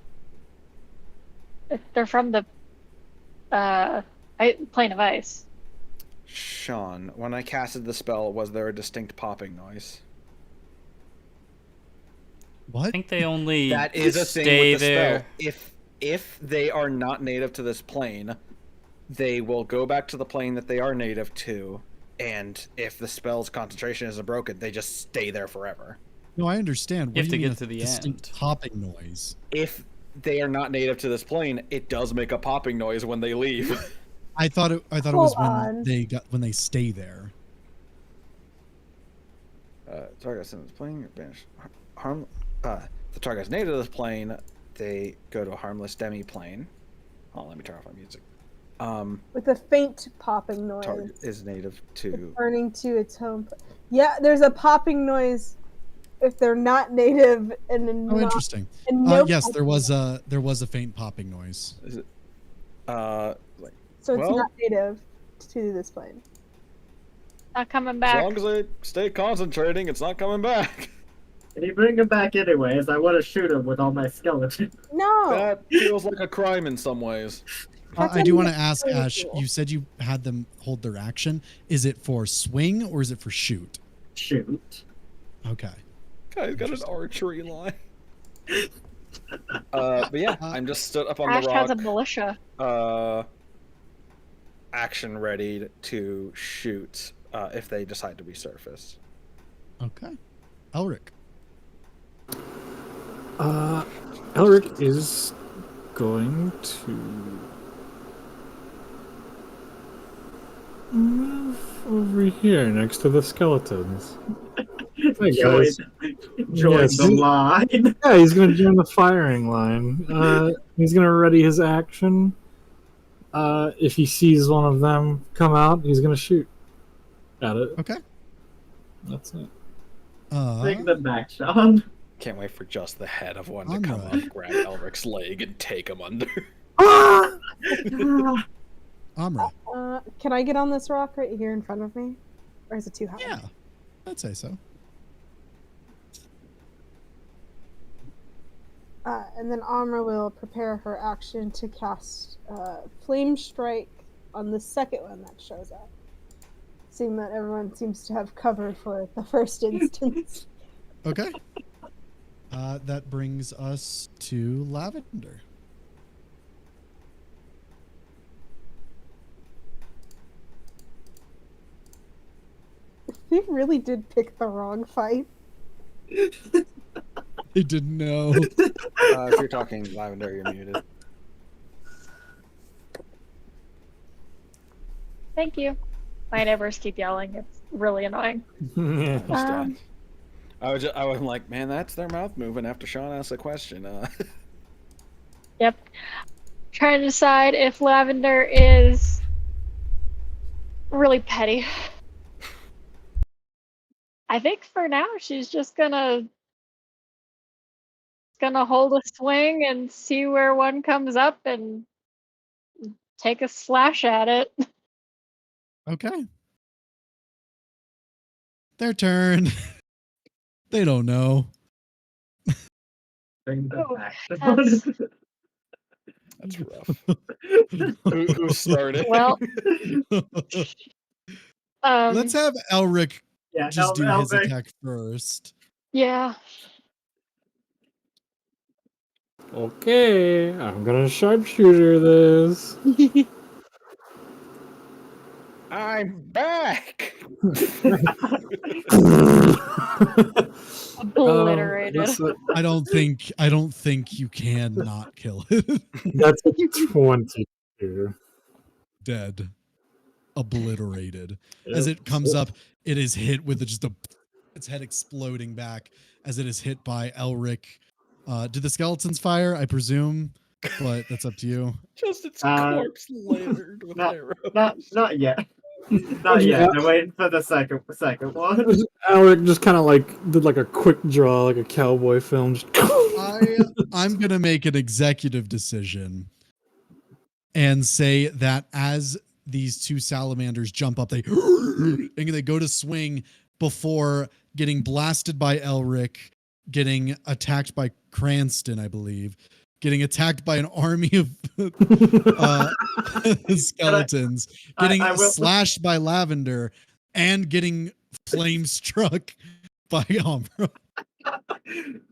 They're from the. Plane of ice. Sean, when I casted the spell, was there a distinct popping noise? I What? think they only That is a thing stay with the there. spell. If they are not native to this plane, they will go back to the plane that they are native to, and if the spell's concentration isn't broken, they just stay there forever. No, I understand. You What have do to mean get a to the distinct end. popping noise? If they are not native to this plane, it does make a popping noise when they leave. I thought it was Hold when on. they stay there. Target's in this plane, banish the target's native to this plane, they go to a harmless demi-plane. Oh, let me turn off my music. With a faint popping noise. Target is native to... Returning to its home. Yeah, there's a popping noise if they're not native and then Oh, not, interesting. and no Yes, popping there was a faint popping noise. Is it... like, So it's well, not native to this plane. Not coming as back. long as they stay concentrating, it's not coming back. Can you bring him back anyways? I want to shoot him with all my skeletons. No. That feels like a crime in some ways. I do want to ask, Ash, you said you had them hold their action. Is it for swing or is it for shoot? Shoot. Okay. Guy's got an archery line. But yeah, I'm just stood up on Ash the has a rock. militia. Action ready to shoot if they decide to resurface. Okay. Elric. Elric is going to move over here next to the skeletons. Hey Join, guys. join Yes. the line. Yeah, he's going to join the firing line. He's going to ready his action. If he sees one of them come out, he's going to shoot at it. Okay. That's it. Bring them back, Sean. Can't wait for just the head of one to come Alright. up, grab Elric's leg, and take him under. Amra. Can I get on this rock right here in front of me? Or is it too high? Yeah, I'd say so. And then Amra will prepare her action to cast Flame Strike on the second one that shows up. Seeing that everyone seems to have cover for the first instance. Okay. That brings us to Lavender. They really did pick the wrong fight. I didn't know. If you're talking Lavender, you're muted. Thank you. My neighbors keep yelling. It's really annoying. Understand. I was like, man, that's their mouth moving after Sean asks a question. Yep. Trying to decide if Lavender is really petty. I think for now she's just gonna hold a swing and see where one comes up and take a slash at it. Okay. Their turn. They don't know. Bring them Oh, back. that's- That's rough. Who started? Well, Let's have Elric Yeah, just do his Elric. attack first. yeah. Okay, I'm gonna sharpshooter this. I'm back. Obliterated. I don't think you can not kill it. That's a 22. Dead. Obliterated. As it comes up, it is hit with just its head exploding back as it is hit by Elric. Do the skeletons fire? I presume, but that's up to you. Just its corpse littered with arrows. Not yet. Not yet. I'm waiting for the second one. Alec just kind of like did like a quick draw, like a cowboy film. Just I'm gonna make an executive decision and say that as these two salamanders jump up, they go to swing before getting blasted by Elric, getting attacked by Cranston, I believe, getting attacked by an army of skeletons, getting I will- slashed by Lavender, and getting flame struck by Amra.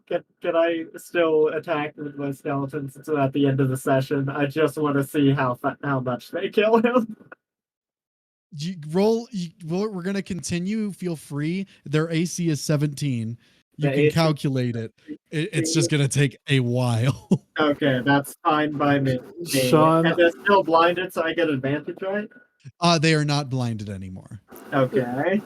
Can I still attack with my skeletons until at the end of the session? I just want to see how much they kill him. We're gonna continue. Feel free. Their AC is 17. You The can AC calculate it. It's just gonna take a while. Okay, that's fine by me. Sean- And they're still blinded, so I get advantage, right? They are not blinded anymore. Okay.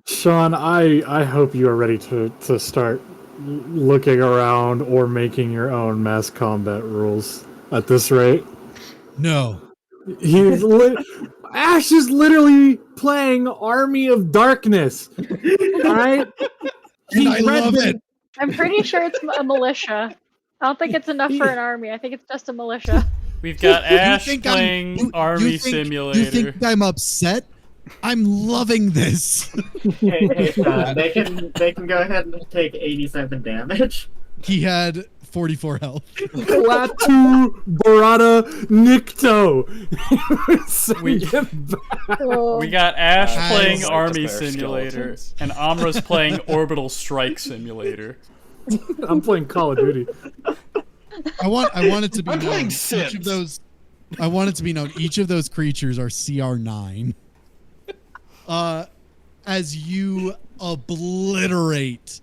Sean, I hope you are ready to start looking around or making your own mass combat rules at this rate. No. Ash is playing Army of Darkness. All right? And I love it. I'm pretty sure it's a militia. I don't think it's enough for an army. I think it's just a militia. We've got Ash think playing Army Simulator. You think I'm upset? I'm loving this. Hey, they can go ahead and take 87 damage. He had 44 health. Klaatu Barada Nikto. We got Ash Guys, playing like Army just their Simulator, skeletons. and Amra's playing Orbital Strike Simulator. I'm playing Call of Duty. I want it to be I'm known. playing Each Sims. of those. I want it to be known. Each of those creatures are CR9. As you obliterate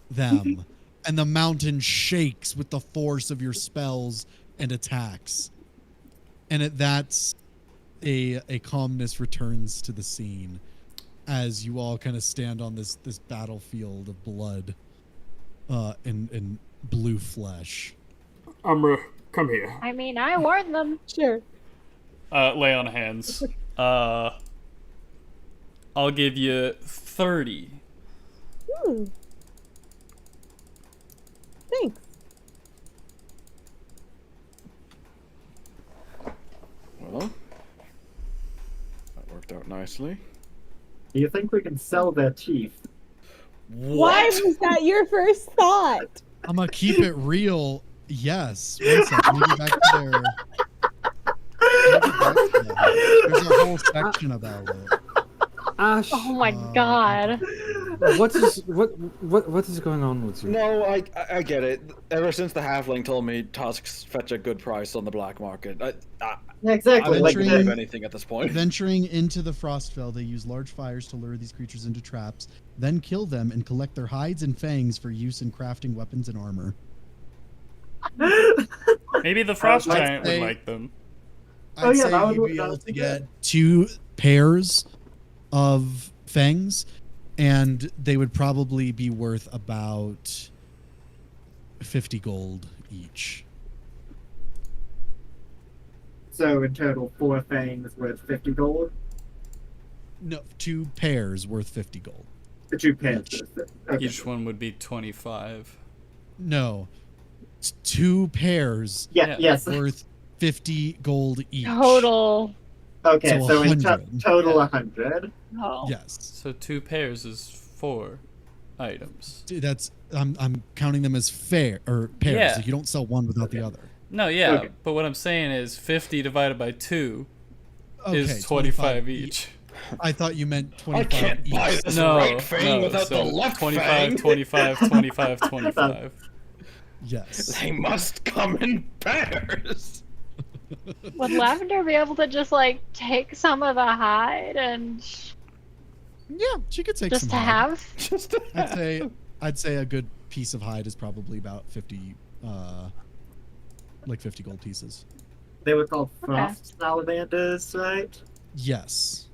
them, and the mountain shakes with the force of your spells and attacks, and that's a calmness returns to the scene as you all kind of stand on this battlefield of blood, and blue flesh. Amra, come here. I mean, I warned them. Sure. Lay on hands. I'll give you 30. Thanks. Well, that worked out nicely. Do you think we can sell their teeth? Why was that your first thought? I'm gonna keep it real. Yes. One sec. Let me get back to their. There's a whole section about it. Ash, Oh my god. what is going on with you? No, I get it. Ever since the halfling told me tusks fetch a good price on the black market, Yeah, exactly. I'm Like, venturing- willing to do anything at this point. Venturing into the Frostfell, they use large fires to lure these creatures into traps, then kill them and collect their hides and fangs for use in crafting weapons and armor. Maybe the frost like giant would they- like them. I'd Oh, yeah, say that would- you'd be that able would to be get good. 2 pairs of fangs, and they would probably be worth about 50 gold each. so in total, 4 fangs worth 50 gold. No, 2 pairs worth 50 gold. The 2 pairs. Each. Okay. Each one would be 25. No, 2 pairs Yeah. Yes. worth 50 gold each. Total. Okay. So So in 100. total, Yeah. 100. Oh. Yes. So 2 pairs is 4 items. That's I'm counting them as pairs. Yeah. Like you don't sell one without the other. No, yeah, Okay. but what I'm saying is 50 divided by 2 Okay, is 25 each. I thought you meant I 25 can't each. buy this No, right fang no, without so the left 25, fang. 25, 25, 25. Yes. They must come in pairs. Would Lavender be able to just like take some of the hide and Yeah, she could take just some to hide. have? Just I'd say a good piece of hide is probably about 50 like 50 gold pieces. They were called frost salamanders, right? Yes.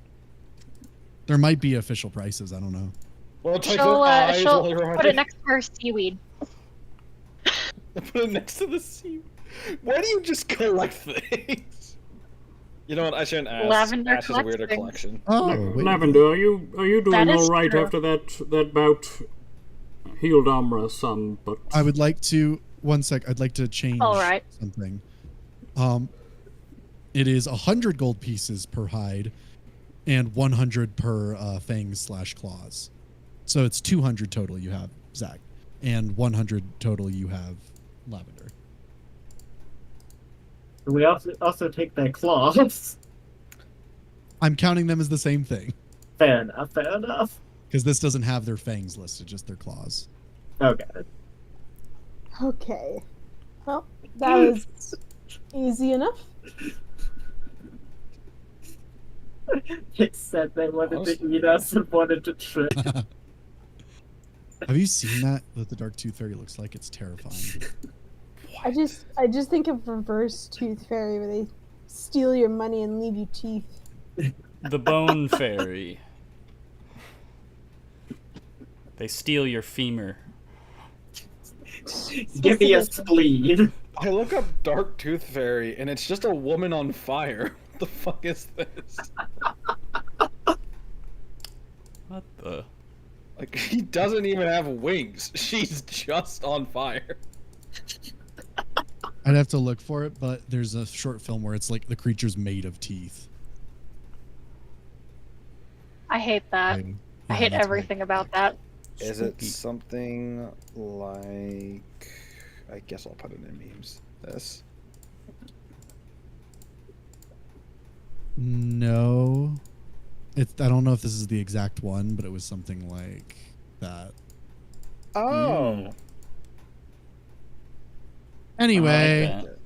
There might be official prices, I don't know. well, take She'll, their eyes she'll while you're put it next to her seaweed. Put it next to the sea. Why do you just collect things? You know what? I shouldn't ask. Lavender Ash has a collects weirder things. collection. Oh, wait. Lavender, are you doing That is all right true. after that bout? Healed Amra, son, but I would like to I'd like to change All right. something. It is 100 gold pieces per hide and 100 per fangs/claws. So it's 200 total you have, Zach, and 100 total you have, Lavender. We also take their claws. I'm counting them as the same thing Fair enough. Fair enough. because this doesn't have their fangs listed, just their claws. Okay. Okay. Well, that was easy enough. It said they wanted to eat us and wanted to trick. Have you seen that? What the Dark Tooth Fairy looks like? It's terrifying. I just think of Reverse Tooth Fairy where they steal your money and leave you teeth. The Bone Fairy. They steal your femur. Give me a spleen. I look up Dark Tooth Fairy, and it's just a woman on fire. What the fuck is this? What the? Like, she doesn't even have wings. She's just on fire. I'd have to look for it, but there's a short film where it's like the creature's made of teeth. I hate that. I hate that's everything about that. Is it Spooky. something like... I guess I'll put it in memes. This? No. I don't know if this is the exact one, but it was something like that. Oh! Anyway, I like that.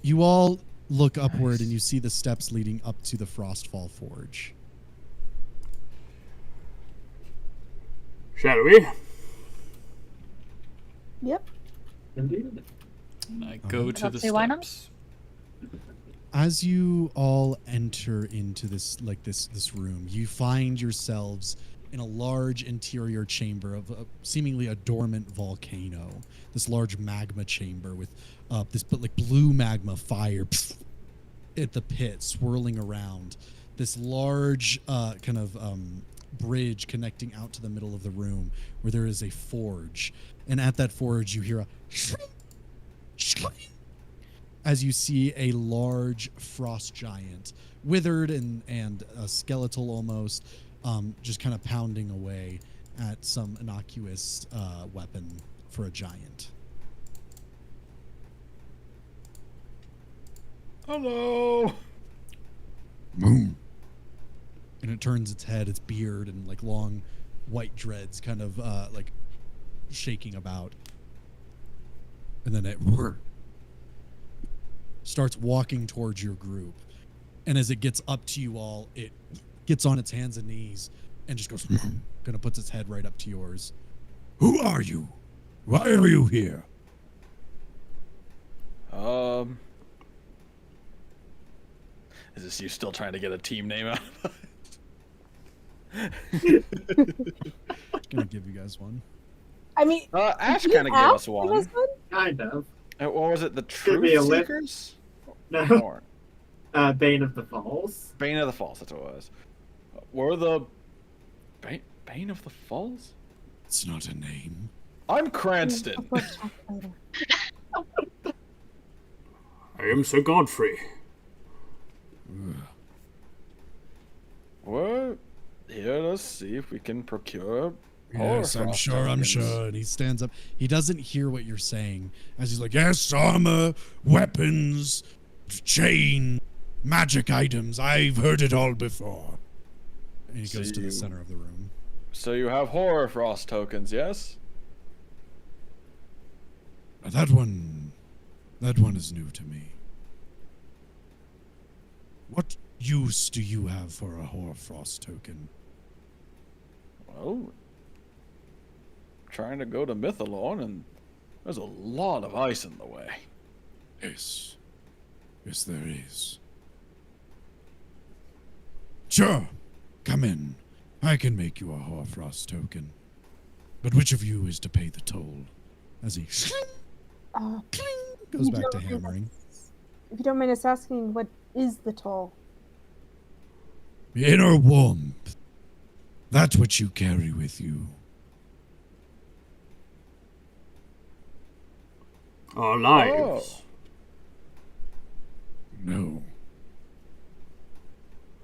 you all look upward and you see the steps leading up to the Frostfall Forge. shall we? Yep. Indeed. I go to don't the see why not. steps. As you all enter into this room, you find yourselves in a large interior chamber of seemingly a dormant volcano. This large magma chamber with this blue magma fire at the pit swirling around. This large bridge connecting out to the middle of the room where there is a forge. and at that forge you hear a as you see a large frost giant, withered and skeletal almost, just kind of pounding away at some innocuous weapon for a giant. Hello. Boom. And it turns its head, its beard, and like long white dreads kind of like shaking about. And then it starts walking towards your group. And as it gets up to you all, it gets on its hands and knees and just goes, kind of puts its head right up to yours. Who are you? Why are you here? Is this you still trying to get a team name out of Gonna give you guys one. I mean, Ash did kind of you gave ask us for one. this one? Kind of. What was it? The Could be Truth a Seekers? No. Or Bane of the Falls. Bane of the Falls, that's what it was. We're the... Bane of the Falls? It's not a name. I'm Cranston. We'll check later. I am Sir Godfrey. We're here to see if we can procure... Yes, I'm Hoarfrost sure, I'm tokens. sure. And he stands up. He doesn't hear what you're saying as he's like, yes, armor, weapons, chain, magic items. I've heard it all before. And he goes to the center of the room. So you have Hoarfrost tokens, yes? That one is new to me. What use do you have for a Hoarfrost token? Well, trying to go to Mythalorn, and there's a lot of ice in the way. Yes. Yes, there is. Sure. Come in. I can make you a Hoarfrost token. But which of you is to pay the toll? As he goes you back to don't mind hammering. If you don't mind us asking, what is the toll? Inner warmth. That's what you carry with you. Our lives. No.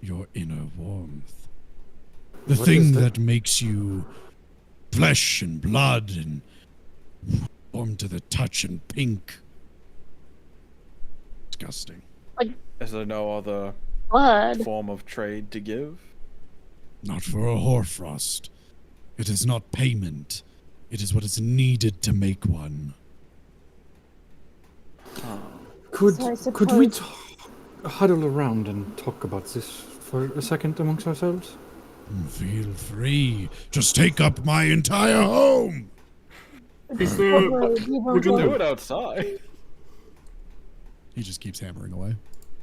Your inner warmth. The What thing is that makes you flesh and blood and warm to the touch and pink. Disgusting. Is there no other Blood. form of trade to give? Not for a Hoarfrost. It is not payment. It is what is needed to make one. Could So I could we suppose- huddle around and talk about this for a second amongst ourselves? Feel free. Just take up my entire home. Is there... Would would you Do it outside. He just keeps hammering away.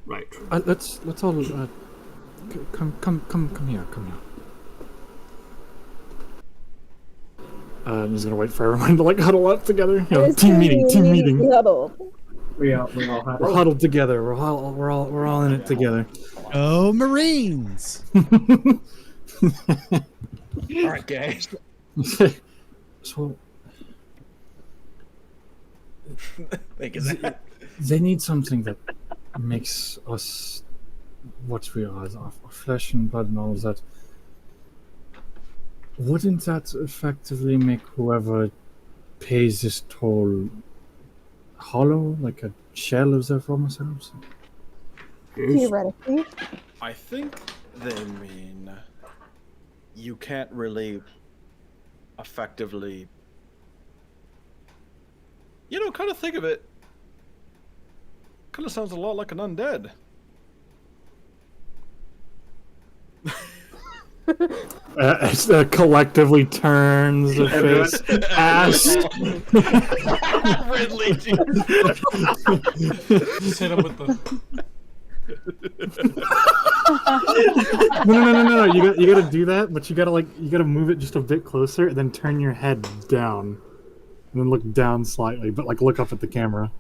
Right. Let's all come here. I'm just gonna wait for everyone to like huddle up together. You know, team meeting. We all have. We're huddled together. We're all in it together. Oh, Marines! All right, gay. So That. they need something that makes us what we are, our flesh and blood and all of that. Wouldn't that effectively make whoever pays this toll hollow, like a shell of their former selves? Yes. Theoretically. I think they mean you can't really effectively, kind of think of it. Kind of sounds a lot like an undead. Collectively turns the face ass. Ridley, Just hit him with the. No. You gotta do that, but you gotta move it just a bit closer, and then turn your head down, and then look down slightly, but like look up at the camera.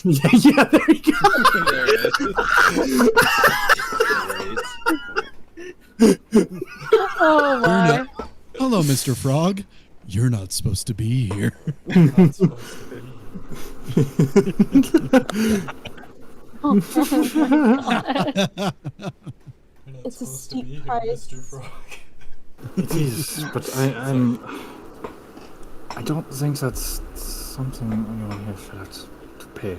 yeah, there you go. There it is. Oh my. Hello, Mr. Frog. You're not supposed to be here. Not supposed to be. Oh my god. You're not It's a supposed steep to be here, price. Mr. Frog. It is, but I don't think that's something anyone here should have to pay.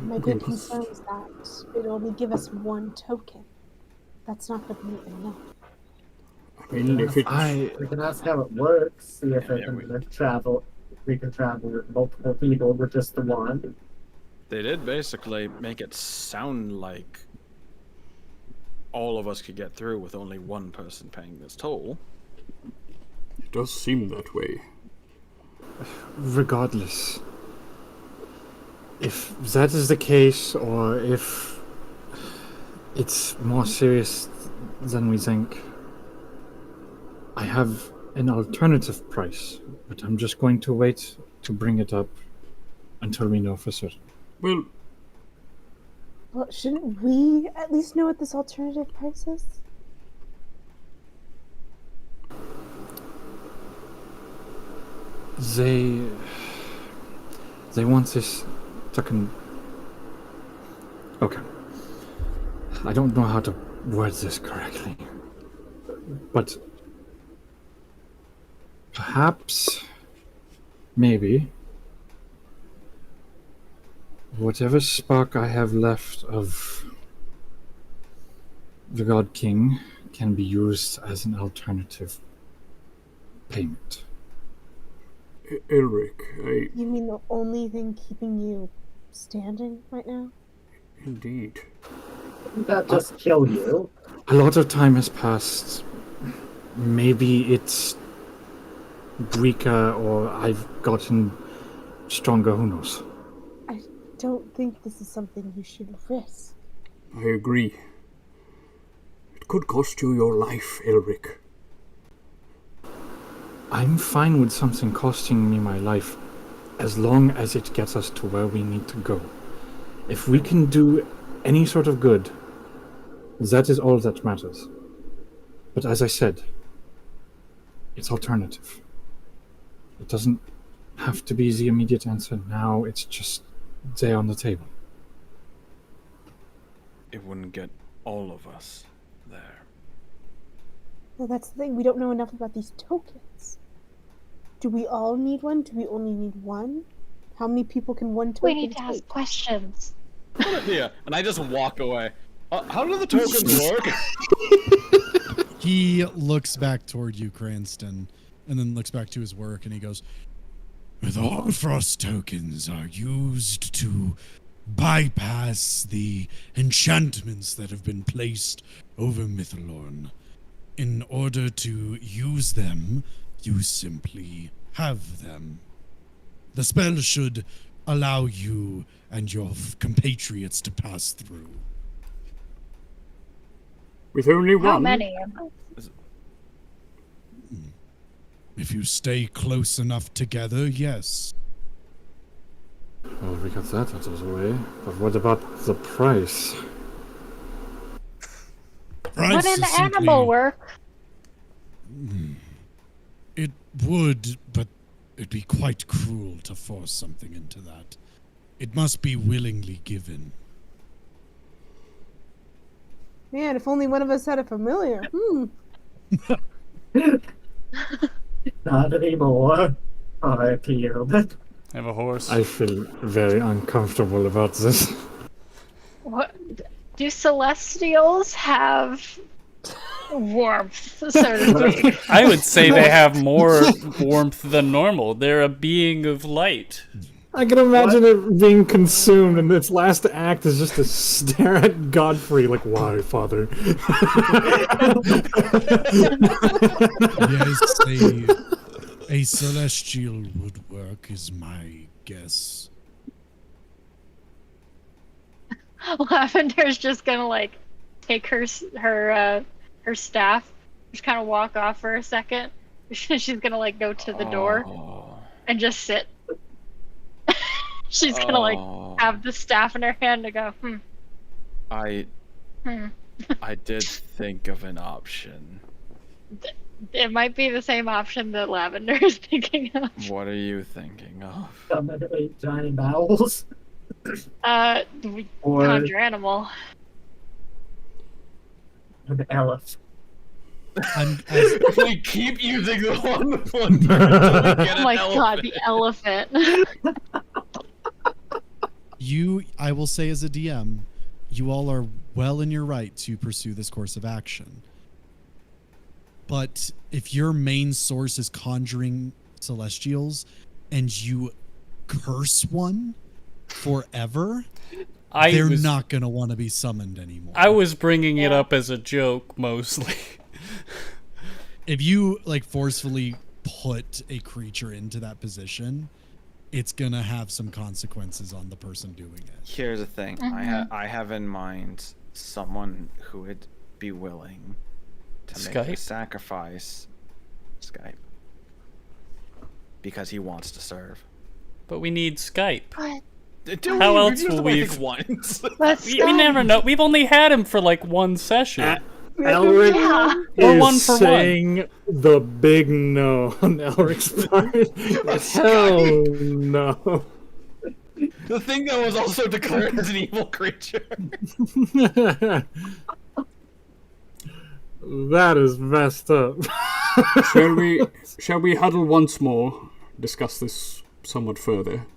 My big concern is that it only give us one token. That's not going to be enough. I mean, if it's We can ask how it works. See if Yeah, we can travel with multiple people with just the one. They did basically make it sound like all of us could get through with only one person paying this toll. it does seem that way. Regardless, if that is the case, or if it's more serious than we think, I have an alternative price, but I'm just going to wait to bring it up until we know for certain. Well, Well, shouldn't we at least know what this alternative price is? They want this token. Okay. I don't know how to word this correctly, but perhaps, maybe, whatever spark I have left of the God King can be used as an alternative payment. Elric, You mean the only thing keeping you standing right now? indeed. Wouldn't that just kill you? A lot of time has passed. Maybe it's weaker or I've gotten stronger, who knows? I don't think this is something you should risk. I agree. It could cost you your life, Elric. I'm fine with something costing me my life as long as it gets us to where we need to go. If we can do any sort of good, that is all that matters. But as I said, it's alternative. It doesn't have to be the immediate answer now, it's just there on the table. It wouldn't get all of us there. Well, that's the thing. We don't know enough about these tokens. Do we all need one? Do we only need one? How many people can one token We need to take? ask questions. Yeah, and I just walk away. How do the tokens work? He looks back toward you, Cranston, and then looks back to his work, and he goes, "The Hoarfrost tokens are used to bypass the enchantments that have been placed over Mythalorn. In order to use them, you simply have them. The spell should allow you and your compatriots to pass through." With only one? How many? If you stay close enough together, yes. Well, we got that out of the way. But what about the price? Price Would an is simply- animal work? It would, but it'd be quite cruel to force something into that. It must be willingly given. Man, if only one of us had a familiar. Not anymore. R.I.P. you. I have a horse. I feel very uncomfortable about this. What do Celestials have warmth, so to speak? I would say they have more warmth than normal. They're a being of light. I can imagine it being consumed, and its last act is just to stare at Godfrey like, "Why, Father?" Yes, a celestial would work, is my guess. Lavender's just gonna like take her staff, just kind of walk off for a second. She's gonna like go to the door and just sit. She's gonna like have the staff in her hand to go. I did think of an option. It might be the same option that Lavender is thinking of. What are you thinking of? Summon 8 giant owls. Or Conjure animal. an elephant. We keep using the one Oh my god, the elephant. I will say as a DM, you all are well in your right to pursue this course of action. But if your main source is conjuring celestials and you curse one forever, they're not going to want to be summoned anymore. I was bringing it up as a joke mostly. If you like forcefully put a creature into that position, it's going to have some consequences on the person doing it. Here's the thing. I have in mind someone who would be willing to make a sacrifice. Skype. Because he wants to serve. But we need Skype. What? How else will we? We never know. We've only had him for like one session. Elric Or is one for saying the big no on Elric's part. Hell no. The thing that was also declared as an evil creature. That is messed up. Shall we huddle once more? Discuss this somewhat further.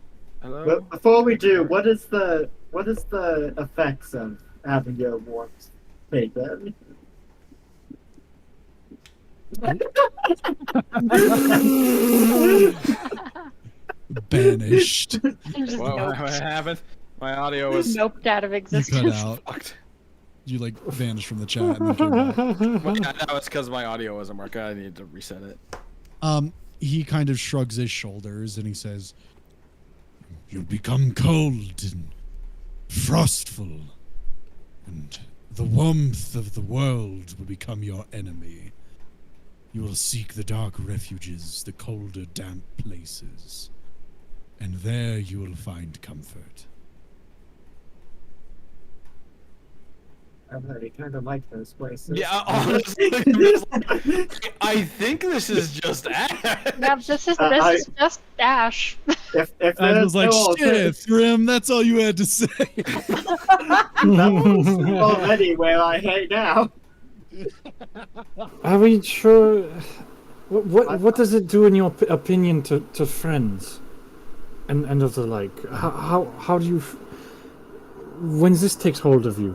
Hello? But before we do, what is the effects of having your warmth taken? Banished. What happened? My audio was Noped out of You existence. cut out. fucked. You like vanished from the chat and then came back. Well, yeah, no, it's because my audio wasn't working. I needed to reset it. He kind of shrugs his shoulders and he says, "You become cold and frostful, and the warmth of the world will become your enemy. You will seek the dark refuges, the colder, damp places, and there you will find comfort." I already kind of like those places. Yeah, honestly, I think this is just Ash. Yeah, this is just Ash. If I there's was like, no "Shit, Thrim, that's all you had to say." already where I hate now. Are we sure? What does it do in your opinion to friends, and of the like? How do you? When this takes hold of you,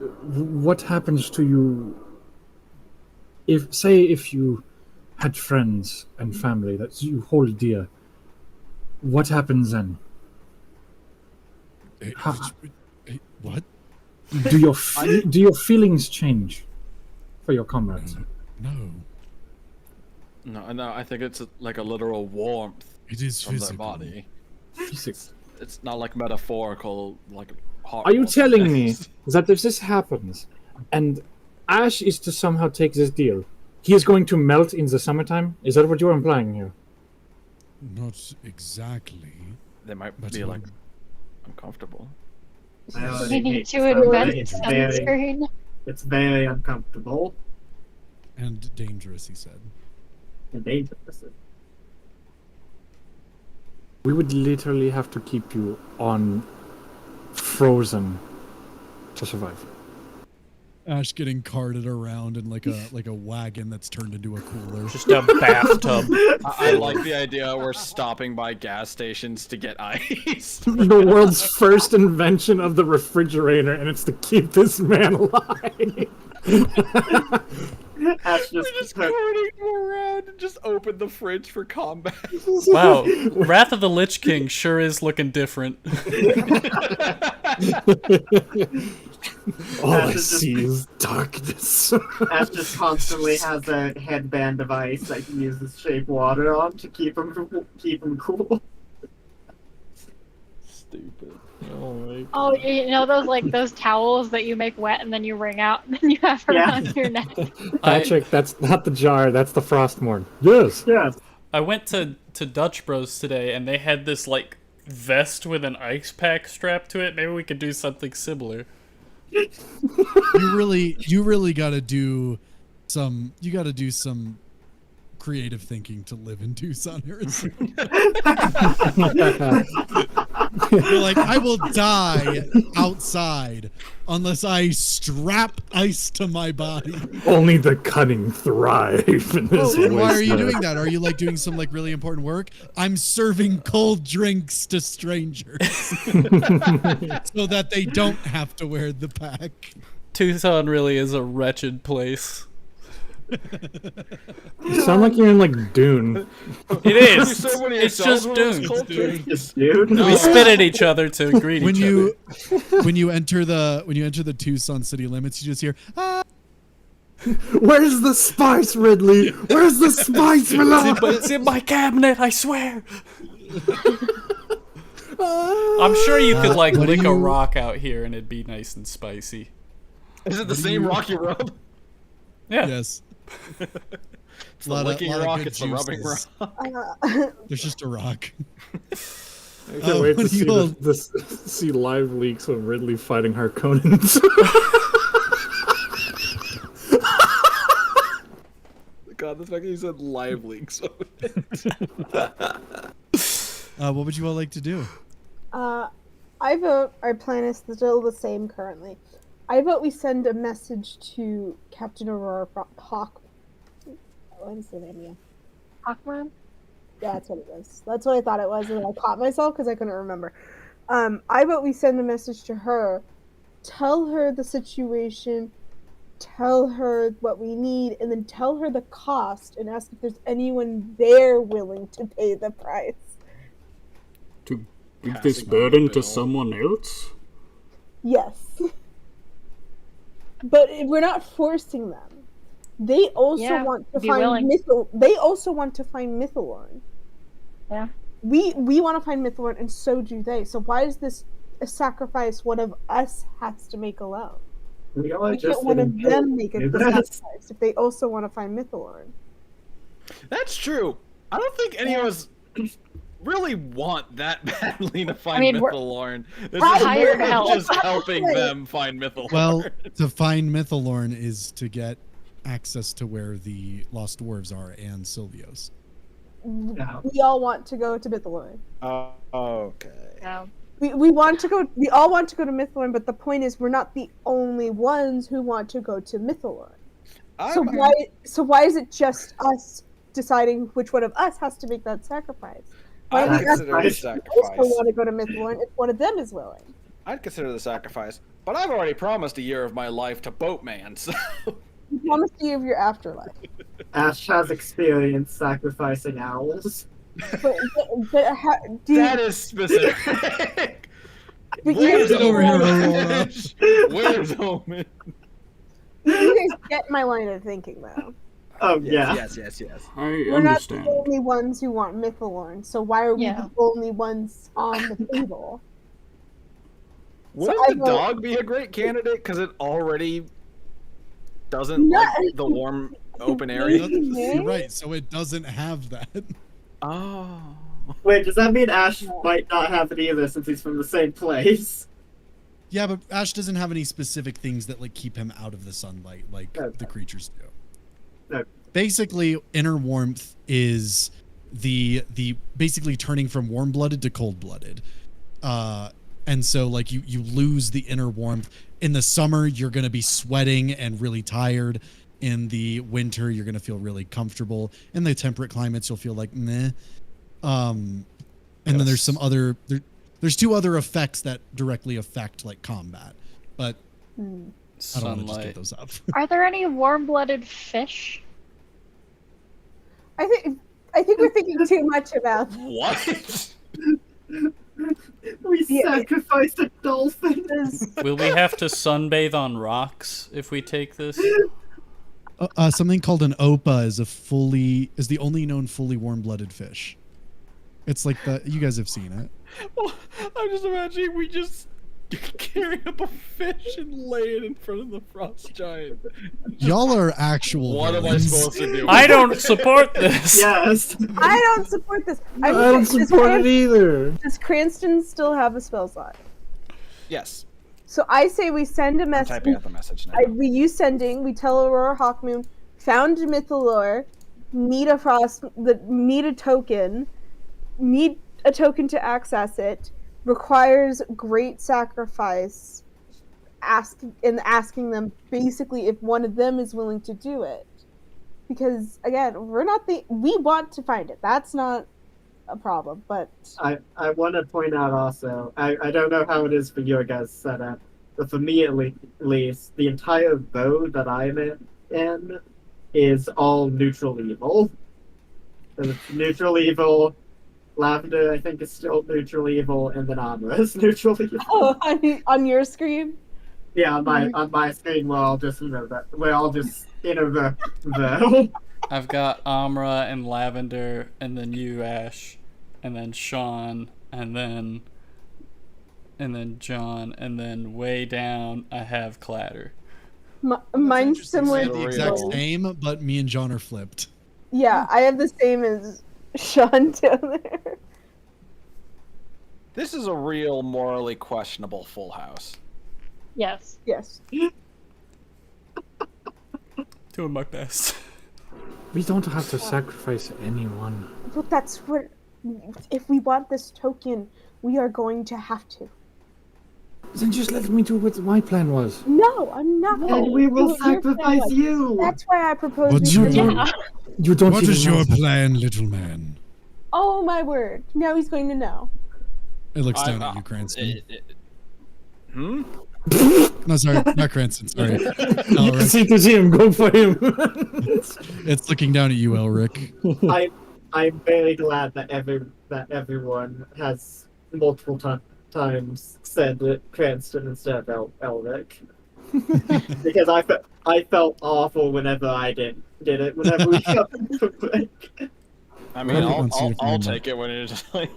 what happens to you? If you had friends and family that you hold dear, what happens then? What? Do your feelings change for your comrades? No, No, I think it's like a literal warmth it is from their physical. body. Physics. It's not like metaphorical, like heart. Are you telling me that if this happens, and Ash is to somehow take this deal, he is going to melt in the summertime? Is that what you're implying here? Not exactly. They might But be you- like uncomfortable. I We already need hate to this invent already. sunscreen. It's very uncomfortable And dangerous, he said. and dangerous. We would literally have to keep you on frozen to survive. Ash getting carted around in like a wagon that's turned into a cooler. Just a bathtub. I like the idea we're stopping by gas stations to get ice. The world's first invention of the refrigerator, and it's to keep this man alive. Ash We just carting him around and just open the fridge for combat. Wow, Wrath of the Lich King sure is looking different. All I Ash is see is darkness. Ash just constantly has a headband of ice that he uses shape water on to keep him cool. Stupid. Oh, you know those towels that you make wet and then you wring out and then you have around your neck. Patrick, that's not the jar, that's the Frostmourne. Yes. Yes. I went to Dutch Bros today and they had this like vest with an ice pack strapped to it. Maybe we could do something similar. You really got to do you got to do some creative thinking to live in Tucson, Arizona. You're like, I will die outside unless I strap ice to my body. Only the cunning thrive in this Why are you wasteland. doing that? Are you like doing some like really important work? I'm serving cold drinks to strangers so that they don't have to wear the pack. Tucson really is a wretched place. You sound like you're in like Dune. It is. So many It's yourselves just with this Dune. cold drink. Dude. We spit at each other to greet When each other. when you enter the Tucson city limits, you just hear, ah. Where's the spice, Ridley? Where's the spice, Milan? It's in my cabinet, I swear. I'm sure you could like what do lick a you- rock out here and it'd be nice and spicy. Is it the same rock you rub? Yeah. Yes. It's the licking rock, it's the rubbing rock. There's just a rock. I can't wait what to do you see live leaks of Ridley fighting Harkonnens. God, the fact that you said live leaks. What would you all like to do? I vote our plan is still the same currently. I vote we send a message to Captain Aurora Hawk. What is the name? Hawkman? Yeah, that's what it was. That's what I thought it was, and I caught myself because I couldn't remember. I vote we send a message to her, tell her the situation, tell her what we need, and then tell her the cost, and ask if there's anyone there willing to pay the price. To give Passing this on the burden bill. to someone else? Yes. But we're not forcing them. They also Yeah, want to be find willing. They also want to find Mythalorn. Yeah. We want to find Mythalorn, and so do they. So why is this a sacrifice one of us has to make alone? We are Why just can't one of getting them make it the paid. sacrifice if they also want to find Mythalorn? That's true. I don't think any of us really want that badly to find mean, we're- Mythalorn. This Right, is more hired of help. just helping them find Mythalorn. Well, to find Mythalorn is to get access to where the Lost Dwarves are and Silvios. No. We all want to go to Mythalorn. Okay. Yeah. We want to go. We all want to go to Mythalorn, but the point is, we're not the only ones who want to go to Mythalorn. So why is it just us deciding which one of us has to make that sacrifice? Why I'd don't we ask consider it a if they also sacrifice. want to go to Mythalorn if one of them is willing? I'd consider the sacrifice. But I've already promised a year of my life to Boatman, so... You promised you of your afterlife. Ash has experience sacrificing owls. That is specific. But Where's you Aurora? Where's Omen? guys get my line of thinking, though. Oh yeah. Yes. I We're not understand. the only ones who want Mythalorn, so why are we Yeah. the only ones on the table? Wouldn't I the vote- dog be a great candidate? Because it already doesn't No. like the warm open area. You're right, so it doesn't have that. Oh. Wait, does that mean Ash might not have it either since he's from the same place? Yeah, but Ash doesn't have any specific things that like keep him out of the sunlight like Okay. the creatures do. Okay. Basically, inner warmth is the basically turning from warm-blooded to cold-blooded. And so like you lose the inner warmth. In the summer, you're going to be sweating and really tired. In the winter, you're going to feel really comfortable. In the temperate climates, you'll feel like meh. And then there's some other there's two other effects that directly affect like combat, but I don't want to just Sunlight. get those up. Are there any warm-blooded fish? I think we're thinking too much about What? We Yeah. sacrificed a dolphin. this. Will we have to sunbathe on rocks if we take this? Something called an opa is the only known fully warm-blooded fish. It's like you guys have seen it. Well, I'm just imagining we just carry up a fish and lay it in front of the frost giant. Y'all are actual. What am I villains. supposed to do? I don't support this. Yes. I don't support this. I don't support it either. Does Cranston still have a spell slot? Yes. So I say we send a I'm message. typing out the message now. We use sending. We tell Aurora Hawkmoon found Mythalore, need a token, need a token to access it, requires great sacrifice, asking them basically if one of them is willing to do it. Because again, we want to find it. That's not a problem, but I want to point out also, I don't know how it is for your guys' setup, but for me at least, the entire bow that I'm in is all neutral evil. So it's neutral evil, Lavender I think is still neutral evil, and then Armor is neutral evil. on your screen. Yeah, on my screen we're all just the I've got Amra and Lavender, and then you, Ash, and then Sean, and then John, and then way down I have Clatter. Mine's similar. The exact same, but me and John are flipped. Yeah, I have the same as Sean down there. This is a real morally questionable full house. Yes. Yes. Doing my best. We don't have to sacrifice anyone. But that's what. If we want this token, we are going to have to. Then just let me do what my plan was. No, I'm not. and we will sacrifice you. That's why I proposed. What's we your do it. Yeah. You don't What even is know your that. plan, little man? Oh my word! Now he's going to know. It looks down at you, Cranston. Hmm? No, sorry, not Cranston. Sorry. Elric. See to see him, go for him. It's looking down at you, Elric. I'm very glad that everyone has multiple times said Cranston instead of Elric. Because I felt awful whenever I did it. Whenever we got into break. I mean, I'll take it when it's just like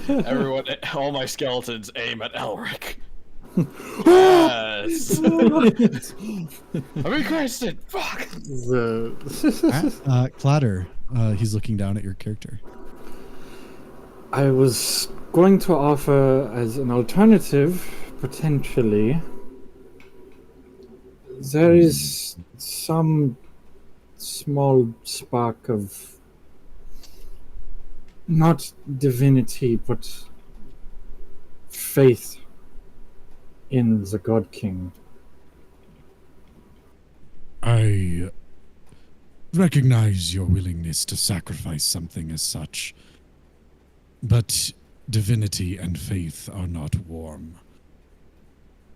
everyone, all my skeletons aim at Elric. Yes. I mean, Cranston. Fuck. Clatter. He's looking down at your character. I was going to offer as an alternative, potentially. There is some small spark of not divinity, but faith in the God King. I recognize your willingness to sacrifice something as such, but divinity and faith are not warm.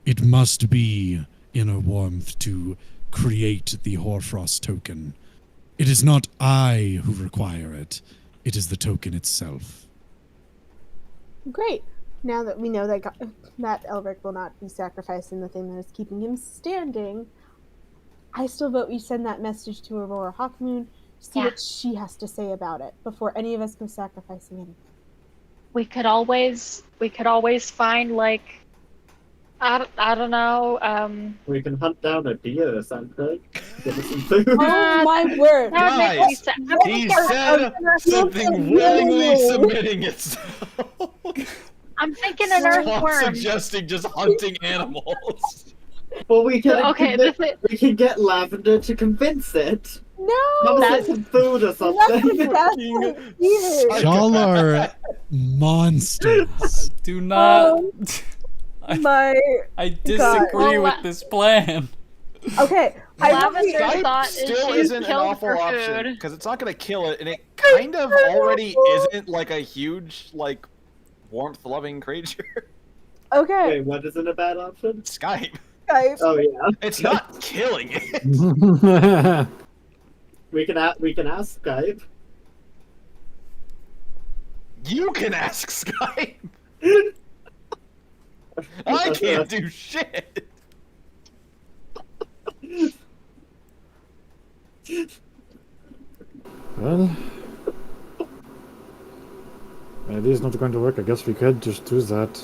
It must be inner warmth to create the Hoarfrost token. It is not I who require it. It is the token itself. Great. Now that we know that Elric will not be sacrificing the thing that is keeping him standing, I still vote we send that message to Aurora Hawkmoon, see what she has to say about it before any of us go sacrificing anything. We could always find like I don't know. We can hunt down a deer or something. Give us some food. Oh my word! That Guys, makes sense. He said something willingly submitting itself. I'm thinking an Stop earthworm. suggesting just hunting animals. Well, we can we can get Lavender to convince it. No! That's some food or something. Y'all are monsters. Do not. I disagree with this plan. Okay. Lavender Skype thought still she's isn't an killed awful for option food. because it's not going to kill it, and it kind of already isn't like a huge like warmth-loving creature. Okay. Wait, what isn't a bad option? Skype. Guys. Oh yeah. It's not killing it. We can ask Skype. You can ask Skype. I can't do shit. Well, it is not going to work. I guess we could just do that,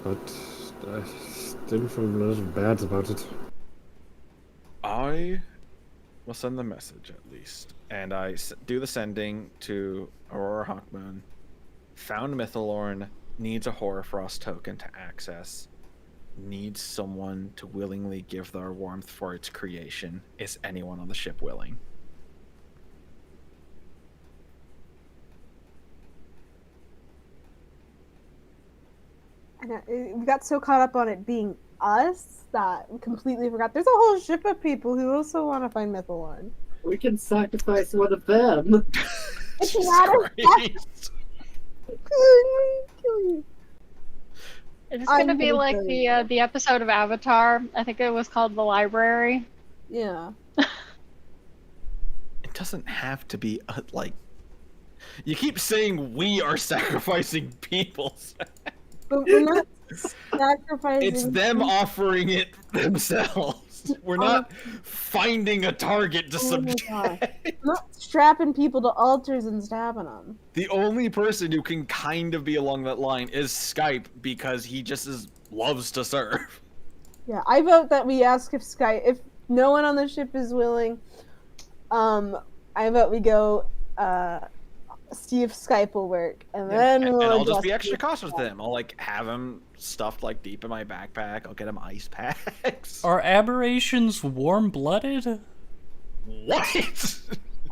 but I still feel a little bad about it. I will send the message at least, and I do the sending to Aurora Hawkmoon. Found Mythalorn, needs a Hoarfrost token to access. needs someone to willingly give their warmth for its creation. Is anyone on the ship willing? And we got so caught up on it being us that we completely forgot there's a whole ship of people who also want to find Mythalorn. We can sacrifice one of them. It's Jesus not a Christ. kill you. It's I'm gonna be gonna like kill the episode of Avatar. I think it was called The Library. Yeah. It doesn't have to be like. You keep saying we are sacrificing people. But we're not sacrificing. It's them offering it themselves. We're not finding a target to Oh my gosh. subject. We're not strapping people to altars and stabbing them. The only person who can kind of be along that line is Skype because he just loves to serve. Yeah, I vote that we ask if no one on the ship is willing, I vote we go see if Skype will work, and then And we'll I'll just be adjust extra it. cautious with him. I'll like have him stuffed like deep in my backpack. I'll get him ice packs. Are aberrations warm-blooded? What?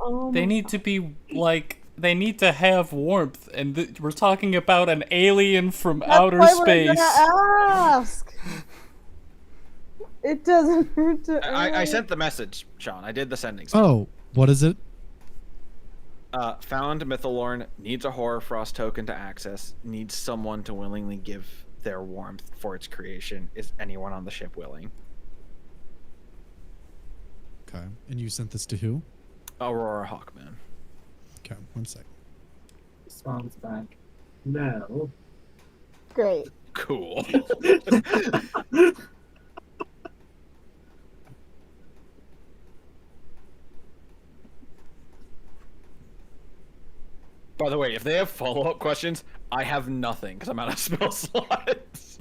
Oh They my need to be like they need to have warmth, and we're talking about an alien from outer That's why space. we're gonna ask. It doesn't hurt to I ask. sent the message, Sean. I did the sending. Oh, what is it? Found Mythalorn, needs a Hoarfrost token to access, needs someone to willingly give their warmth for its creation. Is anyone on the ship willing? Okay. And you sent this to who? Aurora Hawkman. Okay, one sec. Responds back. No. Great. Cool. By the way, if they have follow-up questions, I have nothing because I'm out of spell slots.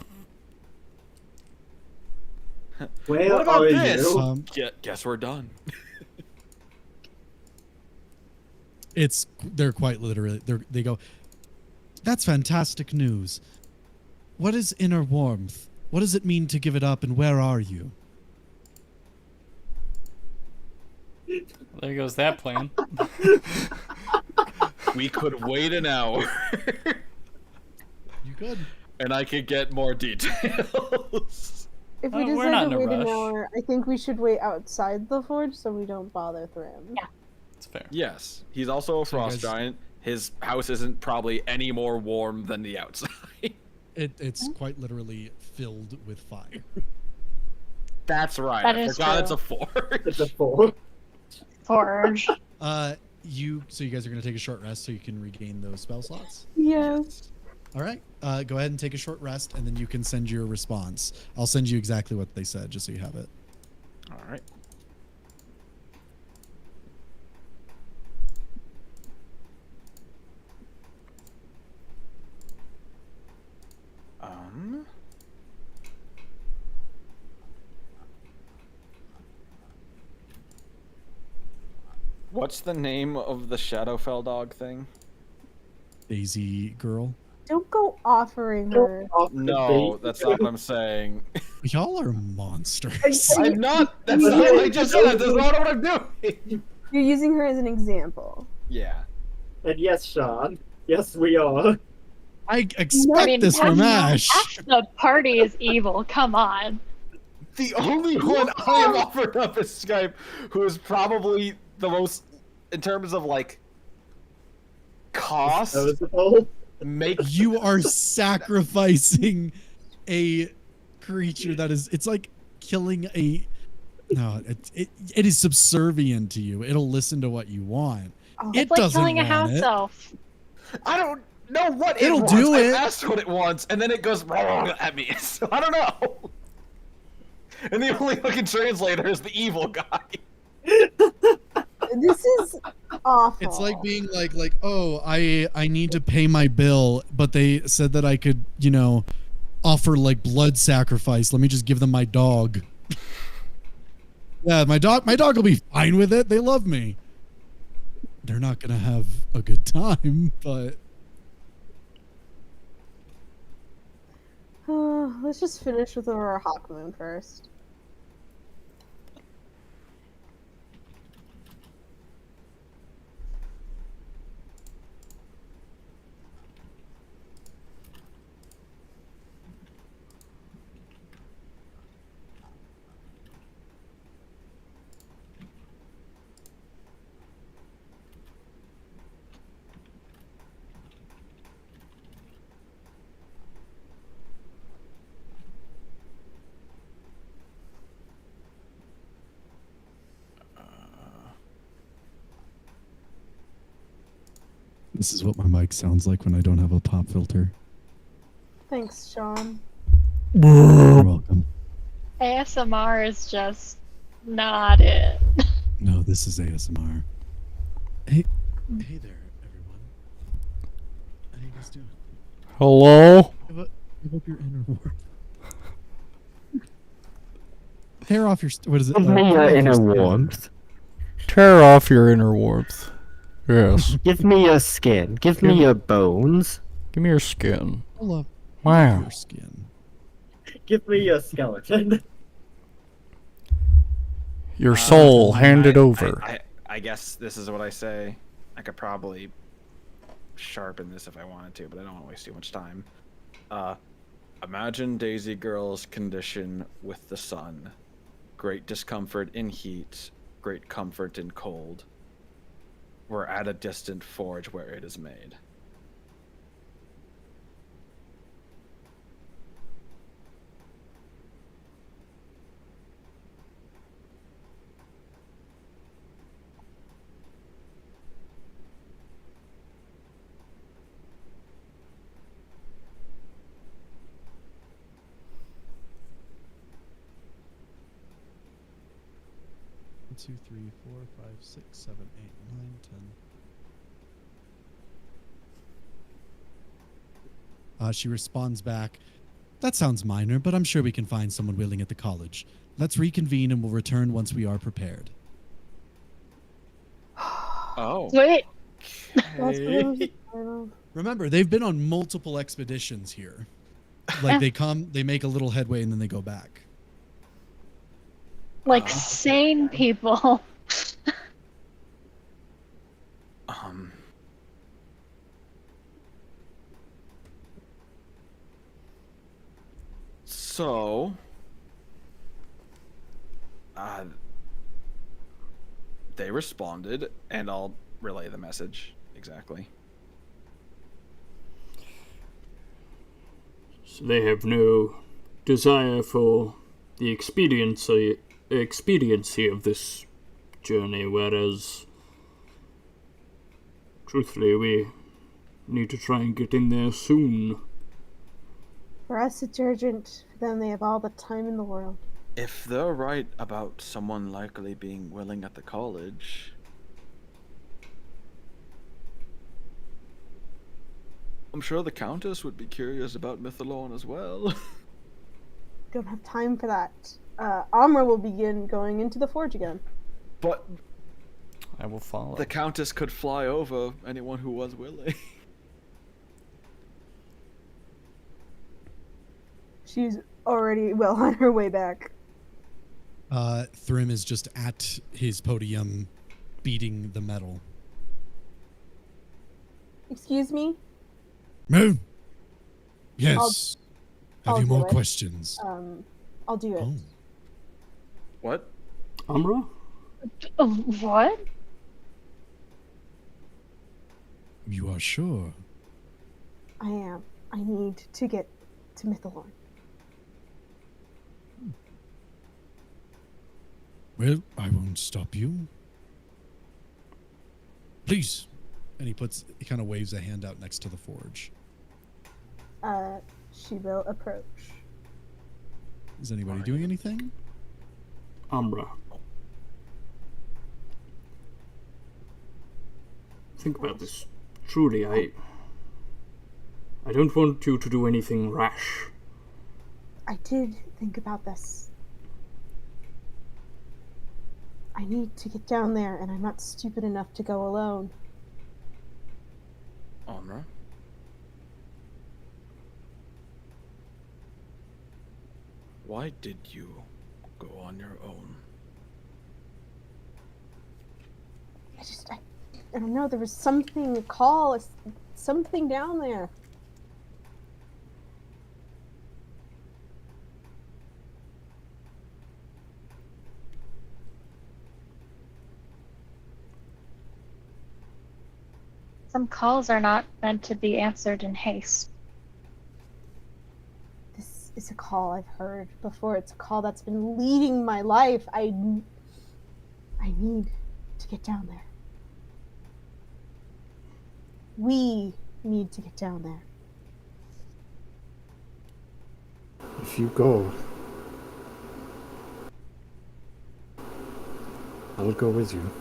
Where What about are this? you? Guess we're done. They're quite literally they go, that's fantastic news. What is inner warmth? What does it mean to give it up, and where are you? There goes that plan. We could wait an hour. You good? And I could get more details. If we We're not decide in to a wait an rush. hour, I think we should wait outside the forge so we don't bother Thrim. Yeah. It's fair. Yes, he's also a So you frost guys- giant. His house isn't probably any more warm than the outside. It's quite literally filled with fire. That's right. That I is forgot it's true. a forge. It's a 4. Forge. So you guys are gonna take a short rest so you can regain those spell slots. Yes. All right. Go ahead and take a short rest, and then you can send your response. I'll send you exactly what they said, just so you have it. All right. What's the name of the Shadowfell dog thing? Daisy girl. Don't go offering her. No, that's not what I'm saying. Y'all are monsters. I'm not. That's not what I just said. That's not what I'm doing. You're using her as an example. Yeah. And yes, Sean. Yes, we are. I expect this from Ash. Half the party is evil. Come on. The only one I have offered up is Skype, who is probably the most, in terms of like cost, Disposable. make You are sacrificing a creature that is. It's like killing a. No, it is subservient to you. It'll listen to what you want. Oh, It It's like doesn't killing a want house it. elf. I don't know what It'll it wants. do it. I asked what it wants, and then it goes wrong at me. So I don't know. And the only fucking translator is the evil guy. This is awful. It's like being like, oh, I need to pay my bill, but they said that I could, offer like blood sacrifice. Let me just give them my dog. Yeah, my dog will be fine with it. They love me. They're not gonna have a good time, but Let's just finish with our hawk moon first. This is what my mic sounds like when I don't have a pop filter. Thanks, Sean. You're welcome. ASMR is just not it. No, this is ASMR. Hey there, everyone. How you guys doing? Hello? Give up your inner warmth. Tear off your... What is it? Give me tear your off inner skin. warmth. Tear off your inner warmth. Yes. Give me your skin. Give me your bones. Give me your skin. Pull up Wow. your skin. Give me your skeleton. Your soul, hand it over. I guess this is what I say. I could probably sharpen this if I wanted to, but I don't want to waste too much time. Imagine Daisy Girl's condition with the sun. Great discomfort in heat, great comfort in cold. We're at a distant forge where it is made. One, 2, 3, 4, 5, 6, 7, 8, 9, 10. She responds back, "That sounds minor, but I'm sure we can find someone willing at the college. Let's reconvene and we'll return once we are prepared." Oh. Wait. Okay. Remember, they've been on multiple expeditions here. Like, they come, they make a little headway, and then they go back. Like sane people. So, they responded, and I'll relay the message exactly. So they have no desire for the expediency of this journey, whereas, truthfully, we need to try and get in there soon. For us, it's urgent. For them, they have all the time in the world. If they're right about someone likely being willing at the college, I'm sure the Countess would be curious about Mythalone as well. Don't have time for that. Amra will begin going into the forge again. But I will follow. the Countess could fly over anyone who was willing. She's already well on her way back. Thrym is just at his podium, beating the metal. Excuse me? Moon! Yes. I'll Have you do more it. questions? I'll do it. Oh. What? Amra? What? You are sure? I am. I need to get to Mythalone. Well, I won't stop you. Please. And he kind of waves a hand out next to the forge. She will approach. Is anybody doing anything? Amra. Think about this. Truly, I don't want you to do anything rash. I did think about this. I need to get down there, and I'm not stupid enough to go alone. Honor? Why did you go on your own? I don't know, there was something, a call, something down there. Some calls are not meant to be answered in haste. This is a call I've heard before. It's a call that's been leading my life. I need to get down there. We need to get down there. If you go, I'll go with you.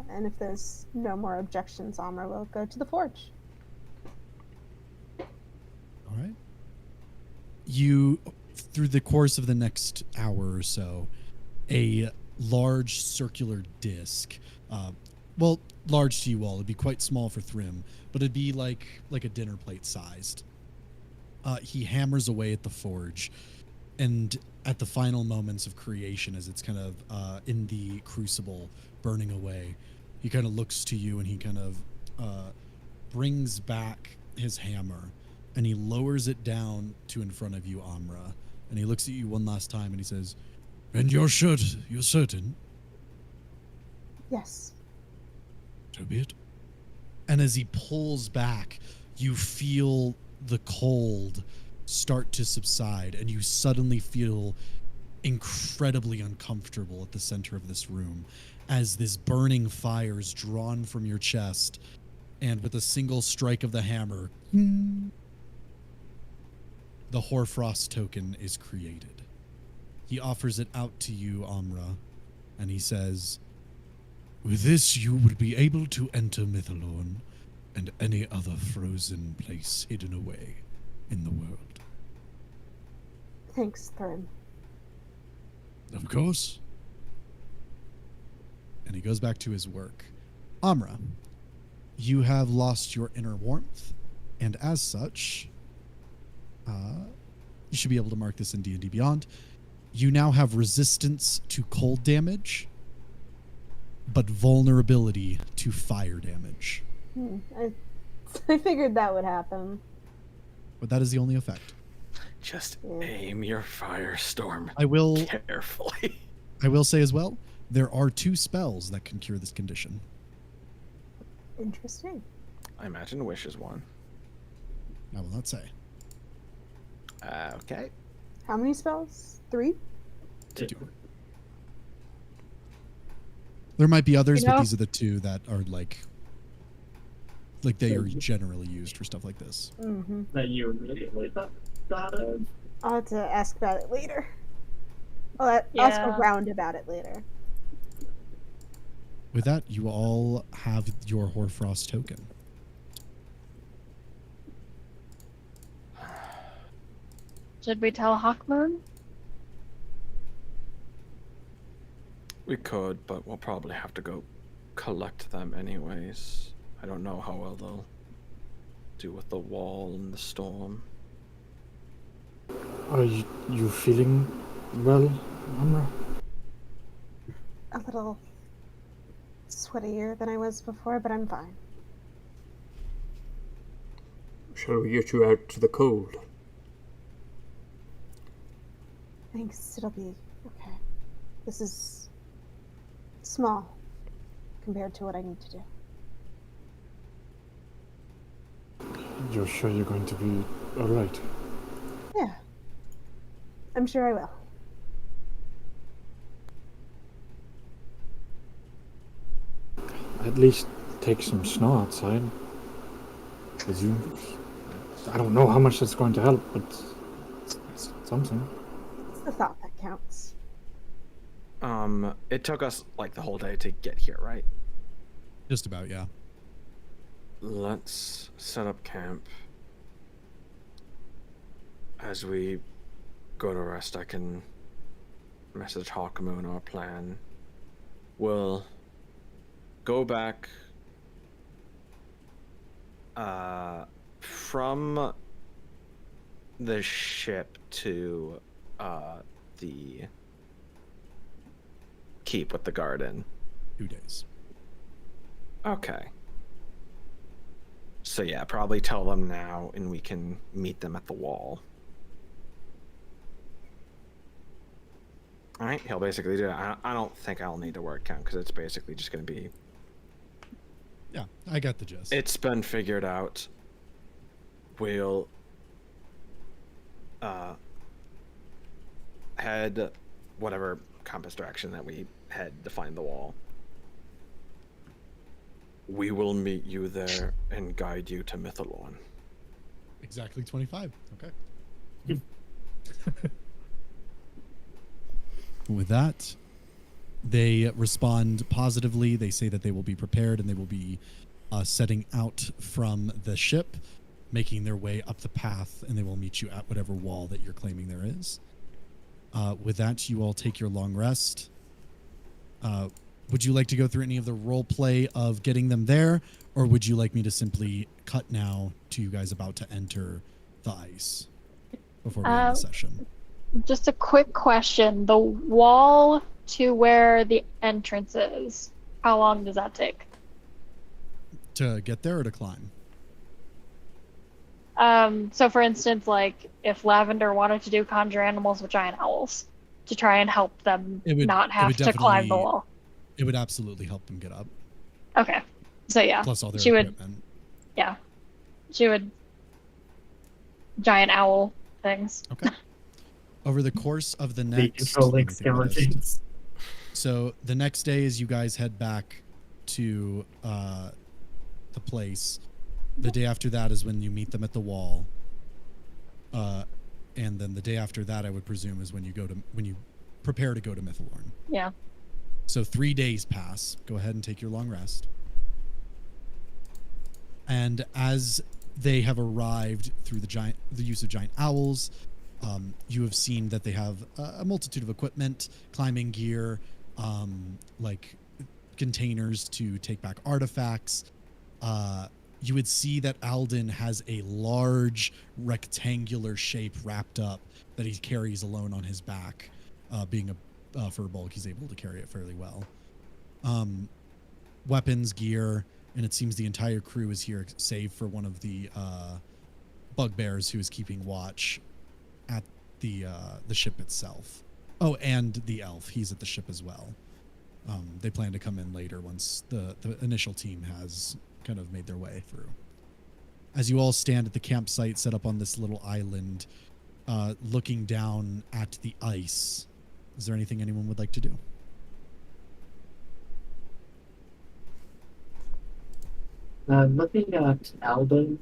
And if there's no more objections, Amra will go to the forge. All right. You, through the course of the next hour or so, a large circular disc, well, large to you all, it'd be quite small for Thrym, but it'd be like a dinner plate sized. He hammers away at the forge, and at the final moments of creation, as it's kind of in the crucible burning away, he kind of looks to you and he kind of brings back his hammer and he lowers it down to in front of you, Amra, and he looks at you one last time and he says, "And you're certain? Yes. So be it." And as he pulls back, you feel the cold start to subside and you suddenly feel incredibly uncomfortable at the center of this room as this burning fire is drawn from your chest, and with a single strike of the hammer, the Hoarfrost token is created. He offers it out to you, Amra, and he says, "With this you will be able to enter Mythalorn and any other frozen place hidden away in the world." Thanks, Thrym. Of course. And he goes back to his work. Amra, you have lost your inner warmth, and as such, you should be able to mark this in D&D Beyond. You now have resistance to cold damage, but vulnerability to fire damage. I figured that would happen. But that is the only effect. Just aim your firestorm I will carefully. I will say as well, there are 2 spells that can cure this condition. Interesting. I imagine Wish is one. I will not say. Okay. How many spells? 3? 2. There might be others, You but know- these are the 2 that are like they are generally used for stuff like this. Mm-hmm. That you immediately thought of. I'll have to ask about it later. I'll ask Yeah. around about it later. With that, you all have your Hoarfrost token. Should we tell Hawkmoon? We could, but we'll probably have to go collect them anyways. I don't know how well they'll do with the wall and the storm. Are you feeling well, Amra? A little sweatier than I was before, but I'm fine. Shall we get you out to the cold? Thanks, it'll be okay. This is small compared to what I need to do. You're sure you're going to be alright? Yeah. I'm sure I will. At least take some snow outside. Because I don't know how much that's going to help, but it's something. It's the thought that counts. It took us like the whole day to get here, right? Just about, yeah. let's set up camp. As we go to rest, I can message Hawkmoon our plan. We'll go back from the ship to the keep with the garden. 2 days. Okay. So yeah, probably tell them now and we can meet them at the wall. Alright, he'll basically do it. I don't think I'll need to word count because it's basically just going to be... Yeah, I got the gist. It's been figured out. We'll head whatever compass direction that we head to find the wall. We will meet you there and guide you to Mythalorn. Exactly 25. Okay. With that, they respond positively. They say that they will be prepared and they will be setting out from the ship, making their way up the path, and they will meet you at whatever wall that you're claiming there is. With that, you all take your long rest. Would you like to go through any of the role play of getting them there, or would you like me to simply cut now to you guys about to enter the ice before we end the session? Just a quick question. The wall to where the entrance is, how long does that take? To get there or to climb? So for instance, like if Lavender wanted to do conjure animals with giant owls to try and help them not have to climb the wall. It would absolutely help them get up. Okay. So yeah. Plus all their she equipment. Yeah. She would giant owl things. Okay. Over the course of the next... controlling skeletons. So the next day, as you guys head back to the place, the day after that is when you meet them at the wall. And then the day after that, I would presume, is when you prepare to go to Mythalorn. Yeah. So 3 days pass. Go ahead and take your long rest. And as they have arrived through the use of giant owls, you have seen that they have a multitude of equipment, climbing gear, like containers to take back artifacts. You would see that Alden has a large rectangular shape wrapped up that he carries alone on his back. Being a furbulk, he's able to carry it fairly well. Weapons, gear, and it seems the entire crew is here save for one of the bugbears who is keeping watch at the ship itself. Oh, and the elf, he's at the ship as well. They plan to come in later once the initial team has kind of made their way through. As you all stand at the campsite set up on this little island, looking down at the ice, is there anything anyone would like to do? Looking at Alden,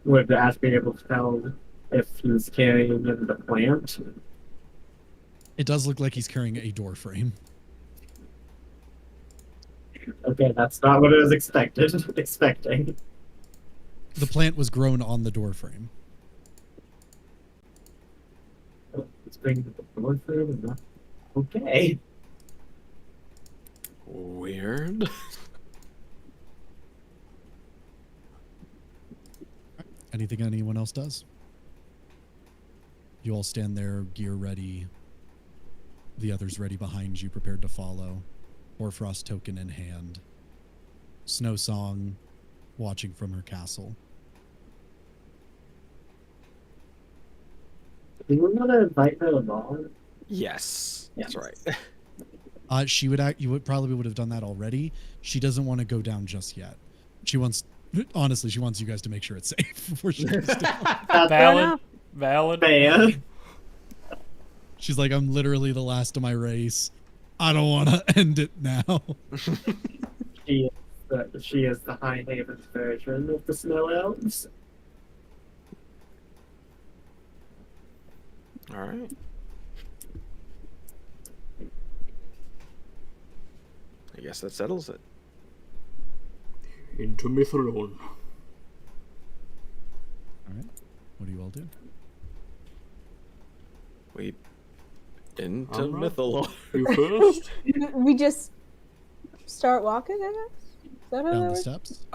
would Ash be able to tell if he's carrying in the plant? It does look like he's carrying a door frame. Okay, that's not what I was expecting. The plant was grown on the door frame. Let's bring the door frame and not... Okay. Weird. Anything anyone else does? You all stand there, gear ready. The others ready behind you, prepared to follow. Hoarfrost token in hand. Snow Song watching from her castle. Do we want to invite her along? Yes, that's right. She would act. You would probably would have done that already. She doesn't want to go down just yet. She wants, honestly, she wants you guys to make sure it's safe before she goes down. Valid. Fair. She's like, I'm literally the last of my race. I don't want to end it now. She is the High Haven's version of the Snow Elves. All right. I guess that settles it. into Mythalone. All right. What do you all do? We into All right. Mythalone. You first? We just start walking, I guess? Is that how Down that the works? steps.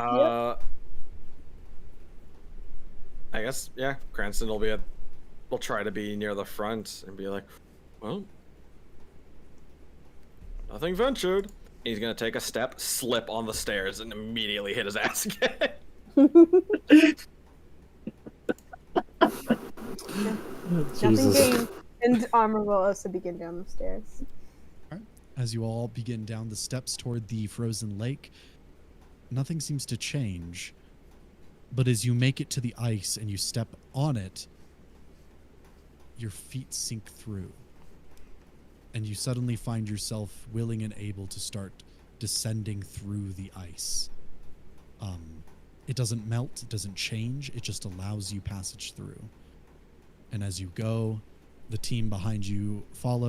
I guess, yeah, Cranston will try to be near the front and be like, well, nothing ventured. He's gonna take a step, slip on the stairs, and immediately hit his ass again. Nothing Jesus. gained. And Armor will also begin down the stairs. As you all begin down the steps toward the frozen lake, nothing seems to change. But as you make it to the ice and you step on it, your feet sink through. And you suddenly find yourself willing and able to start descending through the ice. It doesn't melt, it doesn't change, it just allows you passage through. And as you go, the team behind you follow.